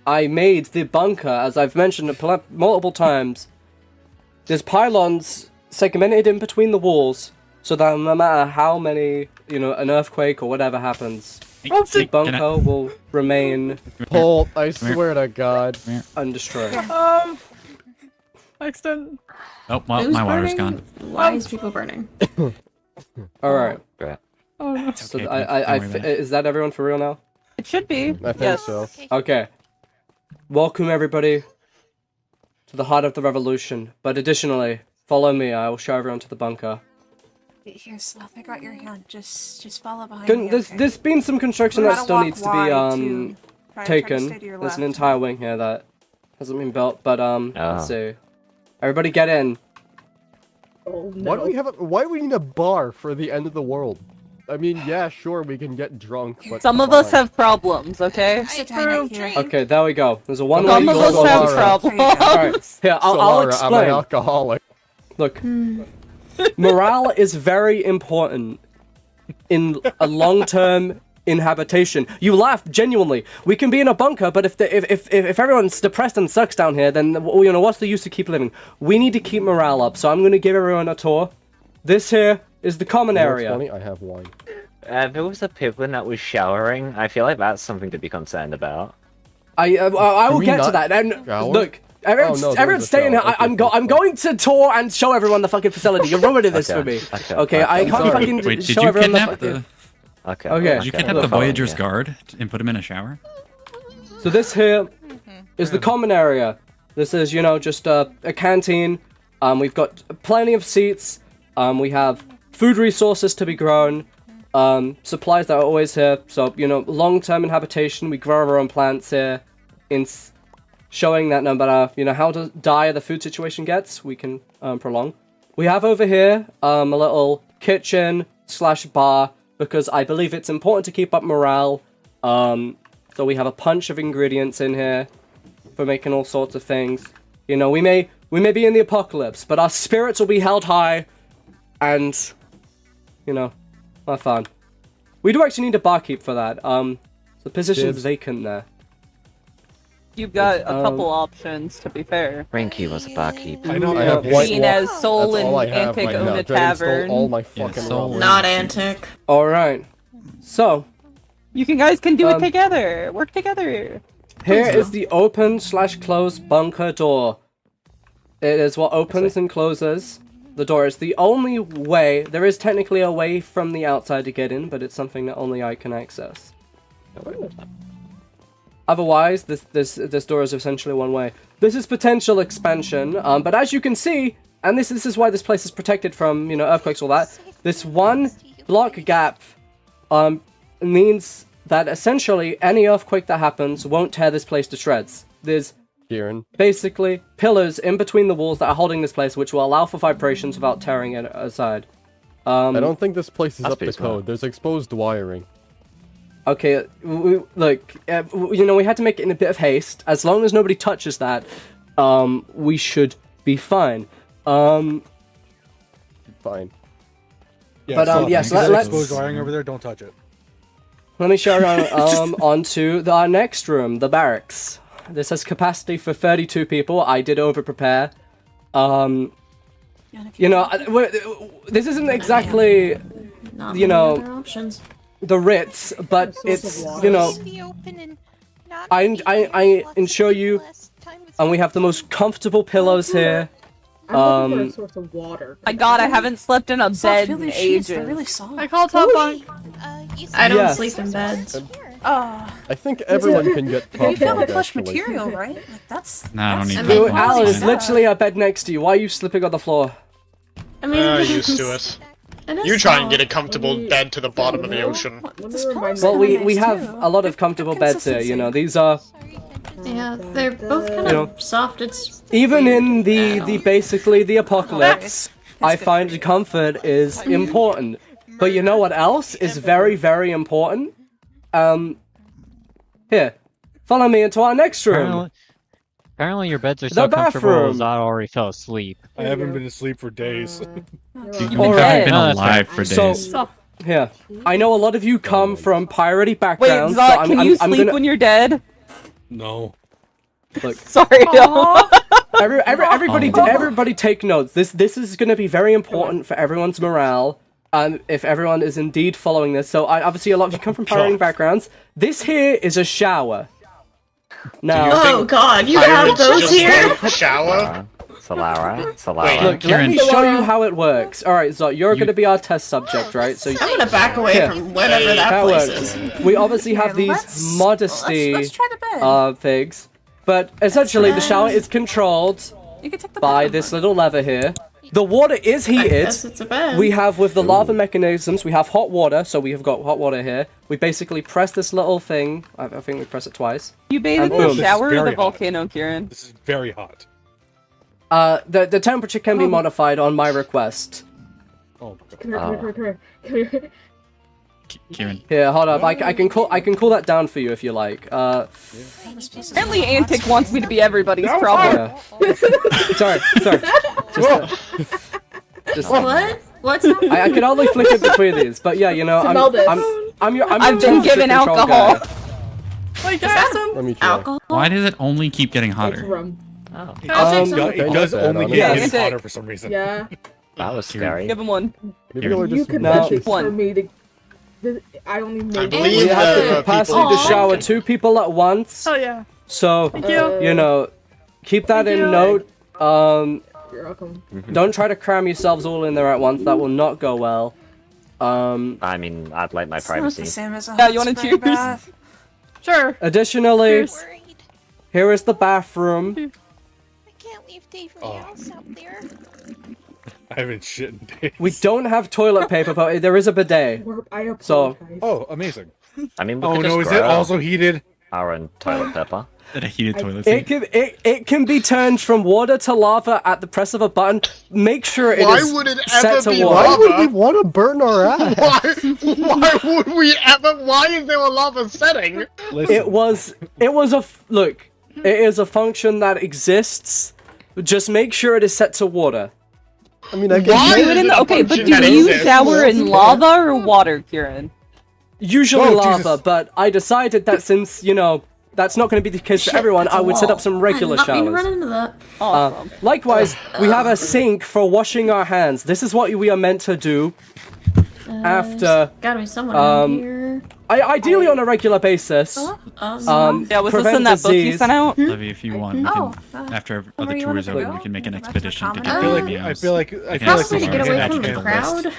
I made the bunker, as I've mentioned multiple times. There's pylons segmented in between the walls so that no matter how many, an earthquake or whatever happens, the bunker will remain Paul, I swear to God. undestroyed. Accident. Oh, well, Who's my water's burning? gone. Why is people burning? All right. Oh no. So Okay, don't worry about it. is that everyone for real now? It should be. I think yes. so. Okay. Welcome everybody to the heart of the revolution. But additionally, follow me. I will show everyone to the bunker. Here, Sloth, I got your hand. Just follow behind me. There's been some construction We're that gonna still walk needs to wide be to try to taken. stay to your There's an left. entire wing here that hasn't been built, but let's see. Everybody get in. Oh, Why do we have why do we need a bar for the end of the world? I mean, yeah, sure, we can get drunk, but Some of us have problems, okay? Sit down right here. Okay, there we go. There's a one-way Some of door. us have Solara. problems. Alright, here, I'll Solara, I'm an explain. alcoholic. Look, morale is very important in a long-term inhabitation. You laugh, genuinely. We can be in a bunker, but if everyone's depressed and sucks down here, then what's the use to keep living? We need to keep morale up, so I'm going to give everyone a tour. This here is the common You know what's area. funny? I have wine. There was a piglin that was showering. I feel like that's something to be concerned about. I will we get to not that. And shower? look, everyone's, Oh, no, there everyone's was a staying here. shower. I'm Okay, going to tour and show everyone the fucking facility. You're ruining this for me. Okay, I can't sorry. fucking Wait, did show you everyone the kidnap fucking... the... Okay. Okay. Did you kidnap the Voyager's guard and put him in a shower? So this here is the common area. This is, just a canteen. We've got plenty of seats. We have food resources to be grown. Supplies that are always here. So, long-term inhabitation. We grow our own plants here. Showing that no matter, how dire the food situation gets, we can prolong. We have over here a little kitchen/bar because I believe it's important to keep up morale. So we have a punch of ingredients in here for making all sorts of things. We may be in the apocalypse, but our spirits will be held high, and have fun. We do actually need a barkeep for that. The position's Dibs. vacant there. You've got a couple options, to be fair. Rinky was a barkeep. I know. I have white Seen wine. as Soul That's and all I have Antic right own now. a Dragon stole tavern. all my fucking Soul rum. Not Antic. Alright. So, You guys can do it together. Work together. here is the open/closed bunker door. It is what opens and closes the door. It's the only way. There is technically a way from the outside to get in, but it's something that only I can access. Otherwise, this door is essentially one way. This is potential expansion, but as you can see, and this is why this place is protected from earthquakes, all that. This one block gap means that essentially any earthquake that happens won't tear this place to shreds. There's Kieran. basically pillars in between the walls that are holding this place, which will allow for vibrations without tearing it aside. I don't think this place is That's up to pretty smart. code. There's exposed wiring. Okay, look, we had to make it in a bit of haste. As long as nobody touches that, we should be fine. Fine. Yeah, But, so yes, if there's let's- exposed wiring over there. Don't touch it. Let me show you onto our next room, the barracks. This has capacity for 32 people. I did over-prepare. This isn't exactly, Not You many know, other options. the Ritz, but it's, Be open and not I be ensure you, less time with and we have the most comfortable pillows here. I'm looking for a source of water. My god, I haven't slept in a Sloth, bed feel in these sheets. They're ages. really soft. I call top bunk. I don't Yes. sleep in beds. Oh, I think everyone can get you top feel bunk, like plush actually. material, right? Like that's. Nah, I don't that's- need I that mean, Dude, much. Al, It's there's fine. literally a bed next to you. Why are you sleeping on the floor? I mean, Used to it. it is You try and get a soft. comfortable bed to the bottom of the ocean. This Let me plumb's Well, kinda we nice, have too. a lot of comfortable beds here. These are Yeah, they're both kind You know, of soft. It's even in the basically the apocalypse. I good find comfort is important. But you know what else is very, very important? Here, follow me into our next room. Apparently your beds are The so comfortable bathroom. as I already fell asleep. I haven't been asleep for days. You've Alright. been No, that's alive fair. for So, days. here, I know a lot of you come from piratey Wait, backgrounds. Zot, so can you I'm sleep gonna, when you're dead? No. look, Sorry, no. everybody take notes. This is gonna be very important for everyone's morale. if everyone is indeed following this. So obviously a lot of you come from pirating backgrounds. This here is a shower. Now, Oh god, you have those here? Shower? Solara. look, let me show you how it works. Alright, so you're going to be our test subject, right? So I'm gonna back away from whatever that how it place works. is. We obviously have these let's modesty try the bed. things, but essentially the shower is controlled You can take the by bed. this little lever here. The water is heated. Guess it's a bed. We have, with the lava mechanisms, we have hot water, so we have got hot water here. We basically press this little thing. I think we press it twice. You bathe in And the boom. shower or This is the very hot. volcano, Kieran? This is very hot. The temperature can be modified on my request. Oh Come here. Kieran. Here, hold up. I can cool that down for you if you like. Apparently Antic wants me to be everybody's problem. Yeah. sorry. Just, What? What's happening? I can only flick it between these, but yeah, you know, Smell this. I'm your I've been given control alcohol. guy. Wait, can I have some? Let me try. Alcohol? Why does it only keep getting It's hotter? rum. Oh, It does only Yeah. get Antic. hotter for some reason. Yeah. that was scary. Give him one. Maybe they were You just could No. bet this One. for me to. I only made believe We have the the capacity people- to shower 2 people at once, Oh yeah. so Thank you. you know, keep that Thank in you. note. You're welcome. Don't try to cram yourselves all in there at once. That will not go well. I mean, I'd like my It's not privacy. the same as a Yeah, hot you wanna spring cheers? bath. Sure. Additionally, Cheers. Worried. here is the bathroom. I can't leave Dave in the house out there. I haven't shit in days. We don't have toilet paper, but there is a bidet. I apologize. So- Oh, amazing. I mean, we Oh could no, just is it grow also heated? our own toilet paper. That a heated toilet It seat. it can be turned from water to lava at the press of a button. Make sure it Why is would it set ever to be water. Why would we Lava? want to burn our ass? Why would we ever? Why is there a lava setting? Listen, It was look. It is a function that exists. Just make sure it is set to water. I mean, I can Why? Do it in the, okay, but Function do that you exists. shower in lava or water, Kieran? Usually Oh, lava, Jesus. but I decided that since you know that's not going to be the case for everyone, I would set up some regular I did not mean to showers. run into that. Awesome. Likewise, we have a sink for washing our hands. This is what we are meant to do after, Gotta be someone um, in here. ideally on a regular basis. Yeah, was this prevent in that book you disease. sent out? Levy, if you want, we can, Oh, after where other you tours wanna over, go? we can make an That's a expedition to common get I the feel like meals. I We feel can like also we Way to get should away get from the educated crowd. first.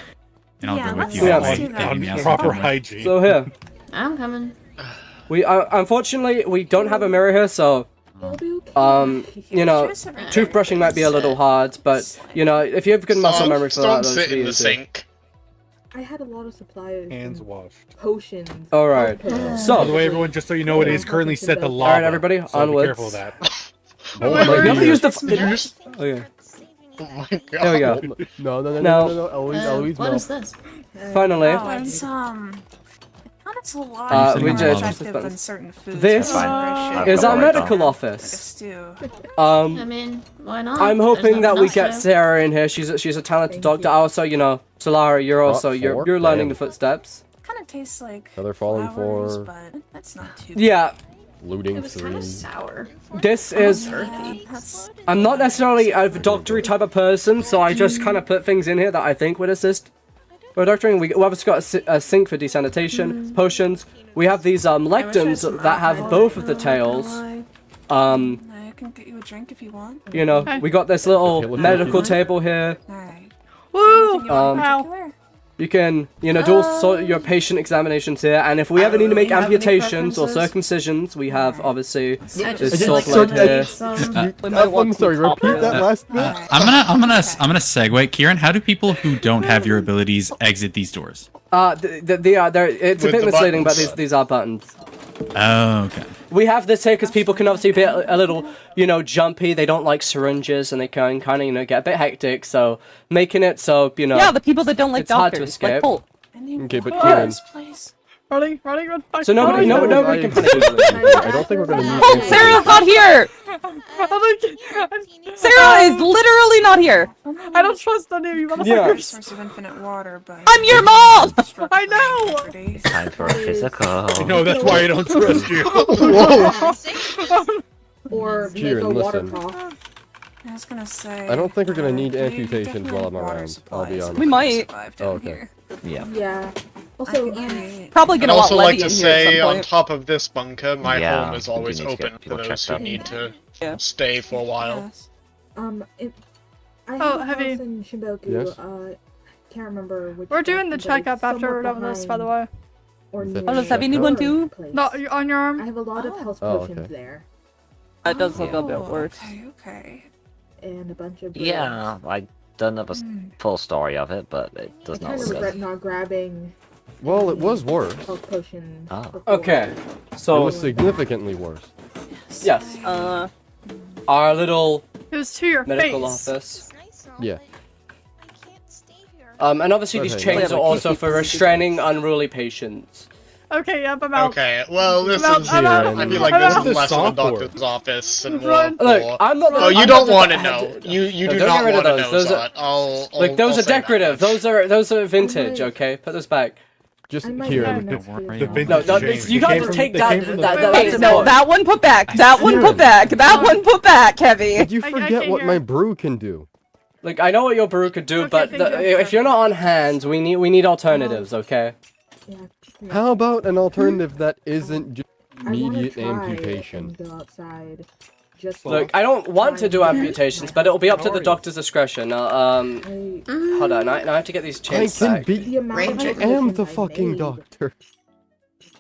And I'll Yeah, go with let's you. Yeah. on, do like, that. getting On the meals proper and food. hygiene. So here, I'm coming. we unfortunately we don't have a mirror here, so you know, toothbrushing might be a little hard, but you know, if you have good muscle memory for that, Don't that'll sit be in the easy. sink. I had a lot of supplies. Hands and washed. Potions. All right. hospital. By the So, way, everyone, just so you know, it is currently set to lava. all right, everybody, so onwards. be careful of that. Oh Like, you have to use the. Thank Oh yeah. you for saving Oh me. my god. There we go. No. Eloise, What no. is this? Finally, Oh, it's I thought it's a lot we more just- effective than certain foods. This like I've is got our my right medical arm. a office. stew. I mean, why not? I'm There's hoping that nothing we else get to do. Sarah in here. She's a talented doctor. Also, you know, Solara, you're also Four? you're learning Damn. the footsteps. Kind of tastes like Another falling flowers, for- but that's not too. Yeah, Looting It was kind 3. of sour. this is. Yeah, that's I'm not necessarily a doctory type of person, so I just kind of put things in here that I think would assist with doctoring. We obviously got a sink for desanitation, potions. We have these lectins that have both of the tails. I can get you a drink if you want. You know, we got this little Okay, medical table here. All right. Woo! Anything you want in Ow. particular? You can, you know, do all sort of your patient examinations here, and if we ever need to make really have any amputations or preferences. circumcisions, we have obviously I this just sword like blade here. some. We might want I'm some sorry, top repeat that there. last bit? I'm gonna segue. Kieran, how do people who don't have your abilities exit these doors? They are, it's a With bit the misleading, but buttons. these are buttons. Oh, okay. We have this here because people can obviously be a little, you know, jumpy. They don't like syringes, and they can kind of, you know, get a bit hectic. So making it so, you know, Yeah, the people that don't like it's hard to doctors, escape. like Colt. Okay, but Kieran. Please. Running, run. So nobody can punish you. I don't think we're gonna need Colt, Sarah's not here! Sarah is literally not here! I don't trust any of you Yeah. motherfuckers. Source of infinite water, but I'm your mom! I know! Time for a physical. No, that's why I don't trust you. Or make Kieran, a water listen. cough. I was gonna say. I don't think we're gonna need we amputations definitely while need I'm water around. I'll supplies be if honest. We might. survive Oh, down okay. here. Yeah. Yeah. Also, Probably I'd gonna want also Letty like to in here at say, some on point. top of this bunker, my Yeah, home is we do always need to get open for people those checked who up. need to Yeah. stay for a while. Oh, I have a Heavy. house in Shimboku. Yes? Can't remember which. We're doing the section, but it's checkup after we're somewhat done with this, by the behind way. Or The near Oh, does Heavy need one too? place. No, on your I arm. have a lot of health Oh, potions okay. there, That does look a bit worse. Okay. and a bunch of. Yeah, I don't know the full story of it, but it I does not kind of look regret good. not grabbing. Well, it was worse. Health potions. Oh. before. Okay, It so was significantly worse. yes, our little It was to your medical face. office. Nice, Yeah. I can't stay here. And obviously But these hey, chains yeah, are but also for restraining unruly patients. Okay, yep, I'm out. Okay, well, this I'm out, is. I'm out. I feel like I'm this out. is less of a Stop for. doctor's office and more Run. Look, for. I'm not. Oh, you I'm don't not want to the- know. You No, do don't not get rid of want to those. know, Those are- Zot. I'll Like those I'll are say that decorative. much. Those are vintage. might- Okay, put those back. Just I might Kieran. have next Don't worry. place. The No, vintage no, chains. you They got came to from- take they that. came from the- That's Okay, no, important. that one put back. That one put back. That one put back, Heavy. Did you I forget can't what hear. my brew can do? Like I know what your brew could do, Okay, but thank you. if you're not on hand, we need alternatives. Okay. Yeah. How about an alternative that isn't just I wanna immediate try amputation? and go outside. Just Look, I don't want to do amputations, but it'll be up to the doctor's discretion. Hold on, I have to get these I chains can back. be. The amount of I am potions the I fucking made doctor.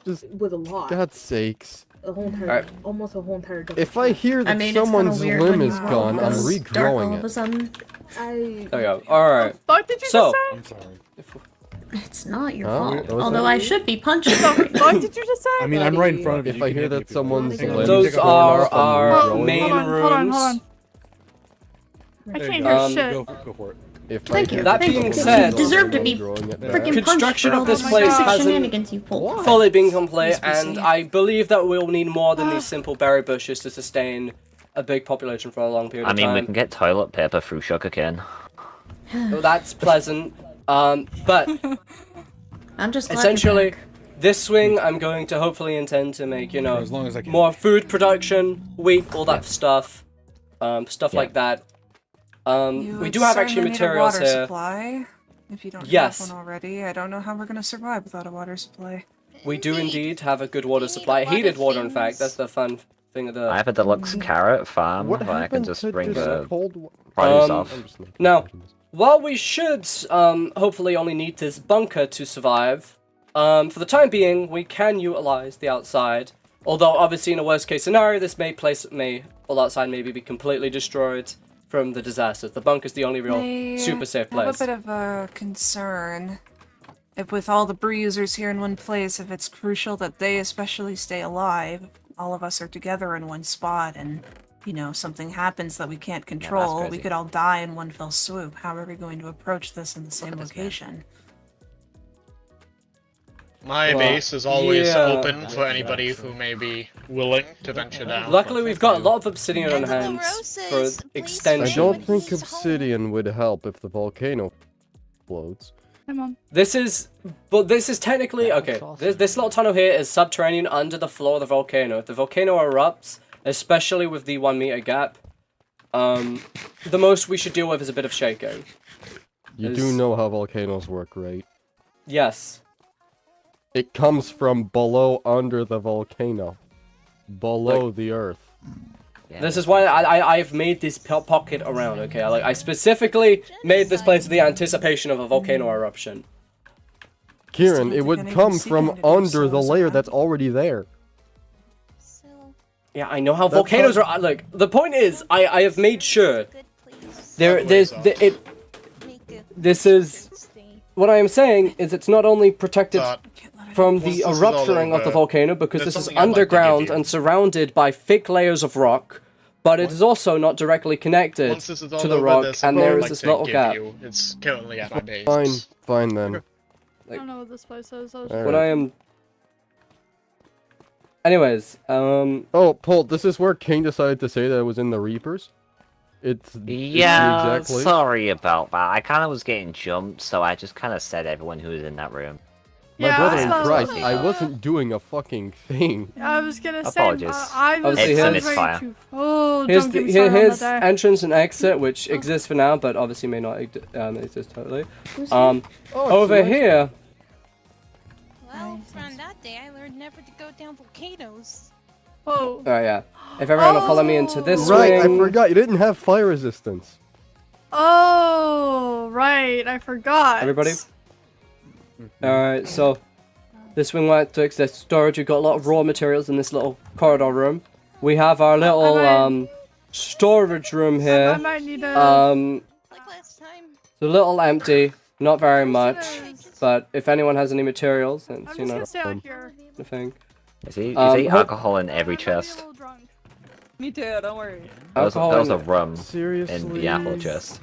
Just with a lot. God's sakes. A whole entire, Alright. almost a whole entire. If I hear that I mean, it's someone's kinda weird limb when is you roll gone, I'm this dark all regrowing of a it. sudden. I. There we go. All right. What did you So- just say? I'm sorry. It's not your Oh, fault. what was Although that? I should be punching. What did you just say? I mean, I'm right in front of you. If You I can hear hit me that if you someone's want. limb Those is torn are off, I'm our regrowing main it. Hold on. rooms. I There can't you hear go. shit. Go for it. If Thank I you. hear That that being someone's said- limb You is deserve to torn, be I'm growing it back. freaking punched Construction for all of this those place toxic hasn't shenanigans you pulled. fully been complete, Yes, we and see. I believe that we'll need more than these simple berry bushes to sustain a big population for a long period I of mean, we time. can get toilet paper through sugarcane. Well, that's pleasant. But I'm just glad you're essentially, back. this swing I'm going to hopefully intend to make, you know, As long as I can. more food production, wheat, all that stuff, stuff Yeah. like that. You We would do have certainly actually need a materials water here. supply. If you don't Yes. have one already, I don't know how we're gonna survive without a water supply. We do indeed have a good water supply, heated water, in fact. That's the fun thing of the. I have a deluxe carrot farm What where I can happened just to bring just the cold produce Um, off. I'm just making Now, decisions. while we should hopefully only need this bunker to survive, for the time being, we can utilize the outside. Although, obviously, in a worst case scenario, this all outside maybe be completely destroyed from the disasters. The bunker's the only real I super safe have a place. bit of a concern. If with all the bruisers here in one place, if it's crucial that they especially stay alive, all of us are together in one spot and, you know, something happens that we can't control, we crazy. could all die in one fell swoop. How are we going to approach this in the same this, man. location? My Well, base is always yeah. open for anybody who may be willing to venture down. Luckily, we've got a lot of obsidian on And the hand roses, for please extension. I stay don't with think his obsidian would help if the volcano explodes. Come on. This is technically okay. This little tunnel here is subterranean under the floor of the volcano. If the volcano erupts, especially with the 1 meter gap, the most we should deal with is a bit of shaking. You Is- do know how volcanoes work, right? Yes. It comes from below under the volcano. Below the earth. Yeah. This is why I've made this pocket around. Okay, I specifically made this place with the anticipation of a volcano eruption. Kieran, don't it would think come anyone's from seeking to do under so, the is layer that? that's already there. So, Yeah, I know how That's volcanoes how- are. Look, the point is, I have made sure good place. there's Subways it. Make it This is good stay. what I am saying is it's not only protected Zot, from Once the this is all erupting of the over, volcano because there's this is something I'd like to give underground you. and surrounded by thick layers of rock, but it is also not directly connected Once this is all to the over, rock, there's and something there I'd is like this to little give gap. you. It's currently at my base. Fine then. I don't know what this place is. I was Alright. When I am. Anyways, Oh, Paul, this is where King decided to say that it was in the Reapers? It's the Yeah, exact place? sorry about that. I kind of was getting jumped, so I just kind of said everyone who was in that room. My Yeah, brother I in was Christ, about I to- wasn't doing a fucking thing. I was gonna say, Apologies. I was Obviously, I was here's- ready Misfire. to. Oh, Here's don't get me here, started on here's that day. entrance and exit, which exists for now, but obviously may not exist totally. Who's Um, Oh, it's over nice. here, Well, from that day, I learned never to go down volcanoes. Oh. oh yeah. If everyone will follow me into this Right, I wing. forgot. You didn't have fire resistance. Oh, right. I forgot. Everybody? Alright, so this wing light to access storage. We've got a lot of raw materials in this little corridor room. We have our little storage room I here. might need a. Like last time. It's a little empty, not very much. But if anyone has any materials, then I'm it's, just you know, gonna stay out here. the thing. You see hope- alcohol in every I might be a chest. little drunk. Me too, don't worry. There was Alcohol a and- rum in Seriously. the apple chest.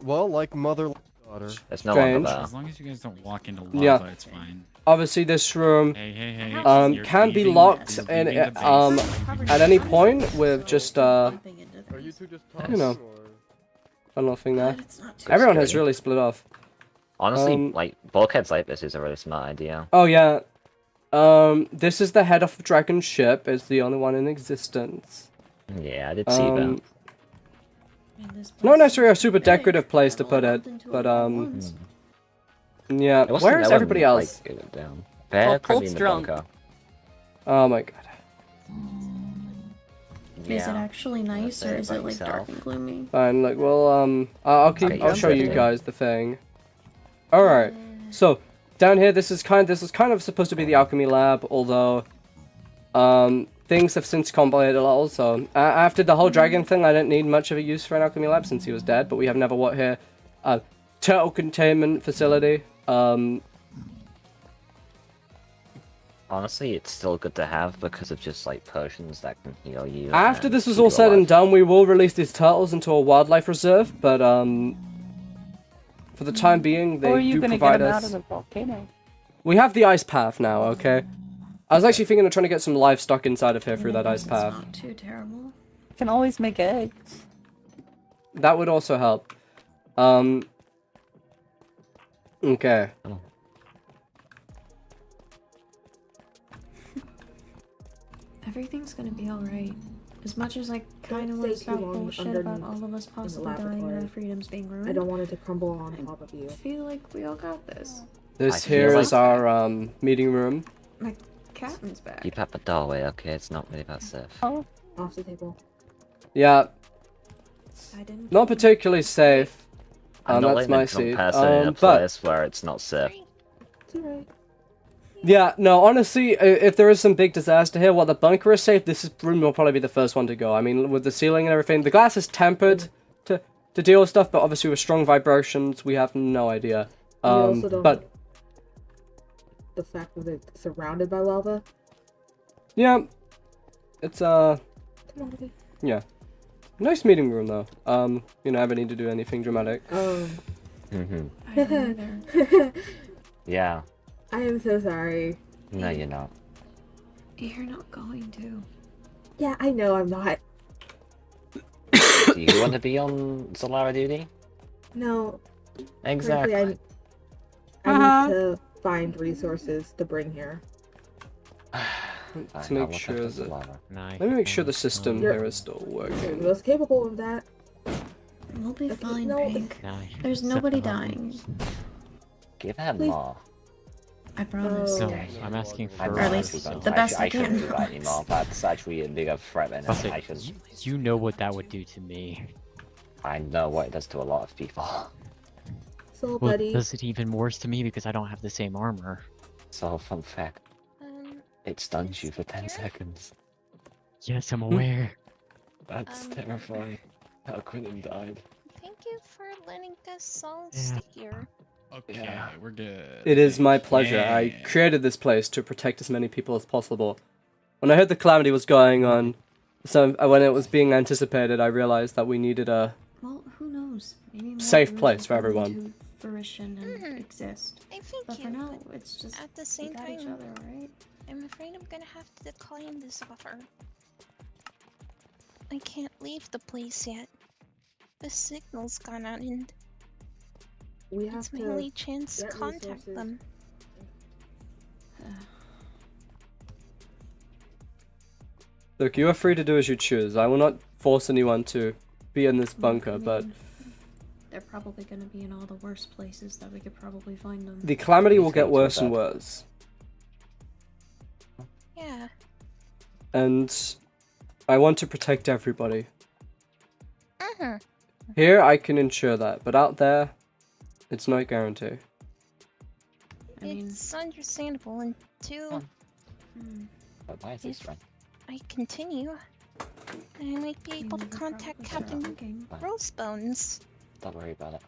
Well, like mother, like daughter. It's no longer Strange. there. As long as you guys don't walk into lava, Yeah. it's fine. Obviously, this room Hey, hey, hey. You're can be leaving- locked you're in, leaving the base. at any point with just Are you two just talking? you know, or- nothing there. It's not too Everyone has scary. really split off. Honestly, Um, like bulkheads like this is a really smart idea. Oh yeah. This is the head of the dragon ship. It's the only one in existence. Yeah, I did see Um, that. I mean, this Not place necessarily a is super big. decorative place to All put it, lumped into but it all at once. yeah. It wasn't- Where that is wasn't, everybody else? Like, it down. Well, They're Colt's probably in the drunk. bunker. Oh my god. Is it Yeah. actually nice say or it is by it like dark yourself. and gloomy? Fine. Like, well, I'll show you Yeah. guys the thing. All right. So down here, this is kind of supposed to be the alchemy lab, although things have since complicated a lot. So after the whole dragon thing, I didn't need much of a use for an alchemy lab since he was dead. But we have another what here? Turtle containment facility. Honestly, it's still good to have because of just like potions that can heal you. After and this is keep all you said and alive. done, we will release these turtles into a wildlife reserve. But for the time being, Or are they you do gonna get provide him out of us. the volcano? We have the ice path now. Okay. I was actually thinking of trying to get some livestock inside of here through that ice It's path. not too terrible. You can always make eggs. That would also help. Okay. Everything's gonna be alright. As much as I kind of Don't was stay too about long bullshit underneath about all of us possibly dying and laboratory. our freedoms being ruined, I don't want it to crumble on top of you. I feel like we all got this. This I feel here like- is our meeting room. My captain's back. Keep up the doorway, okay? It's not really that safe. Oh, Off the table. Yeah, I didn't. not particularly safe. I'm not That's letting my a drunk seat. person in a But place where it's not safe. It's alright. yeah, no, honestly, if there is some big disaster here, while the bunker is safe, this room will probably be the first one to go. I mean, with the ceiling and everything, the glass is tempered to deal with stuff, but obviously with strong vibrations, we have no idea. You also don't But the fact that it's surrounded by lava. yeah, it's Come on, baby. yeah, nice meeting room though. You never need to do anything dramatic. Mm-hmm. I don't either. Yeah. I am so sorry. No, you're not. You're not going to. Yeah, I know I'm not. Do you want to be on Solara duty? No. Exactly. Frankly, I need to find resources to bring here. Let's Fine, I'll make look sure after that. Solara. Let me make sure the system You're- here is still You're working. most capable of that. We'll be Okay, fine, no, Pink. There's nobody dying. Give her Please. more. I promise. No, I'm asking for. I'm Or at not least actually the going- best I I shouldn't can. do that anymore. That's actually a bigger threat than Also, I should. you know what that would do to me. I know what it does to a lot of people. So, Well, buddy. does it even worse to me because I don't have the same armor? So, fun fact, it stuns you for 10 seconds. Yes, I'm aware. That's Um, terrifying. How Quentin died. Thank you for letting us all Yeah. stay here. Okay, Yeah. we're good. It is my pleasure. I Yeah. created this place to protect as many people as possible. When I heard the Calamity was going on, so when it was being anticipated, I realized that we needed a Well, who knows? Maybe more Safe brews place will for come everyone. into fruition and Mhm. exist. I think But for now, it's just at the we same got each time, other, right? I'm afraid I'm gonna have to decline this offer. I can't leave the place yet. The signal's gone out and We have it's my to only chance to get contact resources them. Look, you are free to do as you choose. I will not force anyone to be in this bunker, but they're probably gonna be in all the worst places that we could probably find them. the Calamity will get worse and worse. Yeah. And I want to protect everybody. Uh-huh. Here, I can ensure that, but out there, it's not a guarantee. It's understandable until Why is this run? I continue. I might be able to contact Captain Rosebones. Don't worry about it.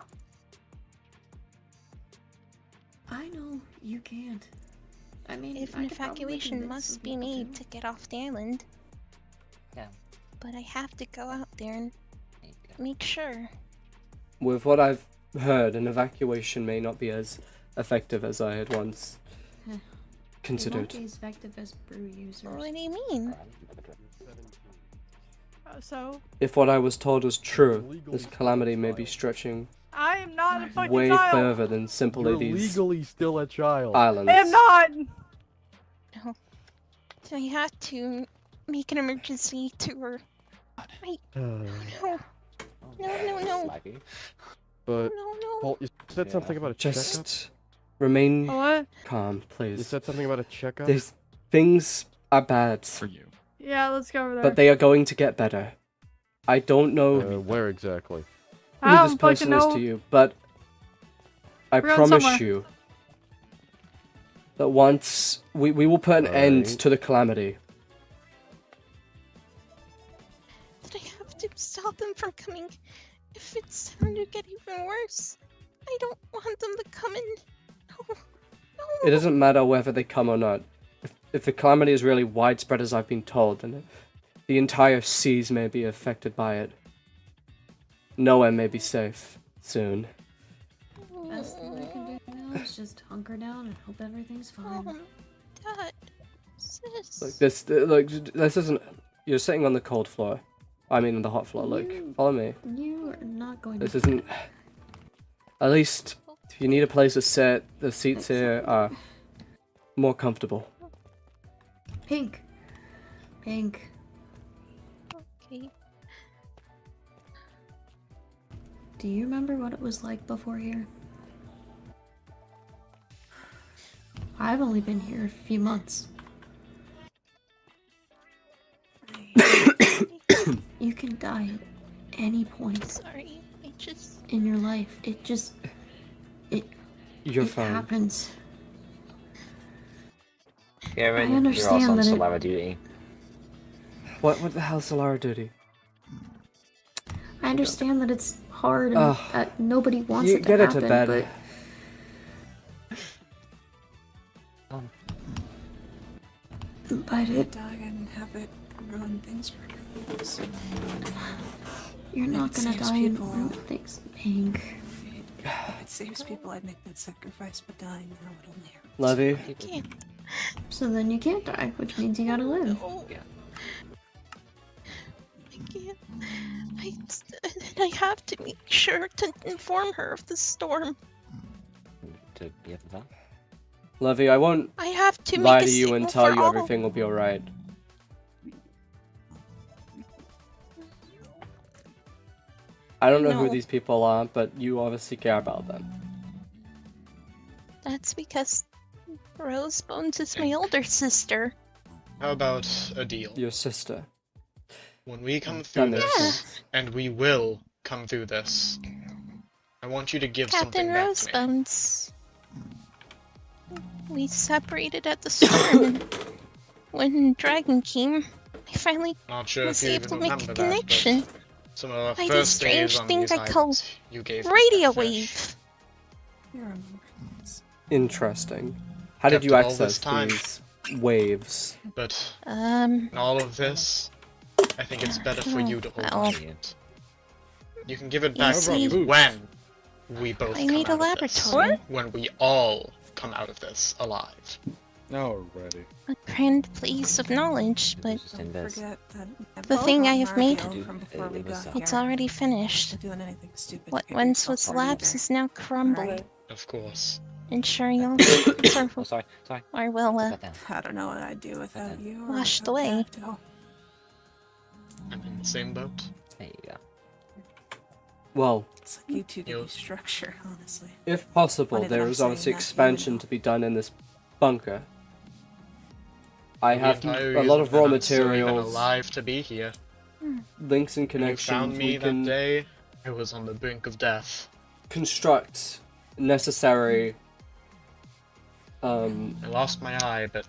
I know you can't. I mean, If I an could probably evacuation convince some must be people made to get off the island. Yeah. But I have to go out there and make sure. With what I've heard, an evacuation may not be as effective as I had once They considered. won't be as effective as brew users. What do you mean? So If what I was told was true, this Calamity may be stretching I am not a fucking way child. further than simply You're these legally still a child. islands. I am not. No. I have to make an emergency tour. Wait. No. No. But No. Paul, you said something about a checkup. Just remain What? calm, You please. said something about a checkup. These things are bad, For you. Yeah, let's go over there. but they are going to get better. I don't know Where exactly? I who don't this person fucking is know. to you, but I We're going promise somewhere. you that once we will put an end Alright. to the Calamity. Did I have to stop them from coming? If it's going to get even worse, I don't want them to come in. No. It doesn't matter whether they come or not. If the Calamity is really widespread as I've been told, then the entire seas may be affected by it. Nowhere may be safe soon. Best thing we can do now is just hunker down and hope everything's fine. Dad. Sis. This isn't. You're sitting on the cold floor. I mean, on the hot floor. Look, follow me. You are not going This to. isn't. At least, if you need a place to sit, the seats here are more comfortable. Pink. Pink. Okay. Do you remember what it was like before here? I've only been here a few months. You can die at any point Sorry. I just. in your life. It just. You're it fine. happens. Karen, I understand you're also on that it- Solara duty. What the hell's Solara duty? I understand that it's hard and Ugh. that nobody wants You it to get it happen, to bed. but it. Die and have it ruin things for us. You're not It gonna saves die and people. ruin things, Pink. If it saves people, I'd make that sacrifice, but dying now would only hurt. Levy? I can't. So then you can't die, which means you gotta live. No. I can't. I have to make sure to inform her of the storm. To be able to that. Levy, I won't I have to lie make a to you and signal tell for you all. everything will be alright. I don't know who No. these people are, but you obviously care about them. That's because Rosebones is my older sister. How about a deal? Your sister. When we come That through makes this, sense. and we will come through this, I want you to give Captain something back to me. Rosebones. We separated at the storm, and when Dragon came, I finally Not sure was if you able even to make a remember that, connection. but some of I our did first days strange on things these I call islands, you gave me radio that fish. wave. You remember this. Interesting. How did Kept you it all this access time. these waves? But Um, in all of this, I think it's better for you to hold well, on to it. You can give it You back to see- me when we both I come need a out of this. laboratory. When we all come out of this alive. Already. A grand place of knowledge, but Just in Don't this. forget that The thing I have made- Mario from before we It was, got it's here. already finished. Not doing anything stupid. What to get once yourself was hurt labs either. is now crumbled, Alright. Of course. ensuring all secrets Oh, sorry. are well Put that down. I don't know what I'd do without you. or Washed without away. Cacto. I'm in the same boat. There you go. Well, It's like you two give me structure, honestly. if possible, Funny that there I'm is saying obviously that to you expansion now. to be done in this bunker. I The have entire a lot reason of raw that I'm still even materials, alive to be here. links and When you connections. found me We that can day, I was on the brink of death. construct necessary I lost my eye, but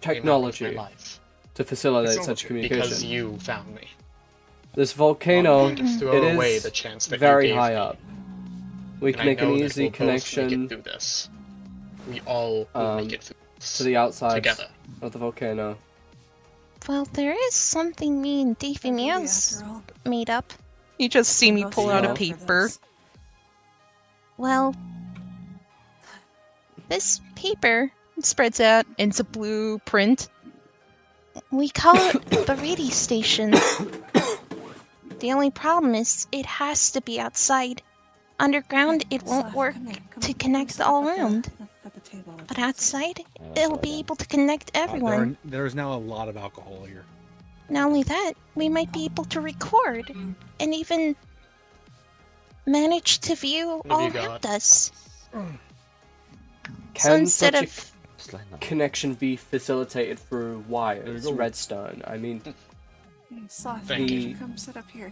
technology came out with my life. to facilitate such communication. Because you found me. This volcano, I'm going to throw it away is the chance that very you gave high me. up. We And can make I know an that easy we'll both make connection it through this. We all will make it through this to the outside together. of the volcano. Well, there is something me and Davy Meows After all, made up. You just see me both pull out a signed up for paper. this. Well, this paper spreads out into blueprint. We call it the radio station. The only problem is it has to be outside. Underground, it won't work to connect all around. But outside, it'll be able to connect everyone. There is now a lot of alcohol here. Not only that, we might be able to record and even manage to view What have all you got? around us. So Can instead such of a connection be facilitated through wires, redstone? I mean, Hey, Sloth, Thank you you. should come sit up here.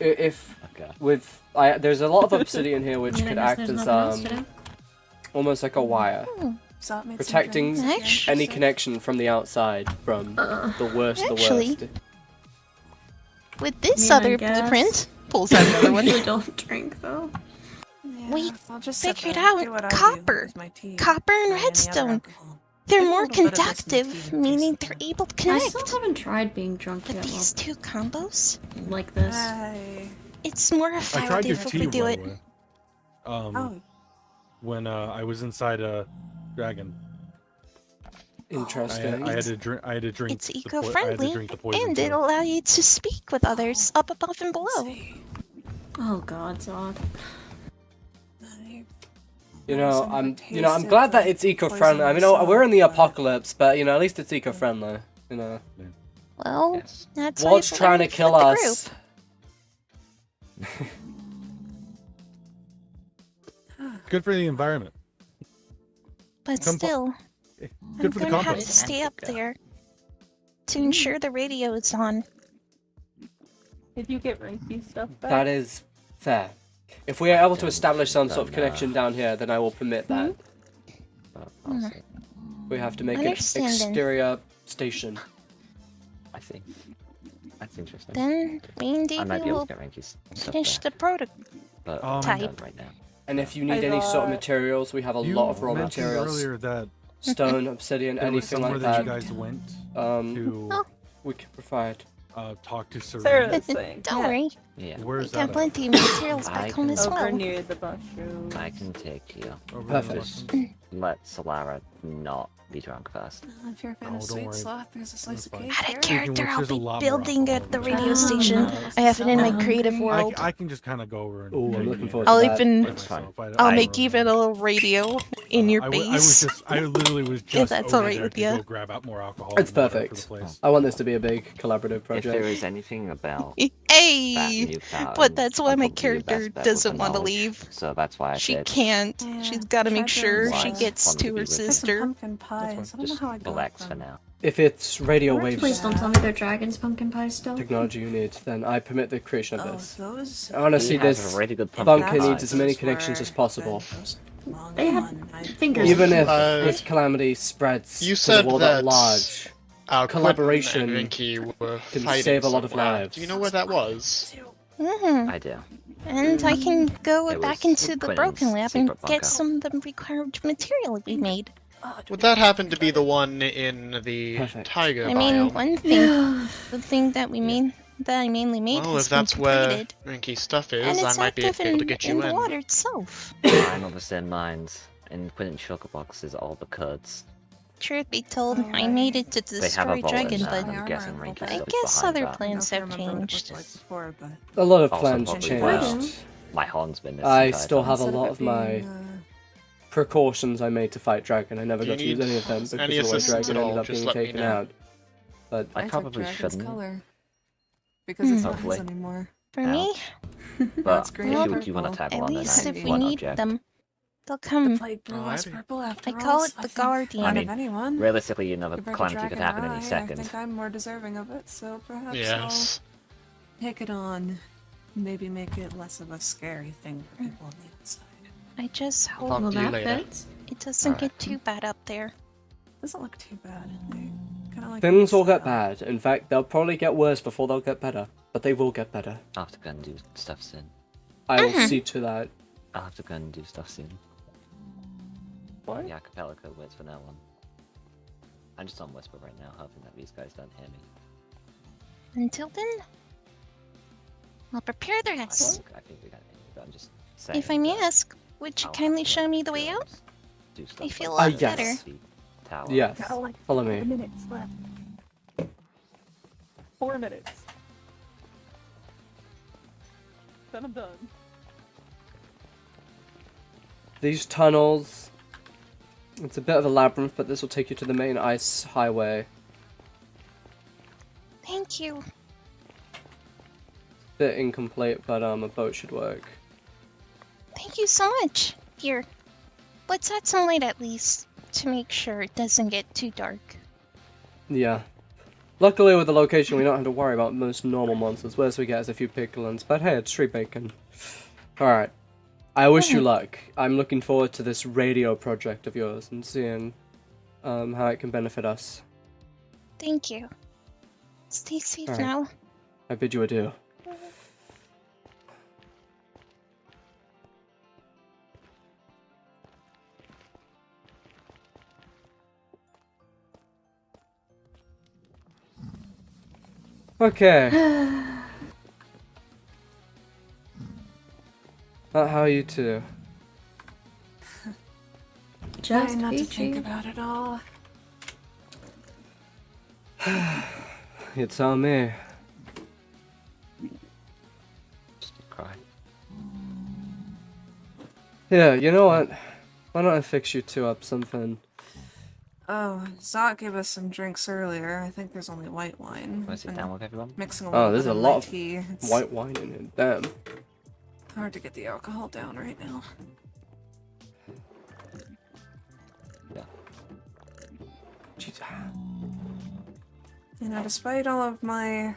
if Okay. with there's a lot of obsidian here which I mean, could I guess act there's as nothing else to do. almost like a wire, So it made some protecting drinks, Actually- any connection from the outside from the worst of the Actually, worst. with this I mean, I other guess. blueprint, pulls out another one. You don't drink though. Yeah, We I'll just sit figured there, out do what I do copper. with my tea, Copper and or any other redstone. alcohol. They're Maybe a more little bit of this in the conductive, tea in meaning case they're of able to I connect. still haven't tried being drunk With yet. these two combos, Like this. it's more I tried your effective if tea, we by do the it. way. Oh, When I was inside a dragon, Interesting. I had to drink. I had to drink. It's I had to eco-friendly, drink the poison and too. it'll allow you to speak with others up above and below. Oh god, Zod. You know, I'm glad that it's eco-friendly. I mean, we're in the apocalypse, but you know, at least it's eco-friendly. You know, Well, Yes. that's why what's it's trying to learned kill with the us? Good for the environment. But Come po- still, Good I'm for the gonna have to compost. stay up there to ensure the radio is on. Did you get Rinky stuff back? That is fair. If we are able to establish some sort of connection down here, then I will permit that. But I'll see. We have to make an Understanding. exterior station. I see. That's interesting. Then me and I might Davey be able will to get Ranky's stuff finish back, the prototype. but Um, I'm done right now. And if you need any sort of materials, we have a You lot of raw mentioned materials. earlier that Stone, obsidian, there was anything somewhere like that that. you guys went Um, to we can provide. talk to Sarah Serene. was saying. Don't worry, Yeah. Where we is got that? plenty of materials I back home as Over well. near the mushroom. I can take you. Over Perfect. there. Let Solara not be drunk first. if you're a fan Oh, of don't sweet worry. sloth, there's a slice That's of fine. cake Out here. of character, which I'll there's a be lot more building alcohol at the over radio there. station. Oh, I have it in my I'm creative hungry. world. I can just kind of go over and. Ooh, I'm take looking it forward I'll to that. even- by myself. I'll I- make even a little radio in your base. I literally was just that's over alright there with to ya. go grab out more alcohol. It's and water for perfect. the place. I want this to be a big collaborative If there project. is anything about that Hey! new fountain, But that's why I'm my probably your best character bet with doesn't the want to knowledge. leave. So that's why I She said can't. Yeah, She's got to make tried sure to, she uh, gets want to to her be with Had some sister. pumpkin pies. I don't know just how I got relax them. for now. If it's radio wave Please don't tell me they're dragons pumpkin pie still. technology you need, then I permit the creation of Oh, this. those. Honestly, He has this a really good pumpkin bunker pie. needs as many Those connections were as possible. good. Those long They had one, I- fingers. Even if Uh, this calamity spreads You to said the world that at large, our collaboration Quentin and Rinky were can fighting save a lot of somewhere. lives. Do you know where that was? Mm-hmm. I do. And I can go It back was into the Quinn's Broken Lab and secret get bunker. some of the required material we made. Would that happen to be the one in the Perfect. tiger I mean, biome? one thing, the thing that we made, that I mainly made, Well, has if that's been where completed, Rinky's stuff and is, I it's might be active able to in, get in you the in. water itself. I'm of the same mind. In Quentin Sugar Box is all the codes. Truth be told, I made it to They have a destroy vault Dragon, in there, but and I'm guessing Rinky's I still guess behind other that. plans I have don't remember what it changed. looked like before, but a lot of Also plans probably changed. My horn's been this I entire still time. have a instead of lot it of my being, precautions I made to fight Dragon. I never Do you got to use need any of them because any the way assistance Dragon at ended all? up Just being let me taken know. out. But I took probably Dragon's shouldn't. color. because it's not Hopefully. his anymore. For me, But it's green if and you, do you want to purple. tag at along, least then if I we won't need object. them, they'll The come. plague brew was purple after I all. call it so the think Guardian. I out mean, of anyone, Realistically, another compared to calamity could Dragon happen Eye, any second. I think I'm more deserving of it, so perhaps Yes. I'll take it on. Maybe make it less of a scary thing for people on the outside. I just hope Talk to you later. it doesn't get too bad up there. Doesn't look too bad. Kind of like Things will get bad. In fact, they'll probably get worse before they'll get better. But they will get better. I'll have to go and do stuff soon. I will see to that. I'll have to go and do stuff soon. What? Yeah, Capella code words for now on. I'm just on Whisper right now, hoping that these guys don't hear me. Until then, I'll prepare the rest. I think we got it, but I'm just saying. If I may ask, would you kindly show me the way out? Do stuff I feel a like lot yes. better. Tower. Yes. Follow me. 4 minutes left. 4 minutes. Then I'm done. These tunnels. It's a bit of a labyrinth, but this will take you to the main ice highway. Thank you. Bit incomplete, but a boat should work. Thank you so much. Here, let's add some light at least, to make sure it doesn't get too dark. Yeah. Luckily with the location we don't have to worry about most normal monsters. Worst we get is a few piglins, but hey, it's street bacon. Alright. I wish you luck. I'm looking forward to this radio project of yours and seeing how it can benefit us. Thank you. Stay safe All right. now. I bid you adieu. Okay. How are you two? Try Just not to peachy. think about it all. You tell me. Just cry. Yeah, you know what? Why don't I fix you two up something? Oh, Zot gave us some drinks earlier. I think there's only white wine. Want to sit Been down with everyone? Mixing a little Oh, there's bit a in lot my of tea. It's white wine in it. Damn. hard to get the alcohol down right now. Jeez. You know, despite all of my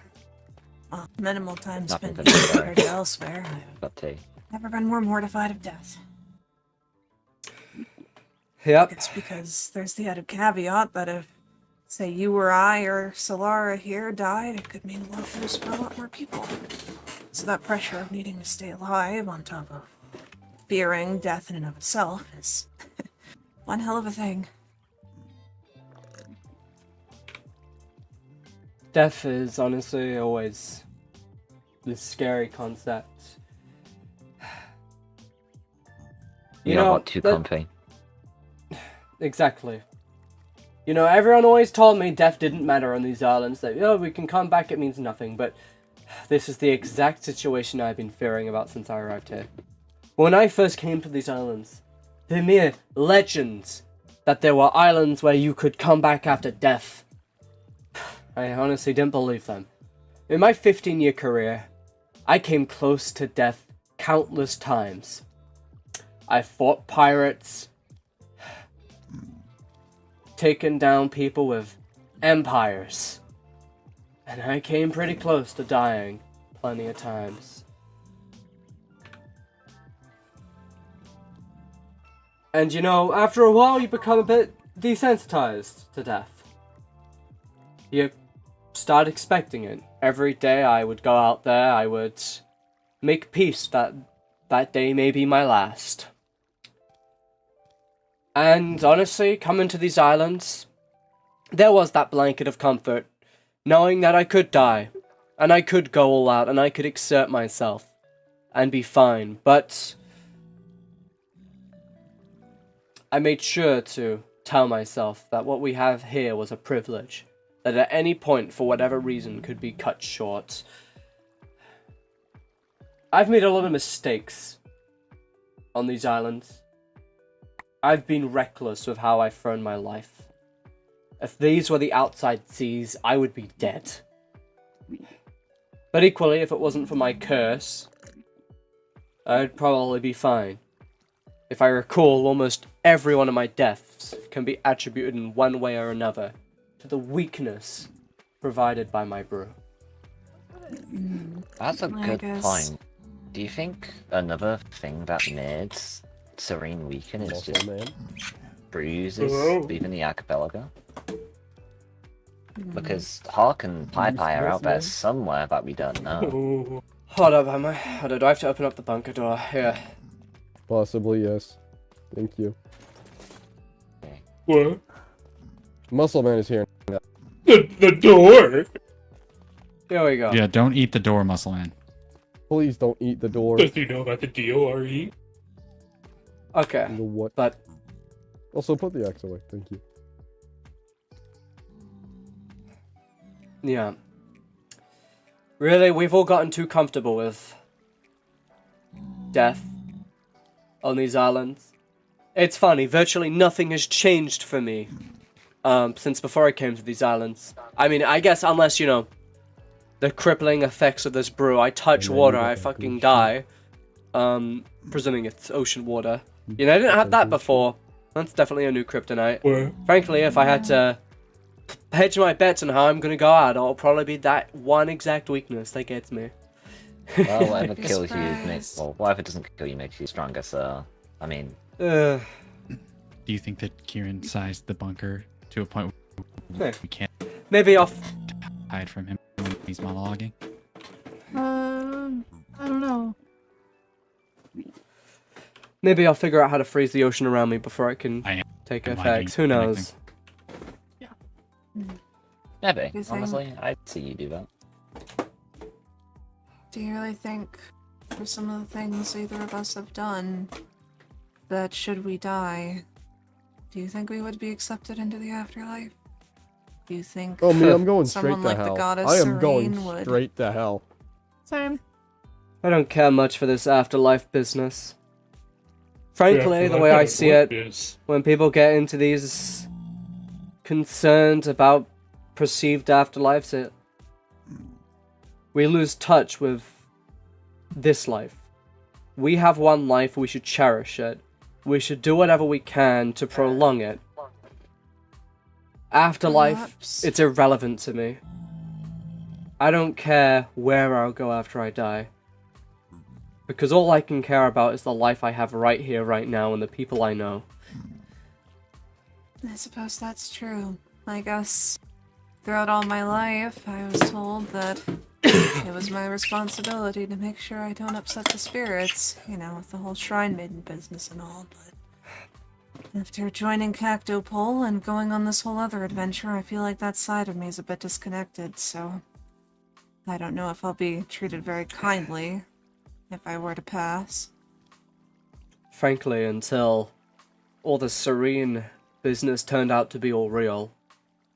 minimal time Nothing spent to here do compared to elsewhere, I've Got tea. never been more mortified of death. Yep. It's because there's the added caveat that if, say, you or I or Solara here died, it could mean a lot worse for a lot more people. So that pressure of needing to stay alive on top of fearing death in and of itself is one hell of a thing. Death is honestly always this scary concept. You know, not too that- comfy. Exactly. You know, everyone always told me death didn't matter on these islands, that, oh, we can come back, it means nothing, but this is the exact situation I've been fearing about since I arrived here. When I first came to these islands, the mere legends that there were islands where you could come back after death, I honestly didn't believe them. In my 15-year career, I came close to death countless times. I fought pirates, taken down people with empires, and I came pretty close to dying plenty of times. And you know, after a while you become a bit desensitized to death. You start expecting it. Every day I would go out there, I would make peace that that day may be my last. And honestly, coming to these islands, there was that blanket of comfort, knowing that I could die, and I could go all out, and I could exert myself, and be fine, but I made sure to tell myself that what we have here was a privilege, that at any point, for whatever reason, could be cut short. I've made a lot of mistakes on these islands. I've been reckless with how I've thrown my life. If these were the outside seas, I would be dead. But equally, if it wasn't for my curse, I'd probably be fine. If I recall, almost every one of my deaths can be attributed in one way or another to the weakness provided by my brew. That's a I good guess- point. Do you think another thing that made Serene weaken is Muscle just man. bruises leaving the archipelago? Because Hawk and Pai Pai are out there somewhere that we don't know. Hold up, am I? Hold up, do I have to open up the bunker door? Here. Possibly, yes. Thank you. What? Muscle man is here. The door? Here we go. Yeah, don't eat the door, Muscle Man. Please don't eat the door. Does he know about the DORE? Okay, You know what? but Also, put the axe away. Thank you. yeah. Really, we've all gotten too comfortable with death on these islands. It's funny, virtually nothing has changed for me since before I came to these islands. I mean, I guess unless, you know, the crippling effects of this brew, I touch water, I fucking die. Presuming it's ocean water. You know, I didn't have that before. That's definitely a new kryptonite. What? Frankly, if I had to hedge my bets on how I'm gonna go out, it'll probably be that one exact weakness that gets me. Well, whatever Be kills you makes... surprised. Well, whatever doesn't kill you makes you stronger, so... I mean... Ugh. Do you think that Kieran sized the bunker to a point where we can't Maybe I'll... hide from him when he's monologuing? I don't know. Maybe I'll figure out how to freeze the ocean around me before it can I am take hiding effects. Who anything. knows? Maybe. You think- Honestly, I'd see you do that. Do you really think, for some of the things either of us have done, that should we die, do you think we would be accepted into the afterlife? Do you think Oh, me, I'm going someone straight to like the hell. goddess I am going Serene would- straight to hell. Same. I don't care much for this afterlife business. Frankly, the way I see it, when people get into these concerns about perceived afterlives, we lose touch with this life. We have one life, we should cherish it. We should do whatever we can to prolong it. Afterlife, Perhaps. it's irrelevant to me. I don't care where I'll go after I die. Because all I can care about is the life I have right here, right now, and the people I know. I suppose that's true. I guess throughout all my life, I was told that it was my responsibility to make sure I don't upset the spirits, you know, with the whole shrine maiden business and all, but after joining Cactopole and going on this whole other adventure, I feel like that side of me is a bit disconnected, so I don't know if I'll be treated very kindly if I were to pass. Frankly, until all the Serene business turned out to be all real,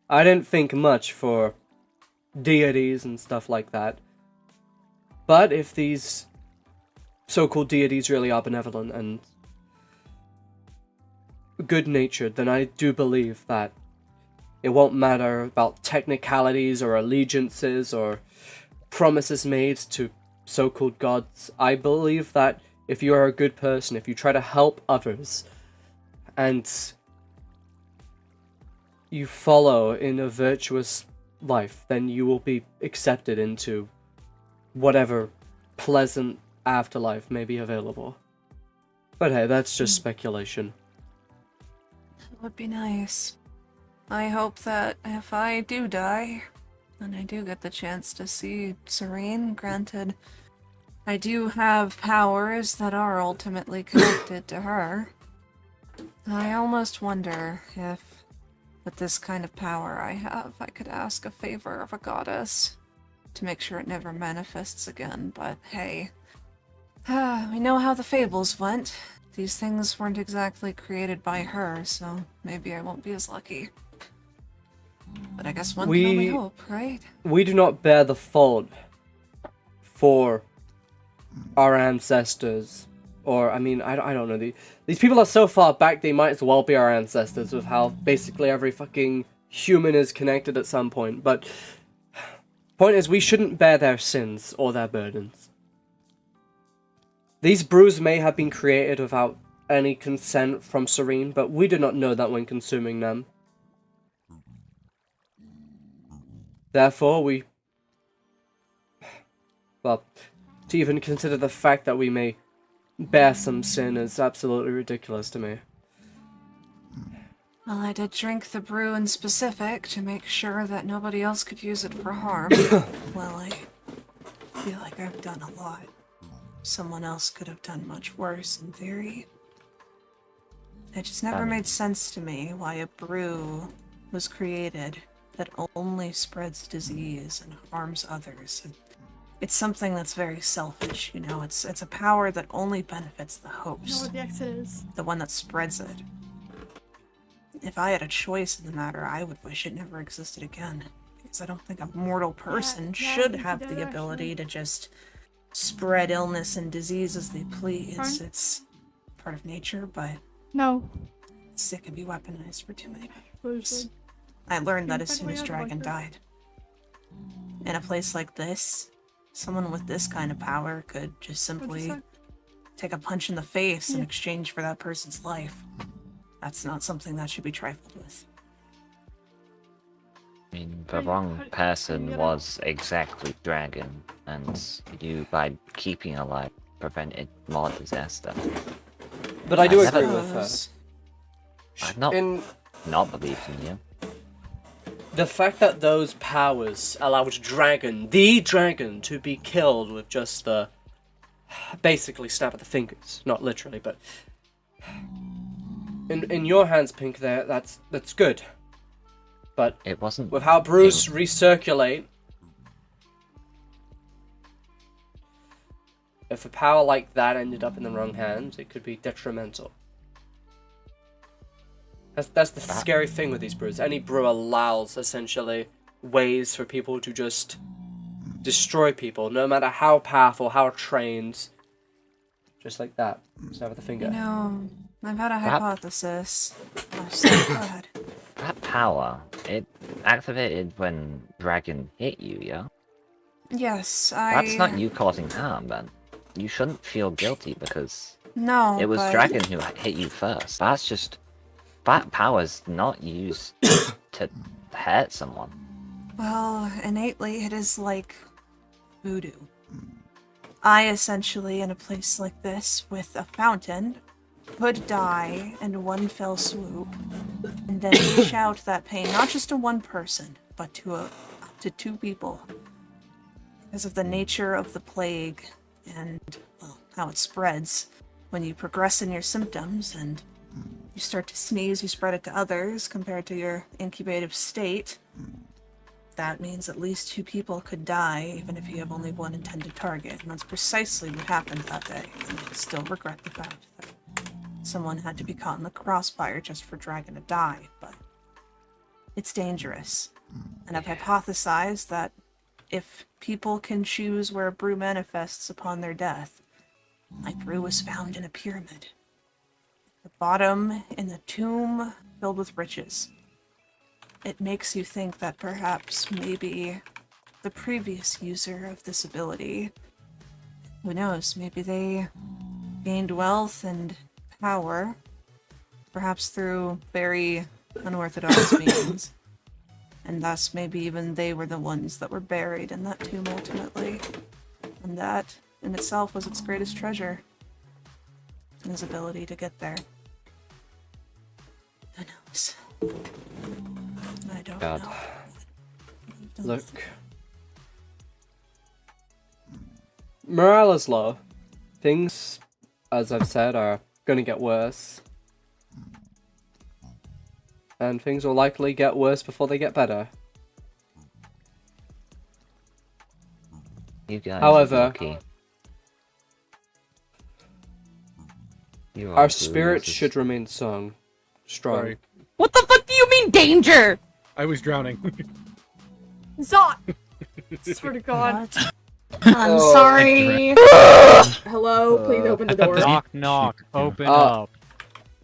I didn't think much for deities and stuff like that. But if these so-called deities really are benevolent and good-natured, then I do believe that it won't matter about technicalities or allegiances or promises made to so-called gods. I believe that if you are a good person, if you try to help others, and you follow in a virtuous life, then you will be accepted into whatever pleasant afterlife may be available. But hey, that's just speculation. It would be nice. I hope that if I do die, and I do get the chance to see Serene, granted, I do have powers that are ultimately connected to her. I almost wonder if, with this kind of power I have, I could ask a favor of a goddess to make sure it never manifests again, but hey. We know how the fables went. These things weren't exactly created by her, so maybe I won't be as lucky. But I guess one can only hope, right? We do not bear the fault for our ancestors. Or, I mean, I don't know. These people are so far back, they might as well be our ancestors with how basically every fucking human is connected at some point. But Point is, we shouldn't bear their sins or their burdens. These brews may have been created without any consent from Serene, but we do not know that when consuming them. Therefore, well, to even consider the fact that we may bear some sin is absolutely ridiculous to me. Well, I did drink the brew in specific to make sure that nobody else could use it for harm. Well, I feel like I've done a lot. Someone else could have done much worse, in theory. It just never made sense to me why a brew was created that only spreads disease and harms others. It's something that's very selfish, you know? It's a power that only benefits the You know host. what the exit is. The one that spreads it. If I had a choice in the matter, I would wish it never existed again. Because I don't think a mortal person should have the ability to just spread illness and disease as they please. Fine. It's part of nature, but No. it can be weaponized for too many people. Bullshit. I learned that Can as you soon find as a way out Dragon of died. In a place like this, someone with this kind of power could just What'd you simply say? take a punch in the face in Yeah. exchange for that person's life. That's not something that should be trifled with. I mean, the wrong person was exactly Dragon, and you, by keeping alive, prevented more disaster. But I do I've agree never- with her. I've not In not believed in you. the fact that those powers allowed Dragon, the Dragon, to be killed with just the basically snap of the fingers, not literally, but in your hands, Pink, there, that's good. But it wasn't with how brews recirculate, if a power like that ended up in the wrong hands, it could be detrimental. That's the scary thing with these brews. Any brew allows, essentially, ways for people to just destroy people, no matter how powerful, how trained. Just like that. Snap of the finger. You know, I've had a That- hypothesis. Oh, so go ahead. That power, it activated when Dragon hit you, yeah? Yes, That's not you causing harm, then. You shouldn't feel guilty because No, it was but... Dragon who hit you first. That's just... That power's not used to hurt someone. Well, innately, it is like voodoo. I essentially, in a place like this, with a fountain, could die in one fell swoop, and then dish out that pain, not just to one person, but to up to 2 people. Because of the nature of the plague, and, well, how it spreads. When you progress in your symptoms, and you start to sneeze, you spread it to others, compared to your incubative state. That means at least 2 people could die, even if you have only one intended target. And that's precisely what happened that day. And I still regret the fact that someone had to be caught in the crossfire just for Dragon to die, but it's dangerous. And I've hypothesized that if people can choose where a brew manifests upon their death, my brew was found in a pyramid. The bottom in the tomb filled with riches. It makes you think that perhaps maybe the previous user of this ability, who knows, maybe they gained wealth and power, perhaps through very unorthodox means, and thus maybe even they were the ones that were buried in that tomb ultimately, and that in itself was its greatest treasure, his ability to get there. Who knows? I don't God. know. Look. Morale is low. Things, as I've said, are gonna get worse. And things will likely get worse before they get better. You guys However, are lucky. You are our blue spirits roses. should remain strong. Sorry. What the fuck do you mean danger? I was drowning. Zot! Swear to God. I'm Oh. sorry. Hello, please open the door. Knock, knock. Open Uh, up.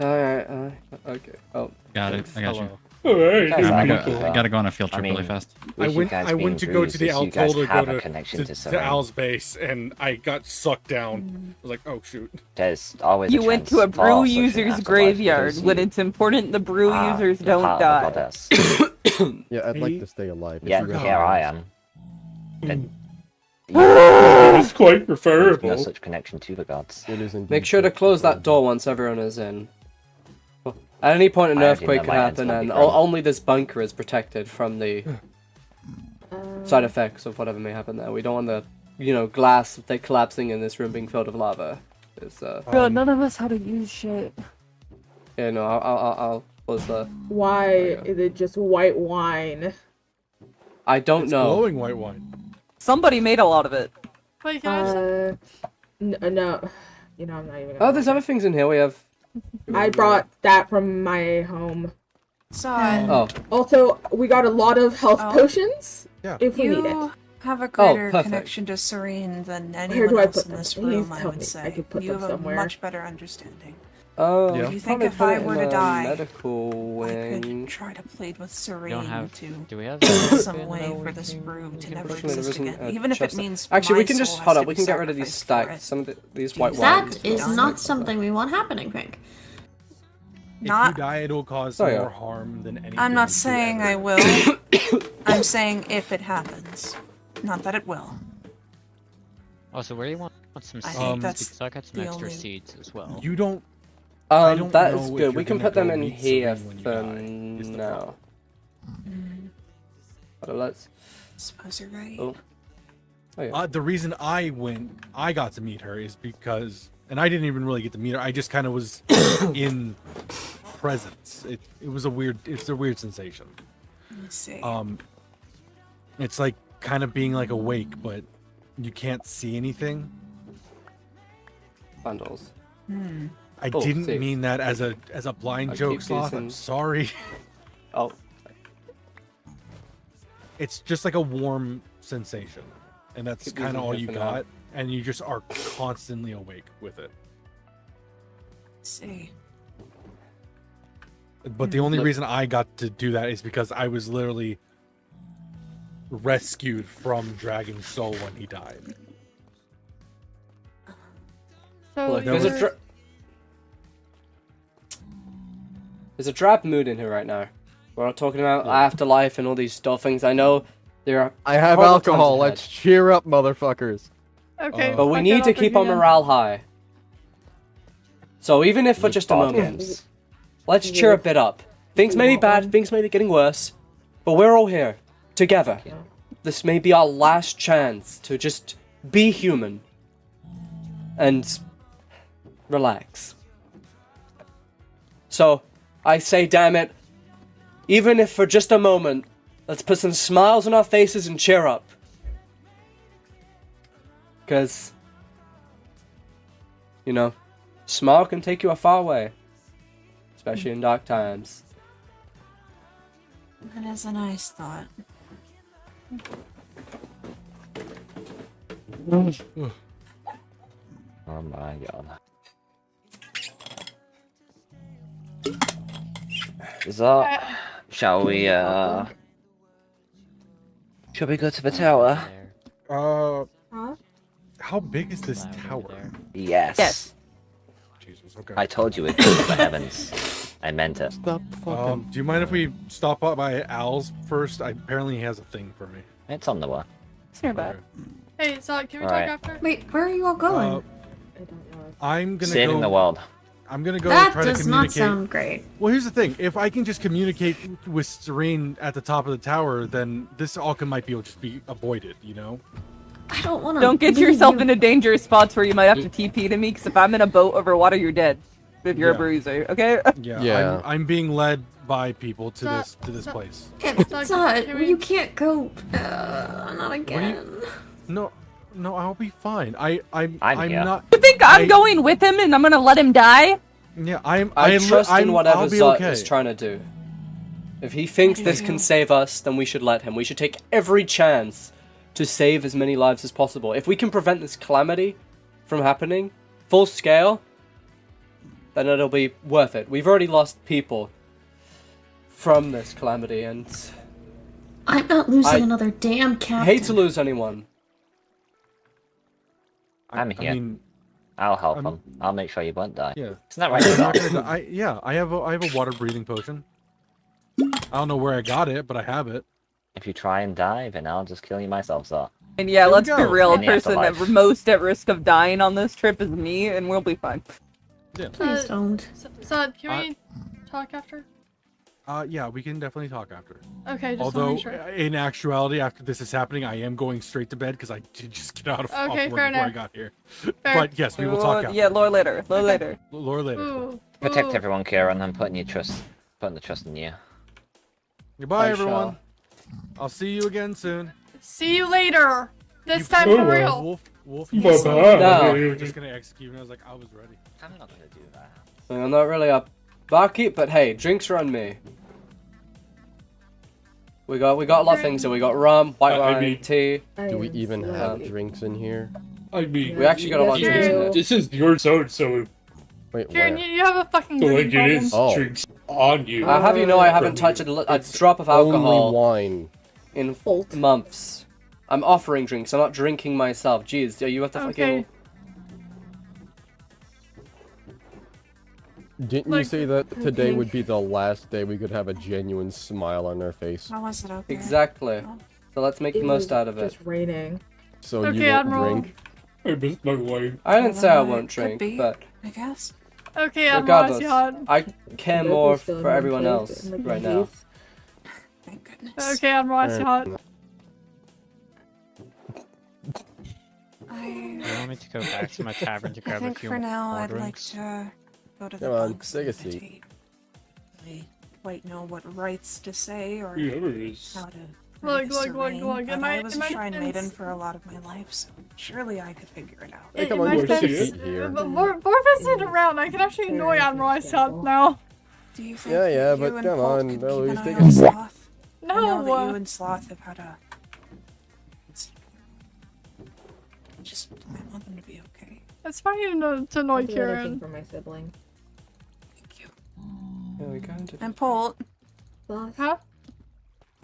Alright, okay. Oh, Got it. I got you. Alright. I gotta go on a field trip really fast. I went to go to the Al Tol to go to Al's base, and I got sucked down. I was like, oh shoot. There's always You went to a brew user's graveyard when it's important the brew users don't die. Yeah, I'd like to stay alive. Yeah, here I am. And It's quite preferable. no such connection to the gods. It is indeed Make sure to close that door once everyone is in. At any point, an I already earthquake know could my end's happen, gonna and be great. only this bunker is protected from the side effects of whatever may happen there. We don't want the, glass collapsing in this room being filled with lava. It's, Bro, none of us how to use shit. Yeah, no, I'll close the... Why is it just white wine? I don't It's know. glowing white wine. Somebody made a lot of it. Wait, can No. I'm not even gonna Oh, there's other things in here. We have... I brought that from my home. Son, Oh. Also, we got a lot of health potions. Yeah. If we need you it. have a greater perfect. connection to Serene than Where anyone do I else put in them? this Please room, I tell would me. say. I could put You them have a somewhere. much better understanding. Oh, Yeah. Do you think probably if put I it in were to the die, medical I wing. could try to plead with Serene Do we have find some way for this brew to never Unfortunately, there exist isn't again, a even if it chest. means Actually, we my can just soul hold has up. to We be can get rid of these sacrificed for stacks. it. Some of these white wines. That is not something we want happening, Pink. If Not- you die, it'll cause Oh, yeah. more harm than anything. I'm not you saying ever. I will. I'm saying if it happens. Not that it will. Also, where do you want some I seeds? think that's Because I got some the extra only- seeds as well. You don't. I don't That know is if good. you're We can gonna put them go in meet here Serene when you for die, is the now. problem. But let's... Suppose you're right. Oh. Oh, yeah. The reason I got to meet her is because, and I didn't even really get to meet her. I just kind of was in presence. It's a weird sensation. Let me see. It's like kind of being like awake, but you can't see anything. Bundles. I Oh, didn't see. mean that as a blind I joke, keep Sloth. using- I'm sorry. Oh. It's just like a warm sensation, and that's Keep kind of using all it you for got. now. And you just are constantly awake with it. Let's see. But the only Look- reason I got to do that is because I was literally rescued from Dragon's Soul when he died. So Look, there there's was- there's a drab mood in here right now. We're not talking about afterlife and all these dull things. I know there are. I have horrible times alcohol. ahead, Let's cheer up, motherfuckers. Okay. But we fuck need it to up keep our again. morale high. So even if for just a moment, let's cheer a bit up. Things may be bad, things may be getting worse, but we're all here together. This may be our last chance to just be human and relax. So I say, damn it, even if for just a moment, let's put some smiles on our faces and cheer up. Because, smile can take you a far way. Especially in dark times. That is a nice thought. Oh my god. So, shall we go to the tower? How big is this tower? Yes. Yes. Jesus, okay. I told you it was the heavens. I meant it. Stop fucking. Do you mind if we stop by Al's first? Apparently he has a thing for me. It's on the way. It's nearby. Hey, so can we Alright. talk after? Wait, where are you all going? I don't know. I'm gonna Saving go. the world. I'm gonna go that try to does communicate. not sound great. Well, here's the thing. If I can just communicate with Serene at the top of the tower, then this all might be able to just be avoided, I don't want to. Don't get yourself into dangerous spots where you might have to TP to me, because if I'm in a boat over water, you're dead. If you're a Yeah. bruiser, okay? Yeah. I'm being led by people to So- this place. It's Can we- you can't go. Not again. No, I'll be fine. I'm here. not. You think I'm going with him and I'm gonna let him die? Yeah, I trust in whatever I'll be Zut okay. is trying to do. If he thinks this can save us, then we should let him. We should take every chance to save as many lives as possible. If we can prevent this calamity from happening, full scale, then it'll be worth it. We've already lost people from this Calamity, and I'm not losing I another damn captain. hate to lose anyone. I'm here. I mean, I'll help I'm- him. I'll make sure you won't die. yeah. Isn't that right? I'm not Doc? gonna die. Yeah, I have a water breathing potion. I don't know where I got it, but I have it. If you try and die, then I'll just kill you myself, so. And yeah, There we let's be go. real. The In the person afterlife. most at risk of dying on this trip is me, and we'll be fine. Please don't. So can we talk after? Yeah, we can definitely talk after. Okay, just Although, make sure. in actuality, after this is happening, I am going straight to bed because I did just get out of Okay, off work fair before I enough. got here. Fair. But yes, we will talk after. Yeah, lore later. Lore later. Lore later. Ooh, Protect ooh. everyone, Kieran. I'm putting the trust in you. Goodbye, I everyone. shall. I'll see you again soon. See you later. This time for real. Wolf, No. you were just gonna execute me. I was like, I was ready. I'm not gonna do that. I'm not really a barkeep, but hey, drinks are on me. We got a lot of things. So we got rum, white wine, tea. Do we even have drinks in here? I mean, We actually got a lot of drinks in here. this is your zone, so Wait, Kieran, where? you have a fucking like drinking it problem. is Oh. drinks on you. I have you know I haven't touched a drop of alcohol Only wine. in months. I'm offering drinks. I'm not drinking myself. Jeez, you have to Okay. fucking. Didn't you Like- say that today Okay. would be the last day we could have a genuine smile on our face? How was it okay? Exactly. So let's make the most out of it. Just raining. So Okay, you won't Admiral. drink? I missed my wife. I didn't say I Could won't drink, be. but I guess. Okay, I'm regardless, Rossi. I care Both more are still in for one everyone place, else in, like, right my now. case. Thank goodness. Okay, I'm Rossi. I want me to go back to my tavern to grab a think few for now more I'd like drinks? to go to the Come on, bunks take a and seat. meditate. I quite know what rites to say or Yeah, there is. how to Look, pray look, look, Serene, look. but Am I- was am a I shrine defense- maiden for a lot of my life, so surely I could figure it out. Hey, come on, my you defense- take a seat here. Vorpus isn't around. I can actually annoy on Roy's out now. Do you think Yeah, that yeah, you but and come Colt on, could well, keep he's an eye taking- on Sloth? I know that No. you and Sloth have had a... Just, I want them to be okay. It's fine to annoy I'll do anything Kieran. for my sibling. Thank you. Yeah, we got into And Colt, Sloth, Huh?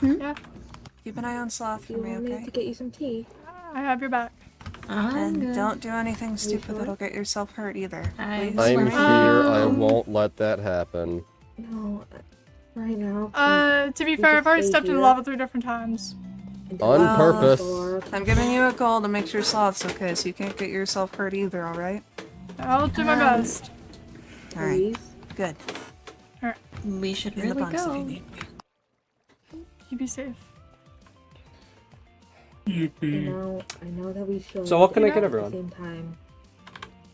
Yeah, keep an eye on Sloth do for you me, want me okay? to get you some tea? I have your back. And good. don't do anything stupid sure? that'll get yourself hurt either. I'm Please? I'm Right. here. I won't let that happen. No, right now. To be we fair, just I've already stay stepped in here lava 3 different times. until On Well, purpose. I'm giving you a call to make sure Sloth's okay, so you can't get yourself hurt either, alright? I'll do my best. Alright, Please. good. We should In the really bunks if you go. need me. You be safe. Yippee. I know that we should. So what can I You get know- At the everyone? same time,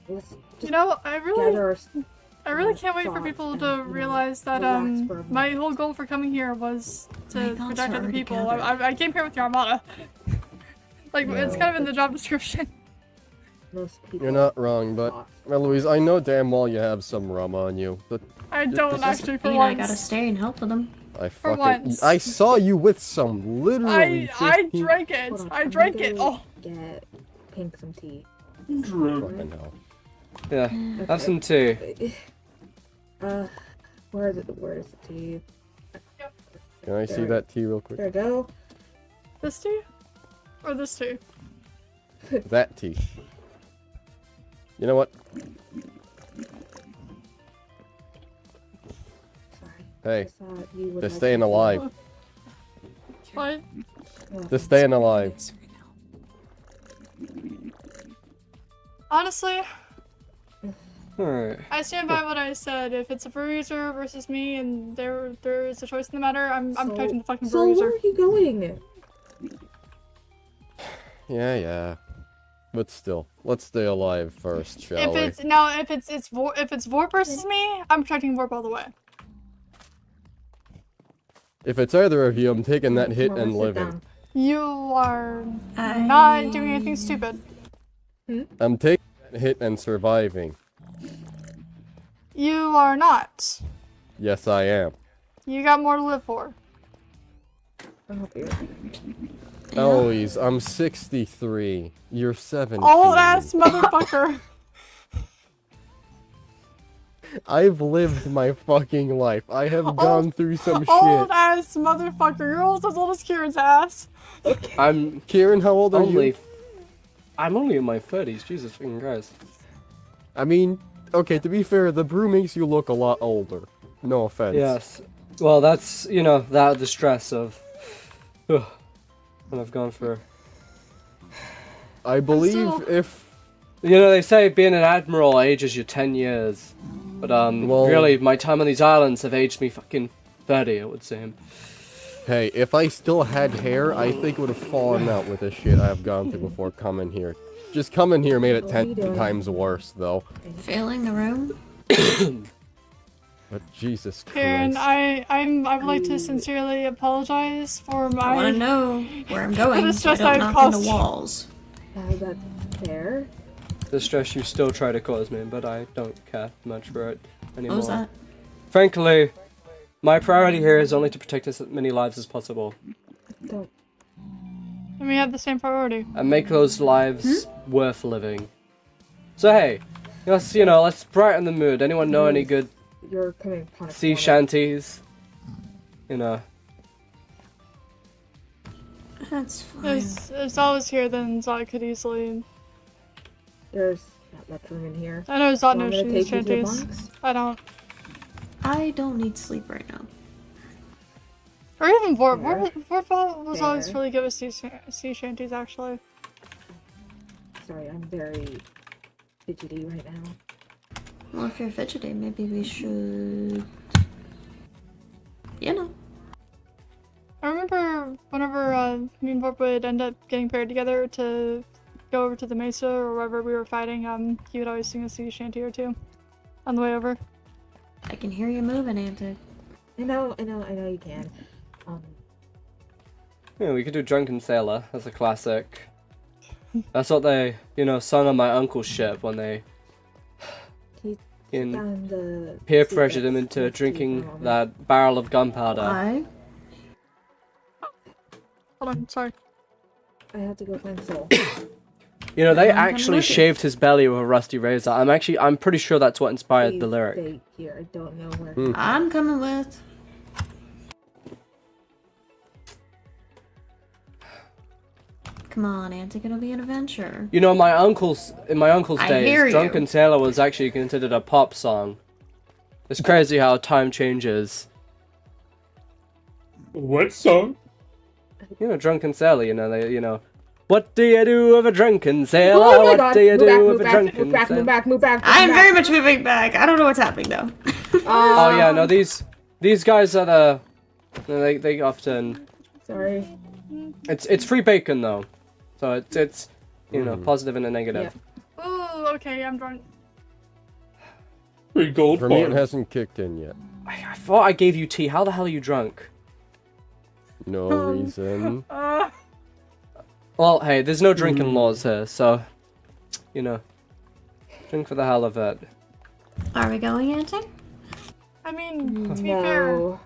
let's just You know, I gather really our can't wait for thoughts people and, to you know, realize that relax for a my moment. whole goal for coming here was My to thoughts protect are other already people. gathered. I came here with your armada. Like it's kind of in the job description. most people. You're not wrong, but Eloise, I know damn well you have some rum on you. But I don't this is- actually for I gotta once. stay and help with them. I For fucking once. I saw you with some literally. I 15 drank it. Hold on, I I'm drank gonna it. go Oh, Get Pink some tea. Fucking hell. Yeah, have Okay. some tea. Where is it? Where is the tea? Can I see that tea real quick? There we go. this tea, or this tea? That tea. You know what? Sorry. Hey, Just thought you would they're like staying some tea. alive. What? They're staying alive. Honestly, Alright. I stand by what I said. If it's a bruiser versus me, and there is a choice in the matter, I'm protecting the fucking So where bruiser. are you going? Yeah. But still, let's stay alive first, shall If we? it's now, if it's Vorp versus me, I'm protecting Vorp all the way. If it's either of you, I'm taking that hit Come on, and let's sit living. down. You are not doing anything stupid. I'm taking that hit and surviving. You are not. Yes, I am. You got more to live for. Oh, dear. Eloise, I'm 63. You're 17. Old ass motherfucker. I've lived my fucking life. I have gone through some Old shit. ass motherfucker. You're almost as old as Kieran's ass. I'm Kieran, how old are you? I'm only in my 30s. Jesus fucking Christ. I mean, okay, to be fair, the brew makes you look a lot older. No offense. Yes. Well, that's, you know, the stress of what I've gone through. I believe So- if... You know, they say being an admiral ages you 10 years. But, Well- really, my time on these islands have aged me fucking 30, it would seem. Hey, if I still had hair, I think it would have fallen out with the shit I've gone through before coming here. Just coming here made it 10 times worse, though. Failing the room? But Jesus Kieran, Christ. I would like to sincerely apologize for my. I want to know where I'm going the so I stress don't I've knock caused into you. walls. That's fair. The stress you still try to cause me, but I don't care much for it anymore. What was that? Frankly, my priority here is only to protect as many lives as possible. Don't. And we have the same priority. And make those lives worth living. So hey, let's, you know, let's brighten the mood. Anyone know any good You're coming upon a sea corner. shanties? You know. That's fine. If Zod was here, then Zod could easily. There's not much room in here. I know Zod So I'm knows gonna take you to the shanties. box. I don't. I don't need sleep right now. Or even Vorp. There. Vorp was always There. really good with sea shanties, actually. Sorry, I'm very fidgety right now. Well, if you're fidgety, maybe we should... You know. I remember whenever me and Vorp would end up getting paired together to go over to the mesa or wherever we were fighting, he would always sing a sea shanty or two on the way over. I can hear you moving, Antic. I know you can. Yeah, we could do Drunken Sailor as a classic. That's what they, you know, sung on my uncle's ship when they Found the peer seat pressured him that's into next to you drinking for a moment. that barrel of gunpowder. Why? Hold on, sorry. I have to go find Soul. You know, they I'm coming actually with you. shaved his belly with a rusty razor. I'm pretty sure that's what inspired Please the lyric. stay here. I don't know where. I'm coming with. Come on, Antic, it'll be an adventure. You know, in my uncle's I hear days, you. Drunken Sailor was actually considered a pop song. It's crazy how time changes. What song? You know, Drunken Sailor, you know, they, you know, what do you do with a drunken sailor? Oh my What God. do you Move do back, with move a back, drunken move back, sailor? move back, move back. I am move very back. much moving back. I don't know what's happening though. Oh yeah, no, these guys are the, they often, Sorry. it's free bacon though, so it's you know, positive and a negative. Ooh, okay, I'm drunk. Free gold For me, it bar. hasn't kicked in yet. I thought I gave you tea. How the hell are you drunk? No reason. Well, hey, there's no drinking laws here, so, you know, drink for the hell of it. Are we going, Antic? I mean, to be fair, No.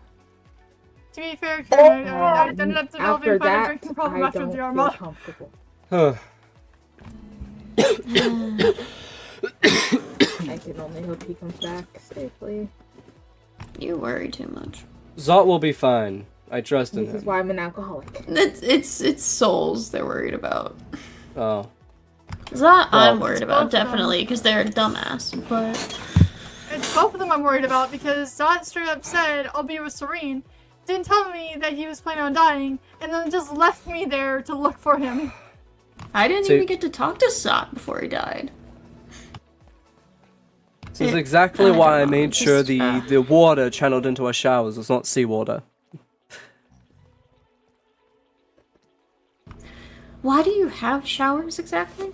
Kieran, I ended up developing After quite a that, drinking problem I after don't the feel Armada. comfortable. Huh. I can only hope he comes back safely. You worry too much. Zot will be fine. I trust in This is him. why I'm an alcoholic. It's souls they're worried about. Oh. Zot, I'm Well- worried about, definitely, because they're a dumbass, but... It's both of them I'm worried about because Zod straight up said, I'll be with Serene, didn't tell me that he was planning on dying, and then just left me there to look for him. I didn't See- even get to talk to Zot before he died. This is exactly I why I don't know, made sure the water channeled into our showers was not seawater. Why do you have showers exactly?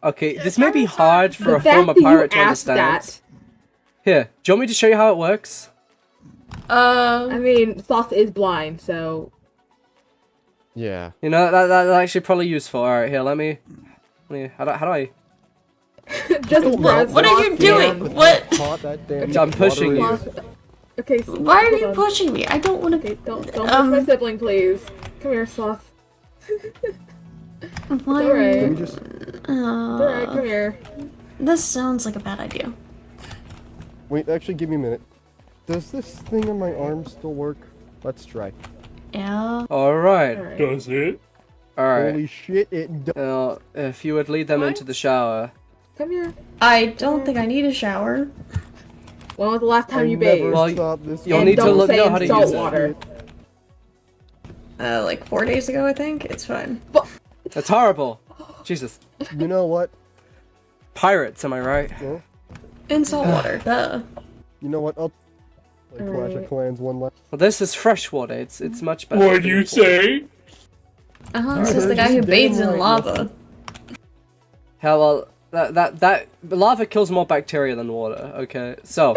Okay, this may be hard for a The fact former that you pirate to asked understand. that- Here, do you want me to show you how it works? I mean, Sloth is blind, so Yeah. You know, that's actually probably useful. Alright, here, let me how do I... just What are you doing? What? Caught that damn I'm pushing you. water. Okay. Why are hold you on. pushing me? I don't want to. Okay, don't push my sibling, please. Come here, Sloth. Why It's are alright. you? Just It's alright, come here. This sounds like a bad idea. Wait, actually, give me a minute. Does this thing on my arm still work? Let's try. Yeah. Alright. Does it? Alright. Holy shit, it does. Now, if you would lead them into the shower. Come here. I don't think I need a shower. When was the last time you never bathed? Well, stop this. you'll And need to don't say know in how to salt use water. it. Like 4 days ago, I think. It's fine. That's horrible. Jesus. You know what? Pirates, am I right? Yeah. In salt water, duh. You know what? I'll play Clash of Clans one last. Well, this is fresh water. It's much better. What'd you say? This is the guy who bathes in lava. Hell, well, that lava kills more bacteria than water. Okay, so.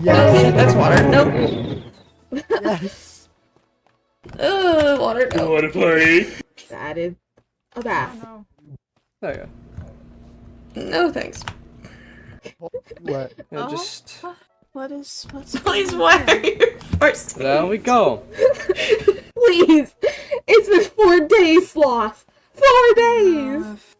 Yes. Oh shit, that's water. Nope. Yes. Water. You No. wanna play? That is a bath. There you go. No thanks. What? Yeah, just. What's Please, why are you forcing? There we go. Please! It's been 4 days, Sloth! 4 days! If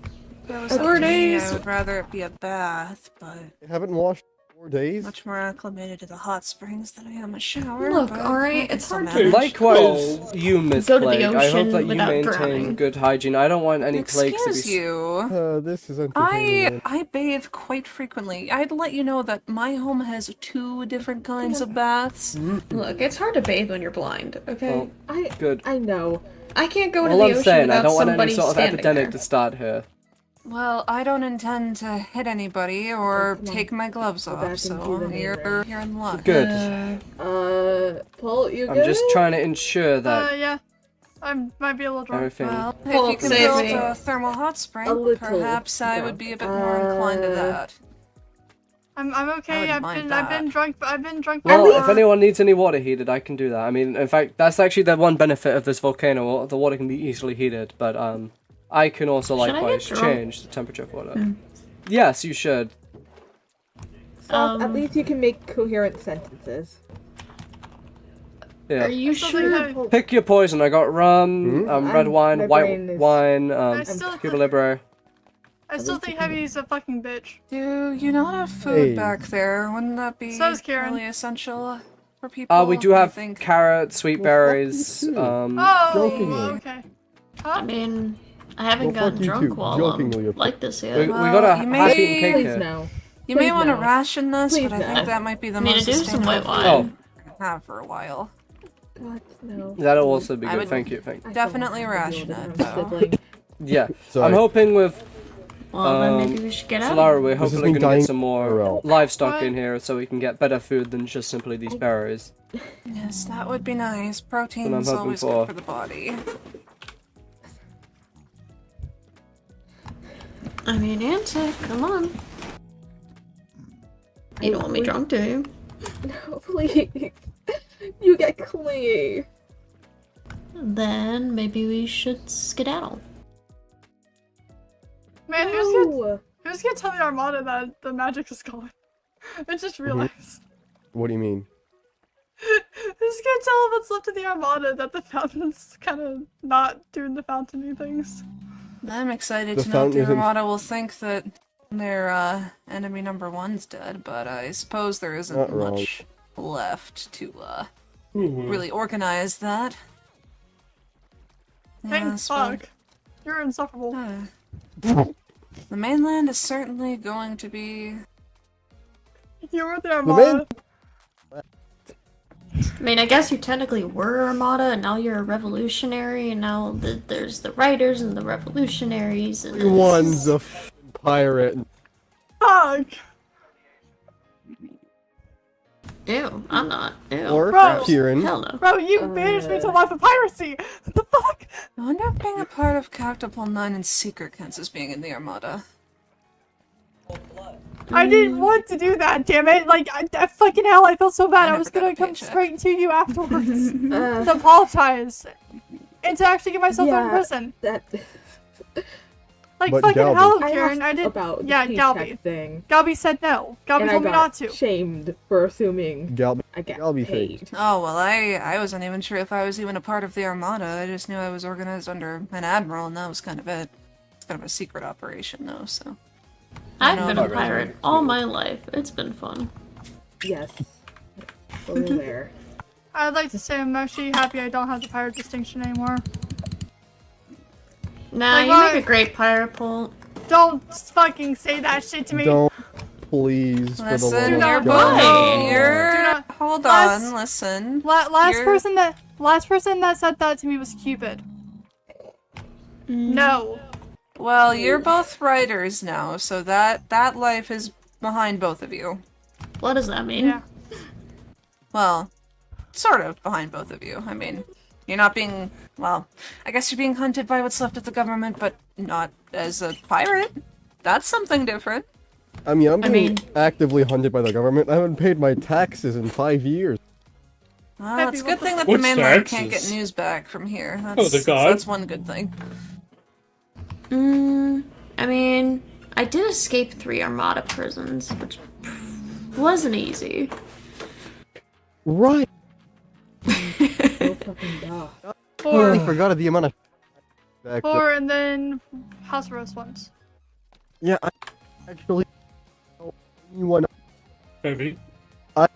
that was 4 up to me, days. I would rather it be a bath, but I haven't washed in 4 days. much more acclimated to the hot springs than I am a shower. Look, but alright, I it's still hard to- manage. Likewise, you, Miss Go to the Plague. I hope ocean that you without maintain drowning. good hygiene. I don't want any plagues to be. Excuse you. This is entertaining. I bathe quite frequently. I'd let you know that my home has 2 different kinds of baths. Look, it's hard to bathe when you're blind. Okay. Well, good. I know. I can't go to All the I'm ocean saying, I without don't want somebody any sort of standing epidemic there. to start here. Well, I don't intend to hit anybody or take my gloves back off, into so the you're in luck. Good. Paul, you I'm good? just trying to ensure that Yeah. I might be a little drunk. everything. Well, if Paul, you can save build me. a thermal hot spring, A little perhaps I would be a bit more inclined to that. I'm okay. wouldn't I've mind been drunk. I've been drunk. Well, before. if anyone needs any water heated, I can do that. I mean, in fact, that's actually the one benefit of this volcano. The water can be easily heated, but I can also Should I get likewise drunk? change the temperature of water. Yes, you should. Sloth, at least you can make coherent sentences. Yeah. Are you sure? Pick your poison. I got rum, red wine, my white brain is- wine, still Cuba Libre. I still think Heavy's a fucking bitch. Do you not have food Hey. back there? Wouldn't that be So is Kieran. really essential for people? We do I have think. carrots, sweet berries. Oh, Jokingly. okay. I mean, I haven't Well, fuck gotten you drunk too. while Jokingly, I'm of like this We yet. got a you happy may- cake Please here. no. You may Please want to no. ration this, Please but I no. think that might be the Need to most do some sustainable white food wine. Oh. we're gonna have for a while. What? No. That'll also be I good. would- Thank you. Thank you. I Definitely don't wanna ration deal it, with though. my sibling. Yeah, Sorry. I'm hoping with Well, then maybe we should get out. Solara, we're This has hopefully been going to dying get some more IRL. livestock What? in here so we can get better food than just simply these berries. Yes, that would be nice. I'm Protein's hoping always for. good for the body. I mean, answer. Come on. You don't want me drunk, do you? No, please. You get clingy. Then maybe we should skedaddle. Man, who's gonna tell the Armada that the magic is gone? I just realized. What do you mean? Who's gonna tell what's left of the Armada that the fountain's kind of not doing the fountainy things? I'm excited The to know fountain the isn't- Armada will think that their enemy number one's dead, but I suppose there Not isn't wrong. much left to really organize that. Thank Yes, well, fuck. You're insufferable. the mainland is certainly going to be. You were the The Armada. I mean, I guess you technically were Armada, and now you're a revolutionary, and now there's the writers and the revolutionaries, and Everyone's a f***ing pirate. Fuck. Ew, I'm not. Ew. Or Bro. Kieran. Hell no. Bro, you banished me to life of piracy! What the fuck? I wonder if being a part of Cactopole 9 in secret counts as being in the Armada. I didn't want to do that, damn it! Like, I fucking hell, I felt so bad. I never was got gonna a come paycheck. straight to you afterwards to apologize. And to actually get myself out of Yeah. prison. That Like, But fucking Galby. hell, I Karen, I asked did. about Yeah, the Galby. paycheck thing, Galby said no. Galby and I told me got not to. shamed for assuming Galby. I get Galby paid. faked. Oh, well, I wasn't even sure if I was even a part of the Armada. I just knew I was organized under an admiral, and that was kind of it. It's kind of a secret operation, though, so. I've know, been Oh, a really? pirate all my life. It's been fun. Yes. Fully aware. I'd like to say I'm actually happy I don't have the pirate distinction anymore. Nah, Like you what? make a great pirate, Paul. Don't fucking say that shit to me. Don't, please, for the Listen, love not- of you're God. no. you're. Do not- Hold last- on, listen. Last You're- person that said that to me was Cupid. No. Well, you're both writers now, so that life is behind both of you. What does that mean? Yeah. Well, sort of behind both of you. I mean, you're not being, well, I guess you're being hunted by what's left of the government, but not as a pirate. That's something different. I mean, I'm I being mean- actively hunted by the government. I haven't paid my taxes in 5 years. Well, it's a good thing that the What's mainland can't get taxes? news back from here. Oh, the god? That's one good thing. I mean, I did escape 3 Armada prisons, which wasn't easy. Right. So fucking dumb. I totally Four. forgot the amount of back there. 4 and then house arrest once. Yeah, I actually. You want Maybe. I-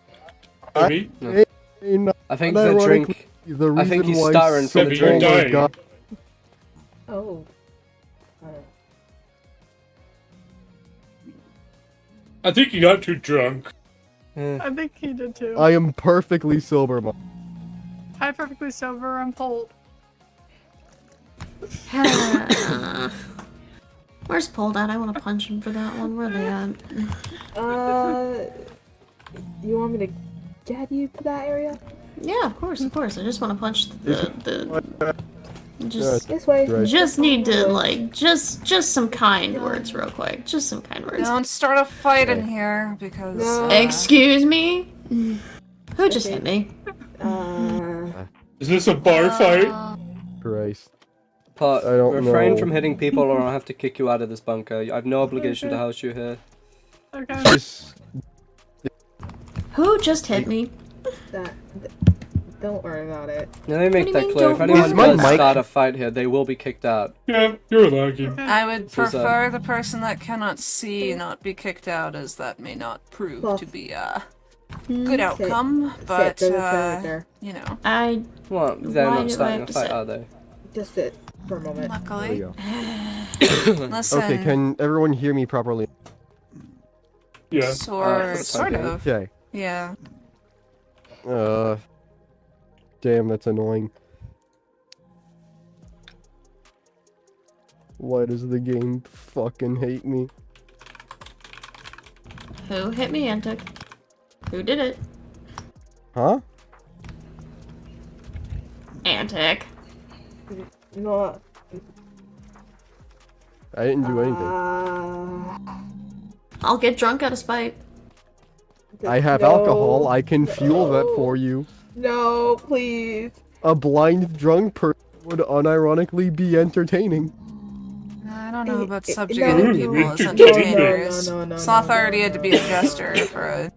Maybe. I think the drink. The I think reason he's why starring from the Maybe you're drink. dying. God. Oh. I think you got too drunk. I think he did too. I am perfectly sober, Mom. I'm perfectly sober. I'm cold. Where's Paul at? I want to punch him for that one. Where they at? You want me to get you to that area? Yeah, of course, of course. I just want to punch the just This way. Right. just need to like just some kind words real quick. Just some kind words. Don't start a fight in here, because... No. Excuse me? Who just hit me? Is this a bar fight? Christ. But I don't refrain know. from hitting people or I'll have to kick you out of this bunker. I have no obligation to house you here. Okay. Just, Who just hit me? Don't worry about it. Now, let me make What do you that mean, clear. If don't anyone worry? does Mike- start a fight here, they will be kicked out. Yeah, you're lucky. I would So is that- prefer the person that cannot see not be kicked out, as that may not prove Well, to be a good outcome, Sit. but, There's a chair right there. you know. I Well, they're Why not do I starting have a to fight, sit? are they? Just sit for a moment. there Luckily. you go. Listen, Okay, can everyone hear me properly? Yeah. sort okay. of. Okay. Yeah. Damn, that's annoying. Why does the game fucking hate me? who hit me, Antic? Who did it? Huh? Antic. You know what? I didn't do anything. I'll get drunk out of spite. I have no, alcohol. I can fuel that for you. No, please. A blind drunk person would unironically be entertaining. I don't know about no, subjugating no, people as no, entertainers. no, Sloth no, already no, had to no. be a jester for a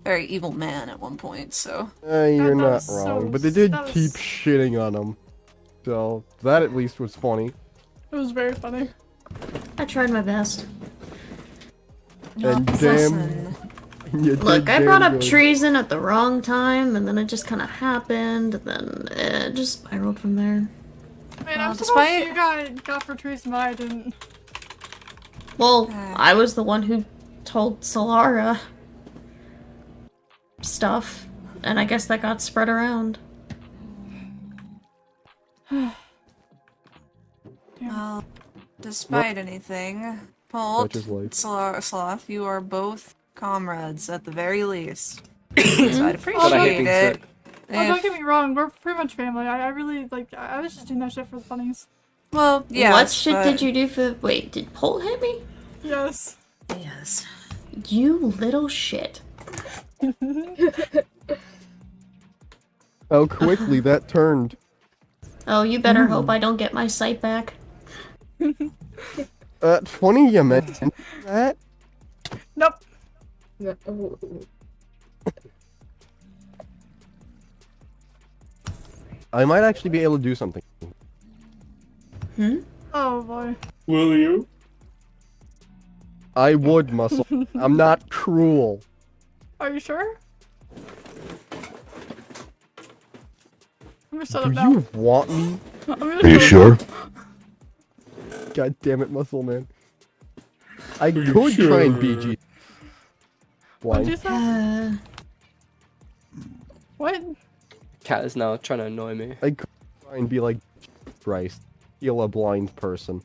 very evil man at one point, so... You're that not was so- wrong, but they did that was- keep shitting on him. So, that at least was funny. It was very funny. I tried my best. And Listen. You Look, did I brought damn up good. treason at the wrong time, and then it just kind of happened, and then it just spiraled from there. I mean, I'm despite- surprised you got for treason, but I didn't. Well, I was the one who told Solara stuff, and I guess that got spread around. Well, despite anything, Bolt, Such is life. Sloth, you are both comrades at the very least. So I'd But I hate appreciate being it. sick. Oh, don't if- get me wrong, we're pretty much family. I really, like, I was just doing that shit for the funnies. Well, yes, What shit but- did you do for. Wait, did Pole hit me? Yes. Yes. You little shit. How quickly that turned. Oh, you better hope I don't get my sight back. Funny you mentioned that. Nope. No, I might actually be able to do something. Oh boy. Will you? I would, Muscle. I'm not cruel. Are you sure? I'm gonna shut Do up now. you want me? I'm gonna Are you shut up sure? God damn it, Muscle Man. I you could try and sure? BG. What'd you Blind. say? What? Cat is now trying to annoy me. I could try and be like Christ. Heal a blind person.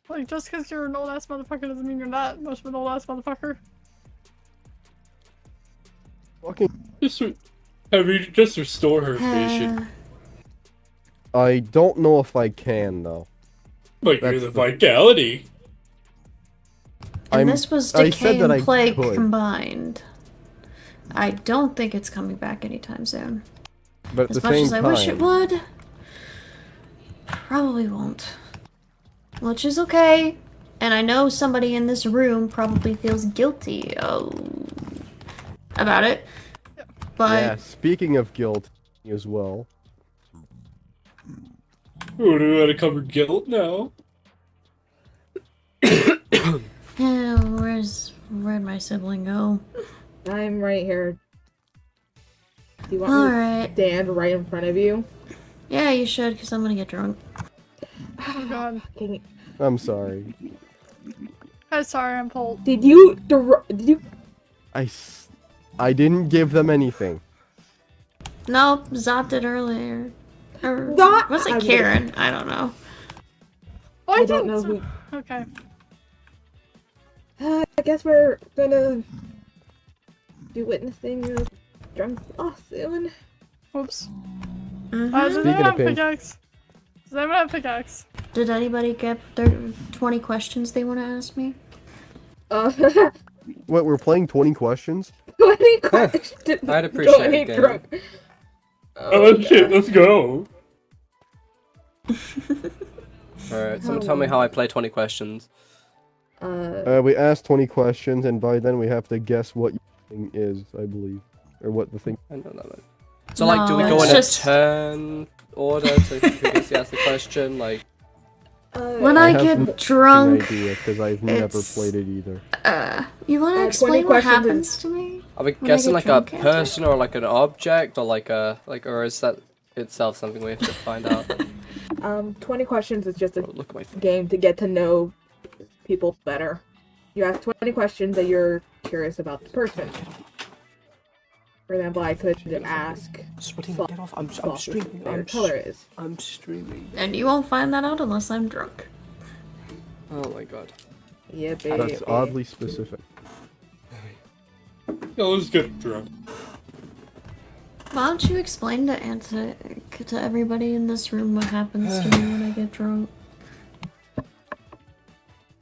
Like, just because you're an old ass motherfucker doesn't mean you're not much of an old ass motherfucker. Fucking. Just restore her patient. I don't know if I can though. But you're That's the the- vitality. And this was I Decay said that I and Plague could. combined. I don't think it's coming back anytime soon. But at As the much same as I time, wish it would, probably won't. Which is okay. And I know somebody in this room probably feels guilty about it. But yeah. Speaking of guilt, as well. Oh, do we want to cover guilt now? yeah, where'd my sibling go? I'm right here. Do you want All me to right. stand right in front of you? Yeah, you should, because I'm gonna get drunk. Oh god. I'm sorry. I'm sorry, I'm pulled. Did you? I didn't give them anything. Nope, Zot did earlier. Or Zot- was it I'm Karen? I don't know. Why I don't know didn't- who. Okay. I guess we're gonna do witnessing drunk sloth soon. Whoops. Mhm. Does Speaking anyone of have pink. pickaxe? Does anyone have pickaxe? Did anybody get their 20 questions they want to ask me? What, we're playing 20 questions? 20 questions. I'd appreciate Going it, Dan. drunk. Oh, shit, let's go. Alright, someone tell me how I play 20 questions. We asked 20 questions, and by then we have to guess what your thing is, I believe. Or what the thing. I know that. So, like, do we No, go it's in just- a turn order to who gets to ask the question? Like, When I have get no drunk, idea, because I've never it's- played it either. you want to 20 explain what questions happens to me? are we When I guessing get like drunk, a Andrew? person or like an object or like a or is that itself something we have to find out? 20 questions is just a Oh, look at my face. game to get to know people better. You ask 20 questions that you're curious about the person. For example, I could ask Sweating, Sloth- get off! I'm Sloth streaming. what their color is. I'm streaming. And you won't find that out unless I'm drunk. Oh my god. Yeah, baby. That's oddly specific. Yeah, let's get drunk. Why don't you explain to everybody in this room what happens to me when I get drunk?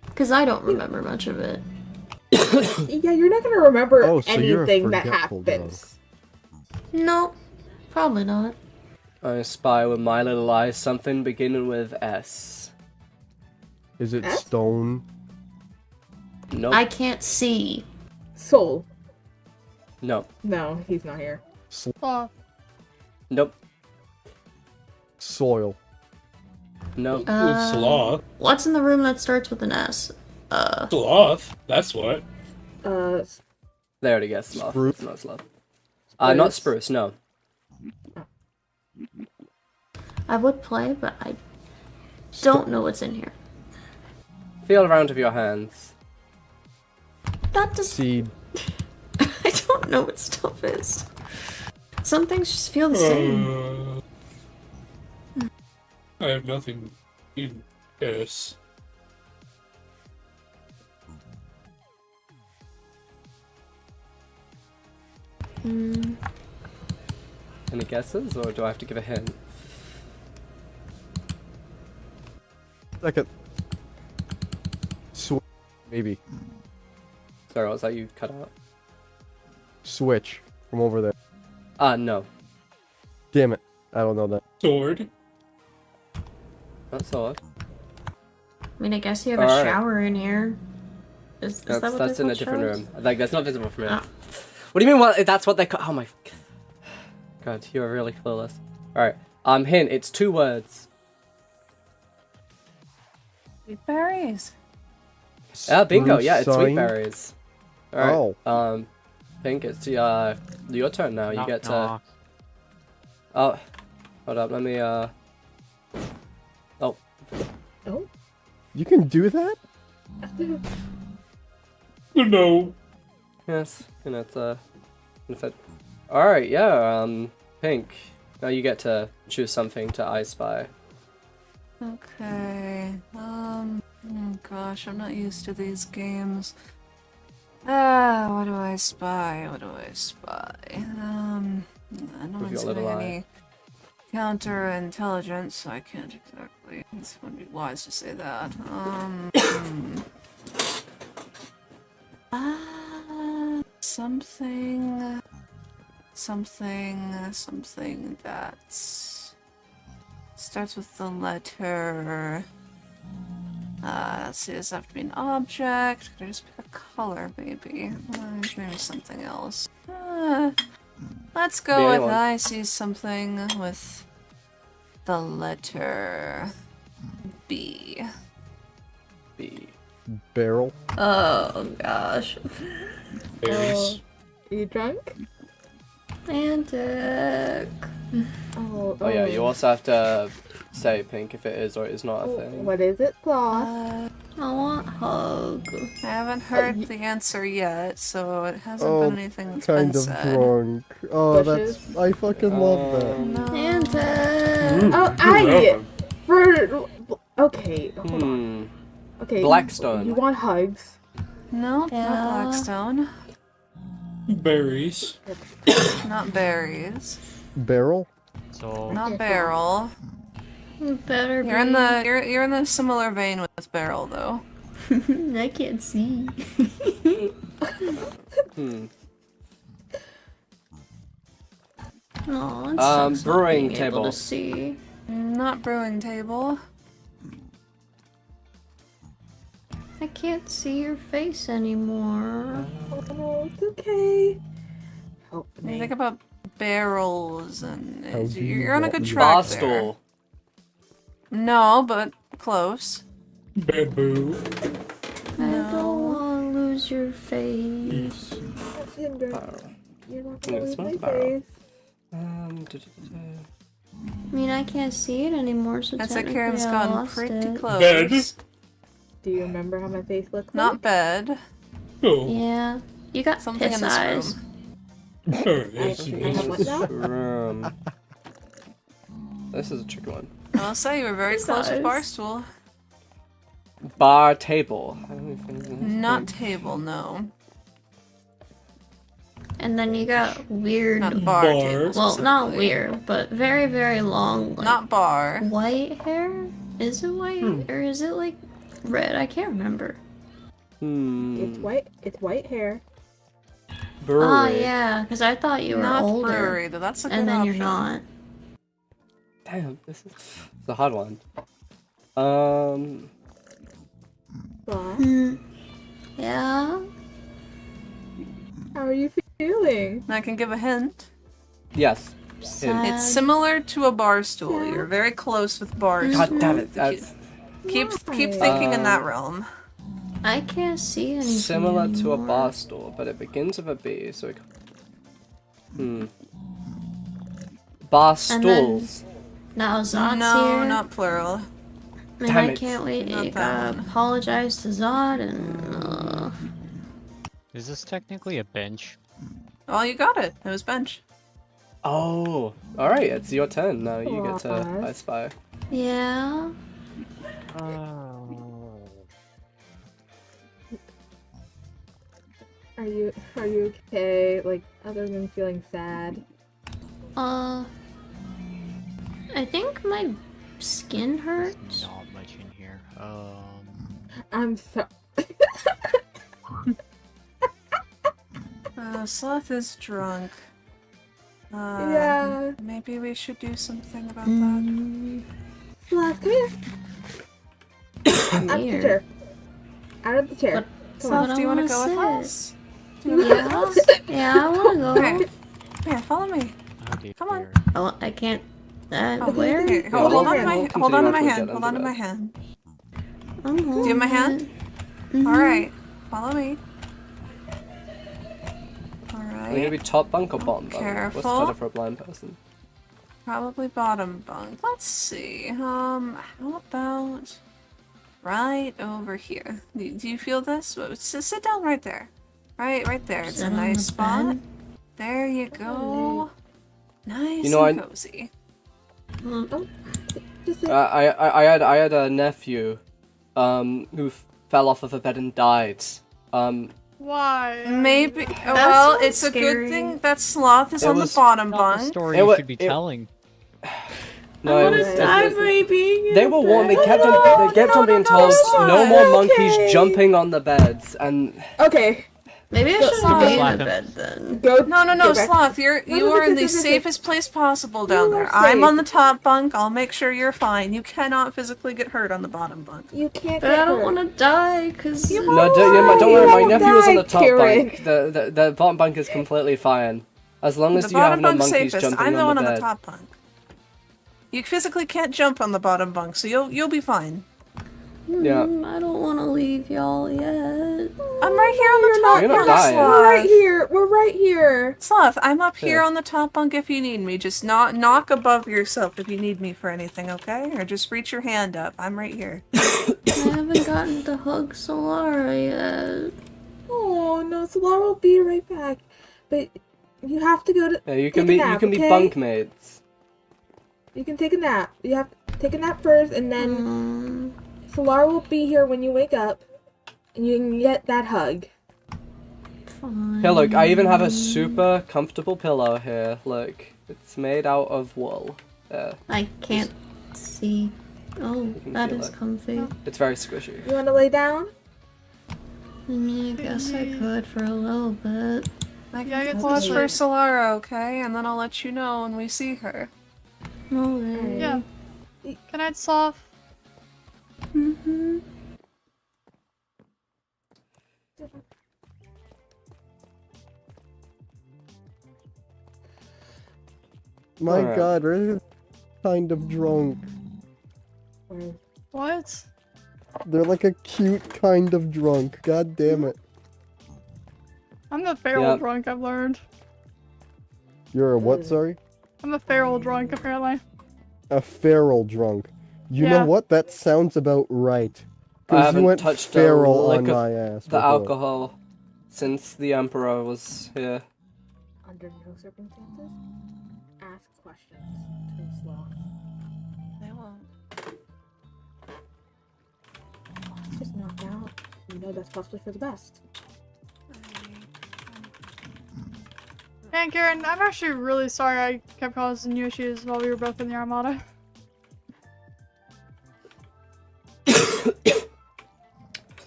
Because I don't remember much of it. Yeah, you're not gonna remember Oh, so you're a anything that forgetful happens. No, probably not. I spy with my little eyes something beginning with S. Is it S? stone? Nope. I can't see. Soul. No. No, he's not here. Oh, Nope. Soil. No. Sloth. What's in the room that starts with an S? Sloth. That's what. They already guessed sloth. Spruce? It's not sloth. Not spruce. No. I would play, but I don't know what's in here. Feel around with your hands. That does. Seed. I don't know what stuff is. Some things just feel the same. I have nothing in S. Any guesses, or do I have to give a hint? Second. Maybe. Sorry, what was that you cut out? Switch. From over there. No. Damn it. I don't know that. Sword. Not sword. I mean, I guess you have a Alright. shower in here. Is that what That's they're in a called, different showers? room. Like, that's not visible from here. Ah. What do you mean? What? That's what they call. Oh my. God, you are really clueless. Alright. Hint. It's 2 words. Sweet berries. Bingo. Yeah, it's Spruce sweet sign. berries. All right. Oh. Pink, it's your turn now. You Knock, get to. knock. Oh, hold up. Let me. Oh. Oh. You can do that? No. Yes, and it's benefit. All right. Yeah. Pink. Now you get to choose something to I Spy. Okay. Gosh, I'm not used to these games. What do I spy? What do I spy? I don't With your see little any counterintelligence, so I can't exactly. It wouldn't be wise to say that. Something that starts with the letter. Let's see, does it have to be an object? Could I just pick a color, maybe? Maybe something else. Let's go with anyone. I see something with the letter B. B. Barrel. Oh gosh. Berries. Are you drunk? Antic. Oh, Oh yeah. You also have to say Pink if it is or is not a thing. What is it, Sloth? I want hug. I haven't heard the answer yet, so it hasn't Oh, been anything that's kind been of said. drunk. Oh, Bushes? that's. I fucking love that. No. Antic. Oh, I. Okay, hold on. Hmm. Okay. Blackstone. You want hugs? No, Yeah. not Blackstone. Berries. Not berries. Barrel. So Not barrel. Better You're in the you're in the similar vein with barrel though. I can't see. Oh, it sucks not brewing being able table. to see. Not brewing table. I can't see your face anymore. Oh no, it's okay. Help When you me. think about barrels and How do you you're on a want good me- track Bar there. stool. No, but close. Bamboo. I don't want to lose your face. Barrel. You're not Yeah, gonna it lose smells my barrel. face. I mean, I can't see it anymore, so I'd say technically Karen's I gotten lost pretty it. close. Bed. Do you remember how my face looks Not like? bed. Oh. Yeah, you got Something piss in this eyes. Oh, yes, I yes, have what yes. now? Room. This is a tricky one. I'll say you were very close with Barstool. Bar table. I don't even think Not table, no. And then you got weird. Not bar table. Well, not specifically. weird, but very, very long. Like, Not bar. white hair. Is it white or is it like red? I can't remember. It's white. It's white hair. Brewery. Oh yeah, because I thought you were Not older. brewery, though. That's a good and then option. you're not. Damn, this is a hard one. Sloth, Yeah. how are you feeling? I can give a hint. Yes. Sad. It's similar to a bar stool. You're very close with bar God stool. damn it. That's Keep thinking in that Um, realm. I can't see anything. similar to a anymore. bar stool, but it begins with a B, so it... Bar And then- stools. Now Zod's No, here. not plural. And Damn I it. can't wait. Not I that gotta one. apologize to Zod and. is this technically a bench? Oh, you got it. It was bench. Oh, alright, it's your turn now. You get to Claws. I Spy. Yeah. Are you okay? Like, other than feeling sad? I think my skin hurts. Not much in here. I'm so. Sloth is drunk. Yeah. Maybe we should do something about that. Sloth, come here. Out of the chair. Out of the chair. But- Come Sloth, on. do you want to wanna go with sit. us? Do you wanna go with Yeah. us? Yeah, I wanna go. Okay. Yeah, follow me. Okay, Come on. Oh, I can't. Oh, Where? here, Yeah, hold we'll on to continue my once we hold on to get my into hand. Hold on to that. my hand. I'm Do you have my hand? Mhm. Alright. Follow me. Are you Alright. gonna be top bunk or bottom bunk? What's Careful. better for a blind person? Probably bottom bunk. Let's see. How about right over here? Do you feel this? Sit down right there. Right there. It's Sit a on nice the spot. bed. There you go. Nice You know, and cozy. I had a nephew, who fell off of a bed and died. Why? Maybe. That Well, sounds it's a good scary. thing that Sloth is It on the was bottom Not the bunk. story It you wa- should be it- telling. No, I it wanna was, die by being in they were warned. They bed. kept on being told no more monkeys jumping on the beds, and Okay. Maybe I Go- shouldn't Sloth. be in Slap the him. bed then. Go. No, go back. Sloth. You No, are in the listen. safest place possible down You are there. I'm safe. on the top bunk. I'll make sure you're fine. You cannot physically get hurt on the bottom bunk. You can't But get I don't hurt. want to die because no, don't worry. My won't nephew was on the die, top Kieran. bunk. The bottom bunk is completely fine, as long as The you have bottom no bunk's monkeys safest. jumping I'm the on one the on the bed. top bunk. You physically can't jump on the bottom bunk, so you'll be fine. Yeah. I don't want to leave y'all yet. I'm right here on the top You're not bunk, dying. We're Sloth. right here. We're right here. Sloth, I'm up here Yeah. on the top bunk if you need me. Just knock above yourself if you need me for anything, okay? Or just reach your hand up. I'm right here. I haven't gotten to hug Solara yet. Oh no, Solara will be right back. But you have to go to. Yeah, you take can a be nap, okay? bunkmates. You can take a nap. You have to take a nap first, and then Solara will be here when you wake up, and you can get that hug. Fine. Here, look, I even have a super comfortable pillow here. Look, it's made out of wool. There, I can't see. Oh, can that feel is it. comfy. it's very squishy. You want to lay down? I mean, I guess I could for a little bit. I Yeah, I can get watch to for sleep. Solara, okay? And then I'll let you know when we see her. Okay. Yeah. Can I soft? Mm-hmm. My Alright. god, we're kind of drunk. What? They're like a cute kind of drunk. God damn it. I'm a feral Yeah. drunk, I've learned. You're a what, sorry? I'm a feral drunk, apparently. A feral drunk. You Yeah. know what? That sounds about right. I 'Cause haven't you went touched a feral lick on of my ass the before. alcohol since the Emperor was here. Under no circumstances, ask questions to Sloth. They won't. Sloth's just knocked out. You know that's possibly for the best. And Karen, I'm actually really sorry I kept causing you issues while we were both in the Armada. Just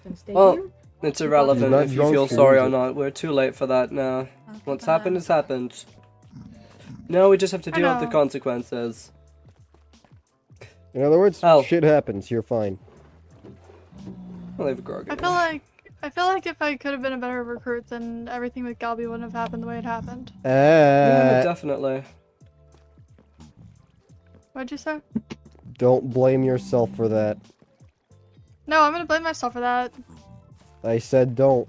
gonna stay Well, here. it's irrelevant not if you drunk, feel she sorry or needs it. not. We're too late for that now. What's bad. happened has happened. No, we just have to I deal with the know. consequences. In other words, Oh. shit happens. You're fine. I'll leave a grog. I feel like if I could have been a better recruit, then everything with Galby wouldn't have happened the way it happened. Yeah, definitely. What'd you say? Don't blame yourself for that. No, I'm gonna blame myself for that. I said don't.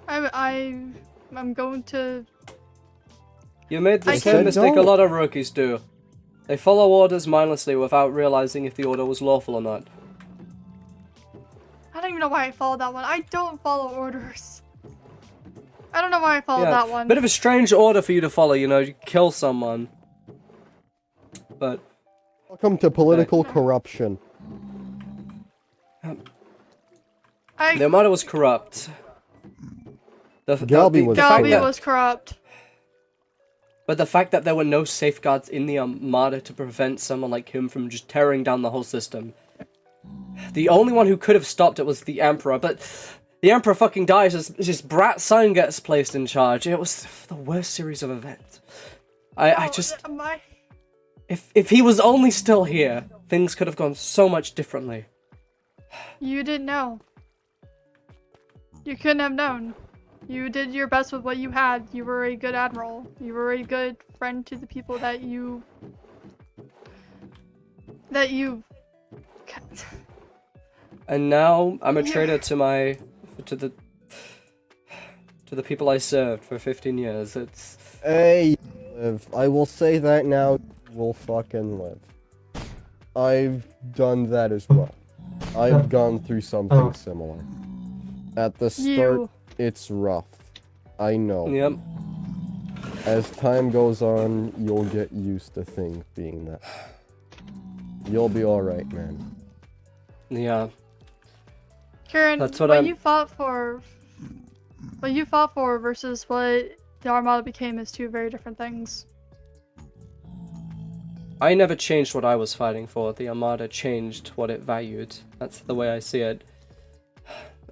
I'm going to. You made the I same said mistake a don't. lot of rookies do. They follow orders mindlessly without realizing if the order was lawful or not. I don't even know why I followed that one. I don't follow orders. I don't know why I followed that one. Bit of a strange order for you to follow, you know, you kill someone. But Welcome to political corruption. the Armada was corrupt. Galby was fact Galby that- was corrupt. But the fact that there were no safeguards in the Armada to prevent someone like him from just tearing down the whole system. The only one who could have stopped it was the Emperor, but the Emperor fucking dies, his brat son gets placed in charge. It was the worst series of events. I just... If he was only still here, things could have gone so much differently. You didn't know. You couldn't have known. You did your best with what you had. You were a good admiral. You were a good friend to the people that you... And now I'm a traitor to the people I served for 15 years. It's Hey, live. I will say that now. We'll fucking live. I've done that as well. I've gone through something similar. At the start, it's rough. I know. Yep. As time goes on, you'll get used to things being that. You'll be alright, man. Yeah. Kieran, That's what what you fought for versus what the Armada became is two very different things. I never changed what I was fighting for. The Armada changed what it valued. That's the way I see it.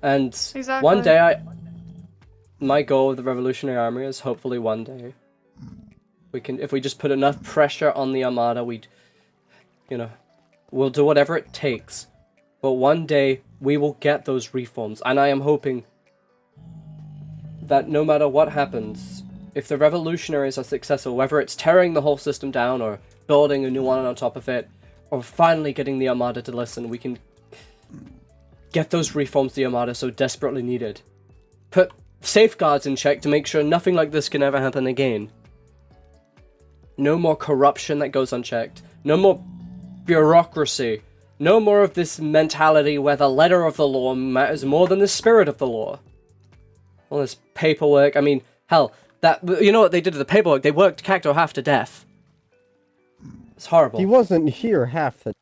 And one day my goal with the Revolutionary Army is hopefully one day if we just put enough pressure on the Armada, we'll do whatever it takes. But one day we will get those reforms, and I am hoping that no matter what happens, if the revolutionaries are successful, whether it's tearing the whole system down or building a new one on top of it, or finally getting the Armada to listen, we can get those reforms the Armada so desperately needed. Put safeguards in check to make sure nothing like this can ever happen again. No more corruption that goes unchecked. No more bureaucracy. No more of this mentality where the letter of the law matters more than the spirit of the law. All this paperwork, I mean, hell, you know what they did to the paperwork? They worked Cacto half to death. It's horrible. He wasn't here half the...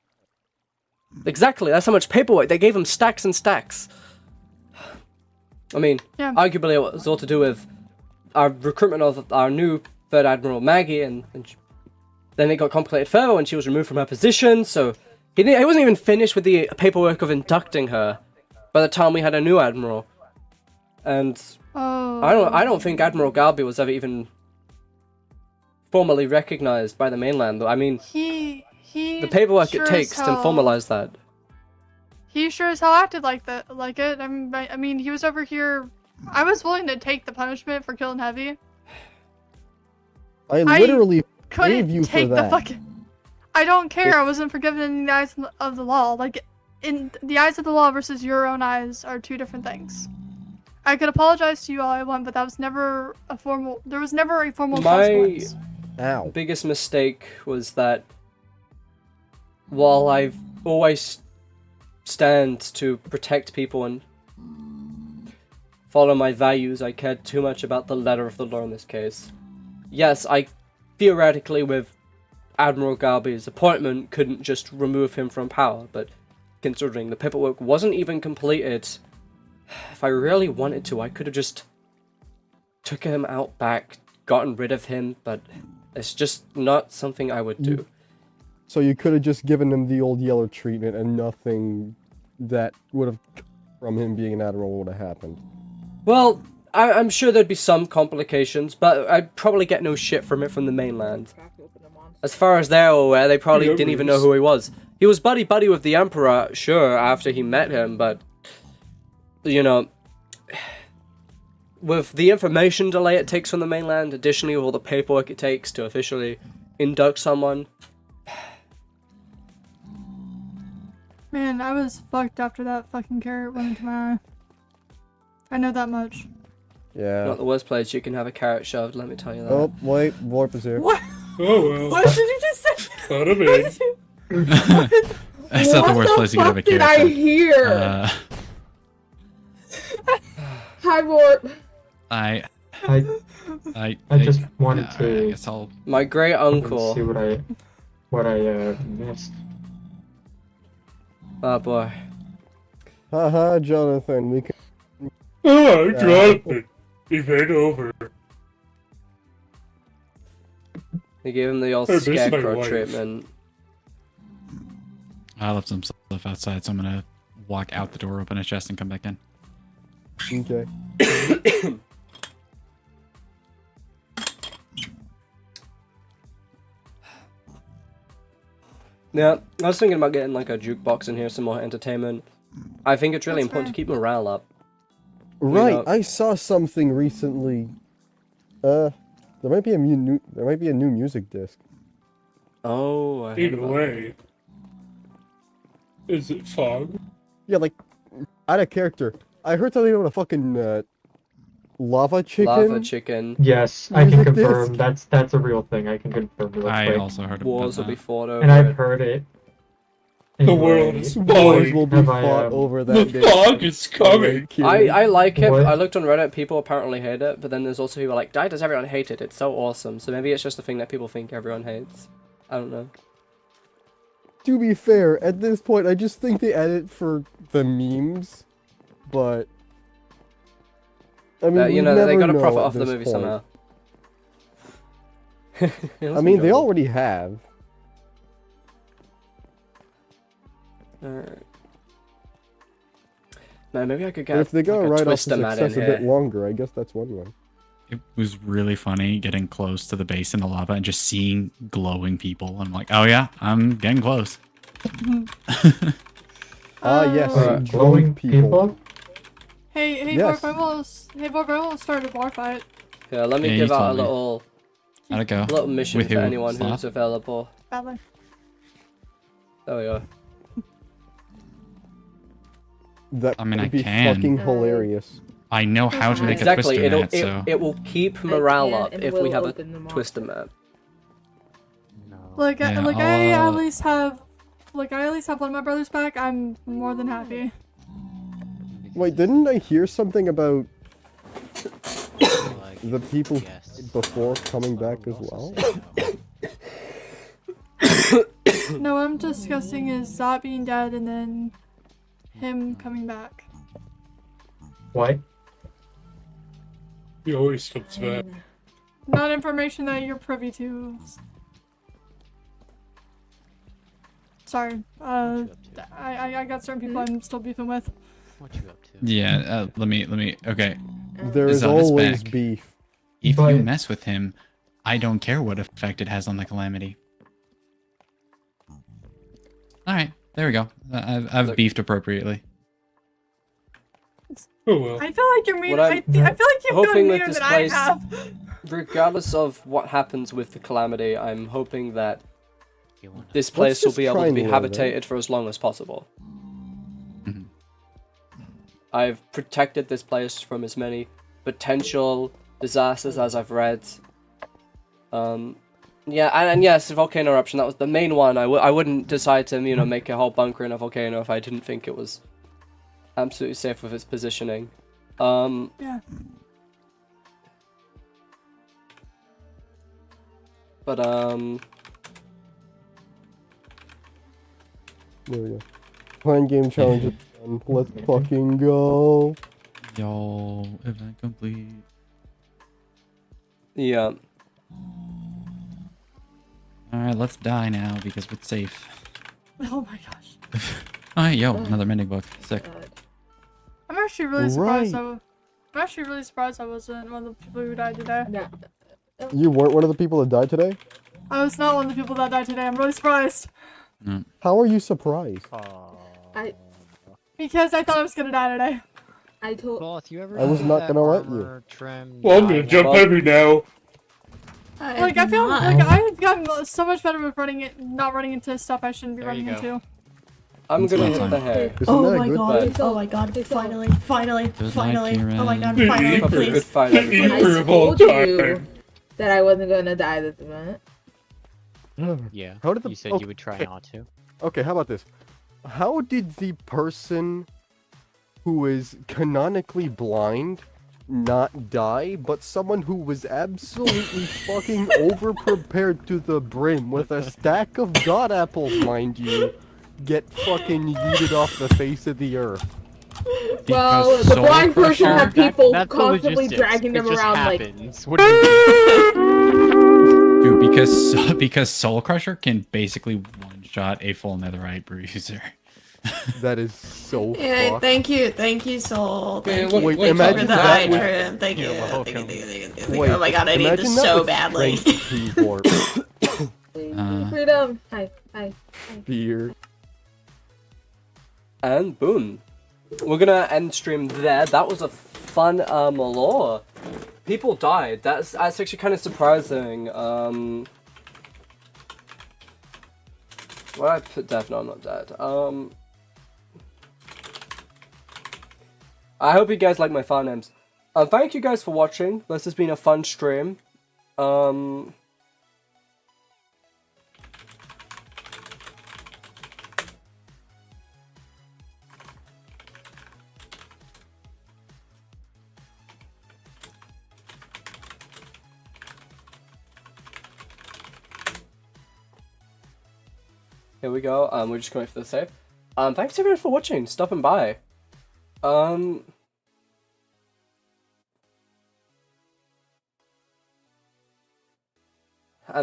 Exactly, that's how much paperwork. They gave him stacks and stacks. I mean, arguably it was all to do with our recruitment of our new Third Admiral Maggie, and then it got complicated further when she was removed from her position, so he wasn't even finished with the paperwork of inducting her by the time we had a new Admiral. And I don't think Admiral Galby was ever even formally recognized by the mainland, though. I mean, the paperwork sure it takes to formalize that. He sure as hell acted like it. I mean, he was over here. I was willing to take the punishment for killing Heavy. I literally couldn't gave you take for that. the fucking. I don't care. I wasn't forgiven in the eyes of the law. Like, in the eyes of the law versus your own eyes are two different things. I could apologize to you all I want, but that was never a formal. There was never a formal consequence. My biggest mistake was that while I've always stand to protect people and follow my values, I cared too much about the letter of the law in this case. Yes, I theoretically, with Admiral Galby's appointment, couldn't just remove him from power, but considering the paperwork wasn't even completed, if I really wanted to, I could have just took him out back, gotten rid of him, but it's just not something I would do. So you could have just given him the old yellow treatment and nothing that would have from him being an admiral would have happened. Well, I'm sure there'd be some complications, but I'd probably get no shit from it from the mainland. As far as they're aware, they probably didn't even know who he was. He was buddy-buddy with the Emperor, sure, after he met him, but, you know, with the information delay it takes from the mainland, additionally with all the paperwork it takes to officially induct someone. Man, I was fucked after that fucking carrot went into my eye. I know that much. Yeah. Not the worst place you can have a carrot shoved, let me tell you that. Oh, wait, Warp is here. What? Oh well. What did you just say? Thought of it. That's not the worst place you could have a carrot What did I shoved. hear? Hi, Warp. I just wanted to. I guess I'll. My great uncle. See what I missed. Oh boy. Haha, Jonathan, we can. Oh, Jonathan. He made over. They gave him the old I miss my scarecrow wife. treatment. I left some stuff outside, so I'm gonna walk out the door, open a chest, and come back in. Okay. Yeah, I was thinking about getting like a jukebox in here, some more entertainment. I think it's really important to keep morale up. Right, know- I saw something recently. There might be a new music disc. Oh, I heard In a about way. Is it fog? Yeah, like, out of character. I heard something about a fucking, lava chicken. Lava chicken. Yes, I can Music confirm. disc. That's a real thing. I can confirm real I quick. also heard about Wars will that. be fought over. And I've it. heard it. The world is Wars falling. will be Have fought I, over The that day. fog is coming. I like it. What? I looked on Reddit. People apparently hate it, but then there's also people like, "Why does everyone hate it? It's so awesome." So maybe it's just a thing that people think everyone hates. I don't know. To be fair, at this point, I just think they edit for the memes, but I mean, You we know, they never gotta know profit at off the this movie point. somehow. I mean, they already have. Alright. Man, maybe I could But get if they gotta like, a write off the Twister man in success a bit here. longer, I guess that's one way. It was really funny getting close to the base in the lava and just seeing glowing people. I'm like, oh yeah, I'm getting close. Ah, yes, Alright. glowing people. Hey, Yes. Borg, I almost started a bar fight. Yeah, let me Yeah, you give out a told me. little, How'd it go? little mission With for who? anyone Slot? who's available. Badly. There we go. That I mean, would I be can. fucking hilarious. I know how to make Exactly, a twister net, so... it will keep morale can up and if we will have a open them all. Twister map. Like, Yeah, I I'll, at least have, like, I at least have one of my brothers back. I'm more than happy. Wait, didn't I hear something about the people before coming back as well? No, what I'm discussing is Zot being dead and then him coming back. What? He always comes back. Not information that you're privy to. Sorry. I got certain people I'm still beefing with. What you up to? Yeah, let me, okay. There is Zod is always back. beef. If But- you mess with him, I don't care what effect it has on the Calamity. Alright, there we go. I've Look. beefed appropriately. Oh well. I feel like you're mean. What I I'm feel like you've hoping gone with meaner this than I place- have. Regardless of what happens with the Calamity, I'm hoping that You want this place will just be able try to and be live, habitated for as long as possible. Mhm. I've protected this place from as many potential disasters as I've read. Yeah, and yes, volcano eruption, that was the main one. I wouldn't decide to, you know, make a whole bunker in a volcano if I didn't think it was absolutely safe with its positioning. Yeah. But, There we go. Playing game challenge is done. Let's fucking go. Yo, event complete. yeah. Alright, let's die now because we're safe. Oh my gosh. Alright, yo, another mini book. Sick. I'm actually really surprised. Right. I'm actually really surprised I wasn't one of the people who died today. No. You weren't one of the people that died today? I was not one of the people that died today. I'm really surprised. How are you surprised? Because I thought I was gonna die today. I told. Cloth, you ever I was see not that gonna let you. armor trim Well, I'm gonna guy jump walk- heavy now. Like I feel like I've gotten so much better with not running into stuff I shouldn't be There you running go. into. I'm It's gonna about hit time. the hair. Isn't Oh that my good? god! But Oh my god! Finally! Finally! Good Finally! night, Oh my god! Kieran. Finally! Probably a good Please! fight, everybody. I Keeper of all told you time. that I wasn't gonna die this event. Yeah. How did the- You said okay. you would try not to. Okay, how about this? How did the person who is canonically blind not die, but someone who was absolutely fucking overprepared to the brim with a stack of god apples, mind you, get fucking yeeted off the face of the earth? Well, Because the Soul blind person Crusher- had people That's the constantly logistics. dragging It them just around happens. What do you mean? Dude, because Soul Crusher can basically one-shot a full netherite bruiser. That is so Yeah, fucked. thank you, Soul. Thank what- you Wait, what imagine for the that eye with- trim. Thank you. You're Thank you. welcome. Thank you. Thank you. Wait, Oh my god, I need imagine this that so with badly. strength keyboard. Freedom. Hi. Fear. And boom. We're gonna end stream there. That was a fun lore. People died. That's actually kind of surprising. Where I put death? No, I'm not dead. I hope you guys like my file names. Thank you guys for watching. This has been a fun stream. Here we go. We're just going for the save. Thanks everyone for watching, stopping by. And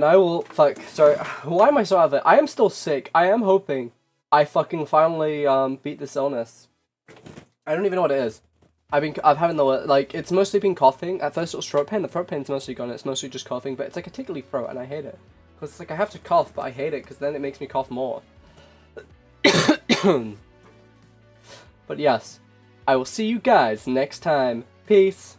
I will sorry, why am I so out of it? I am still sick. I am hoping I fucking finally beat this illness. I don't even know what it is. I'm having it's mostly been coughing. At first it was throat pain. The throat pain's mostly gone. It's mostly just coughing, but it's like a tickly throat, and I hate it. Because it's like I have to cough, but I hate it because then it makes me cough more. But yes, I will see you guys next time. Peace.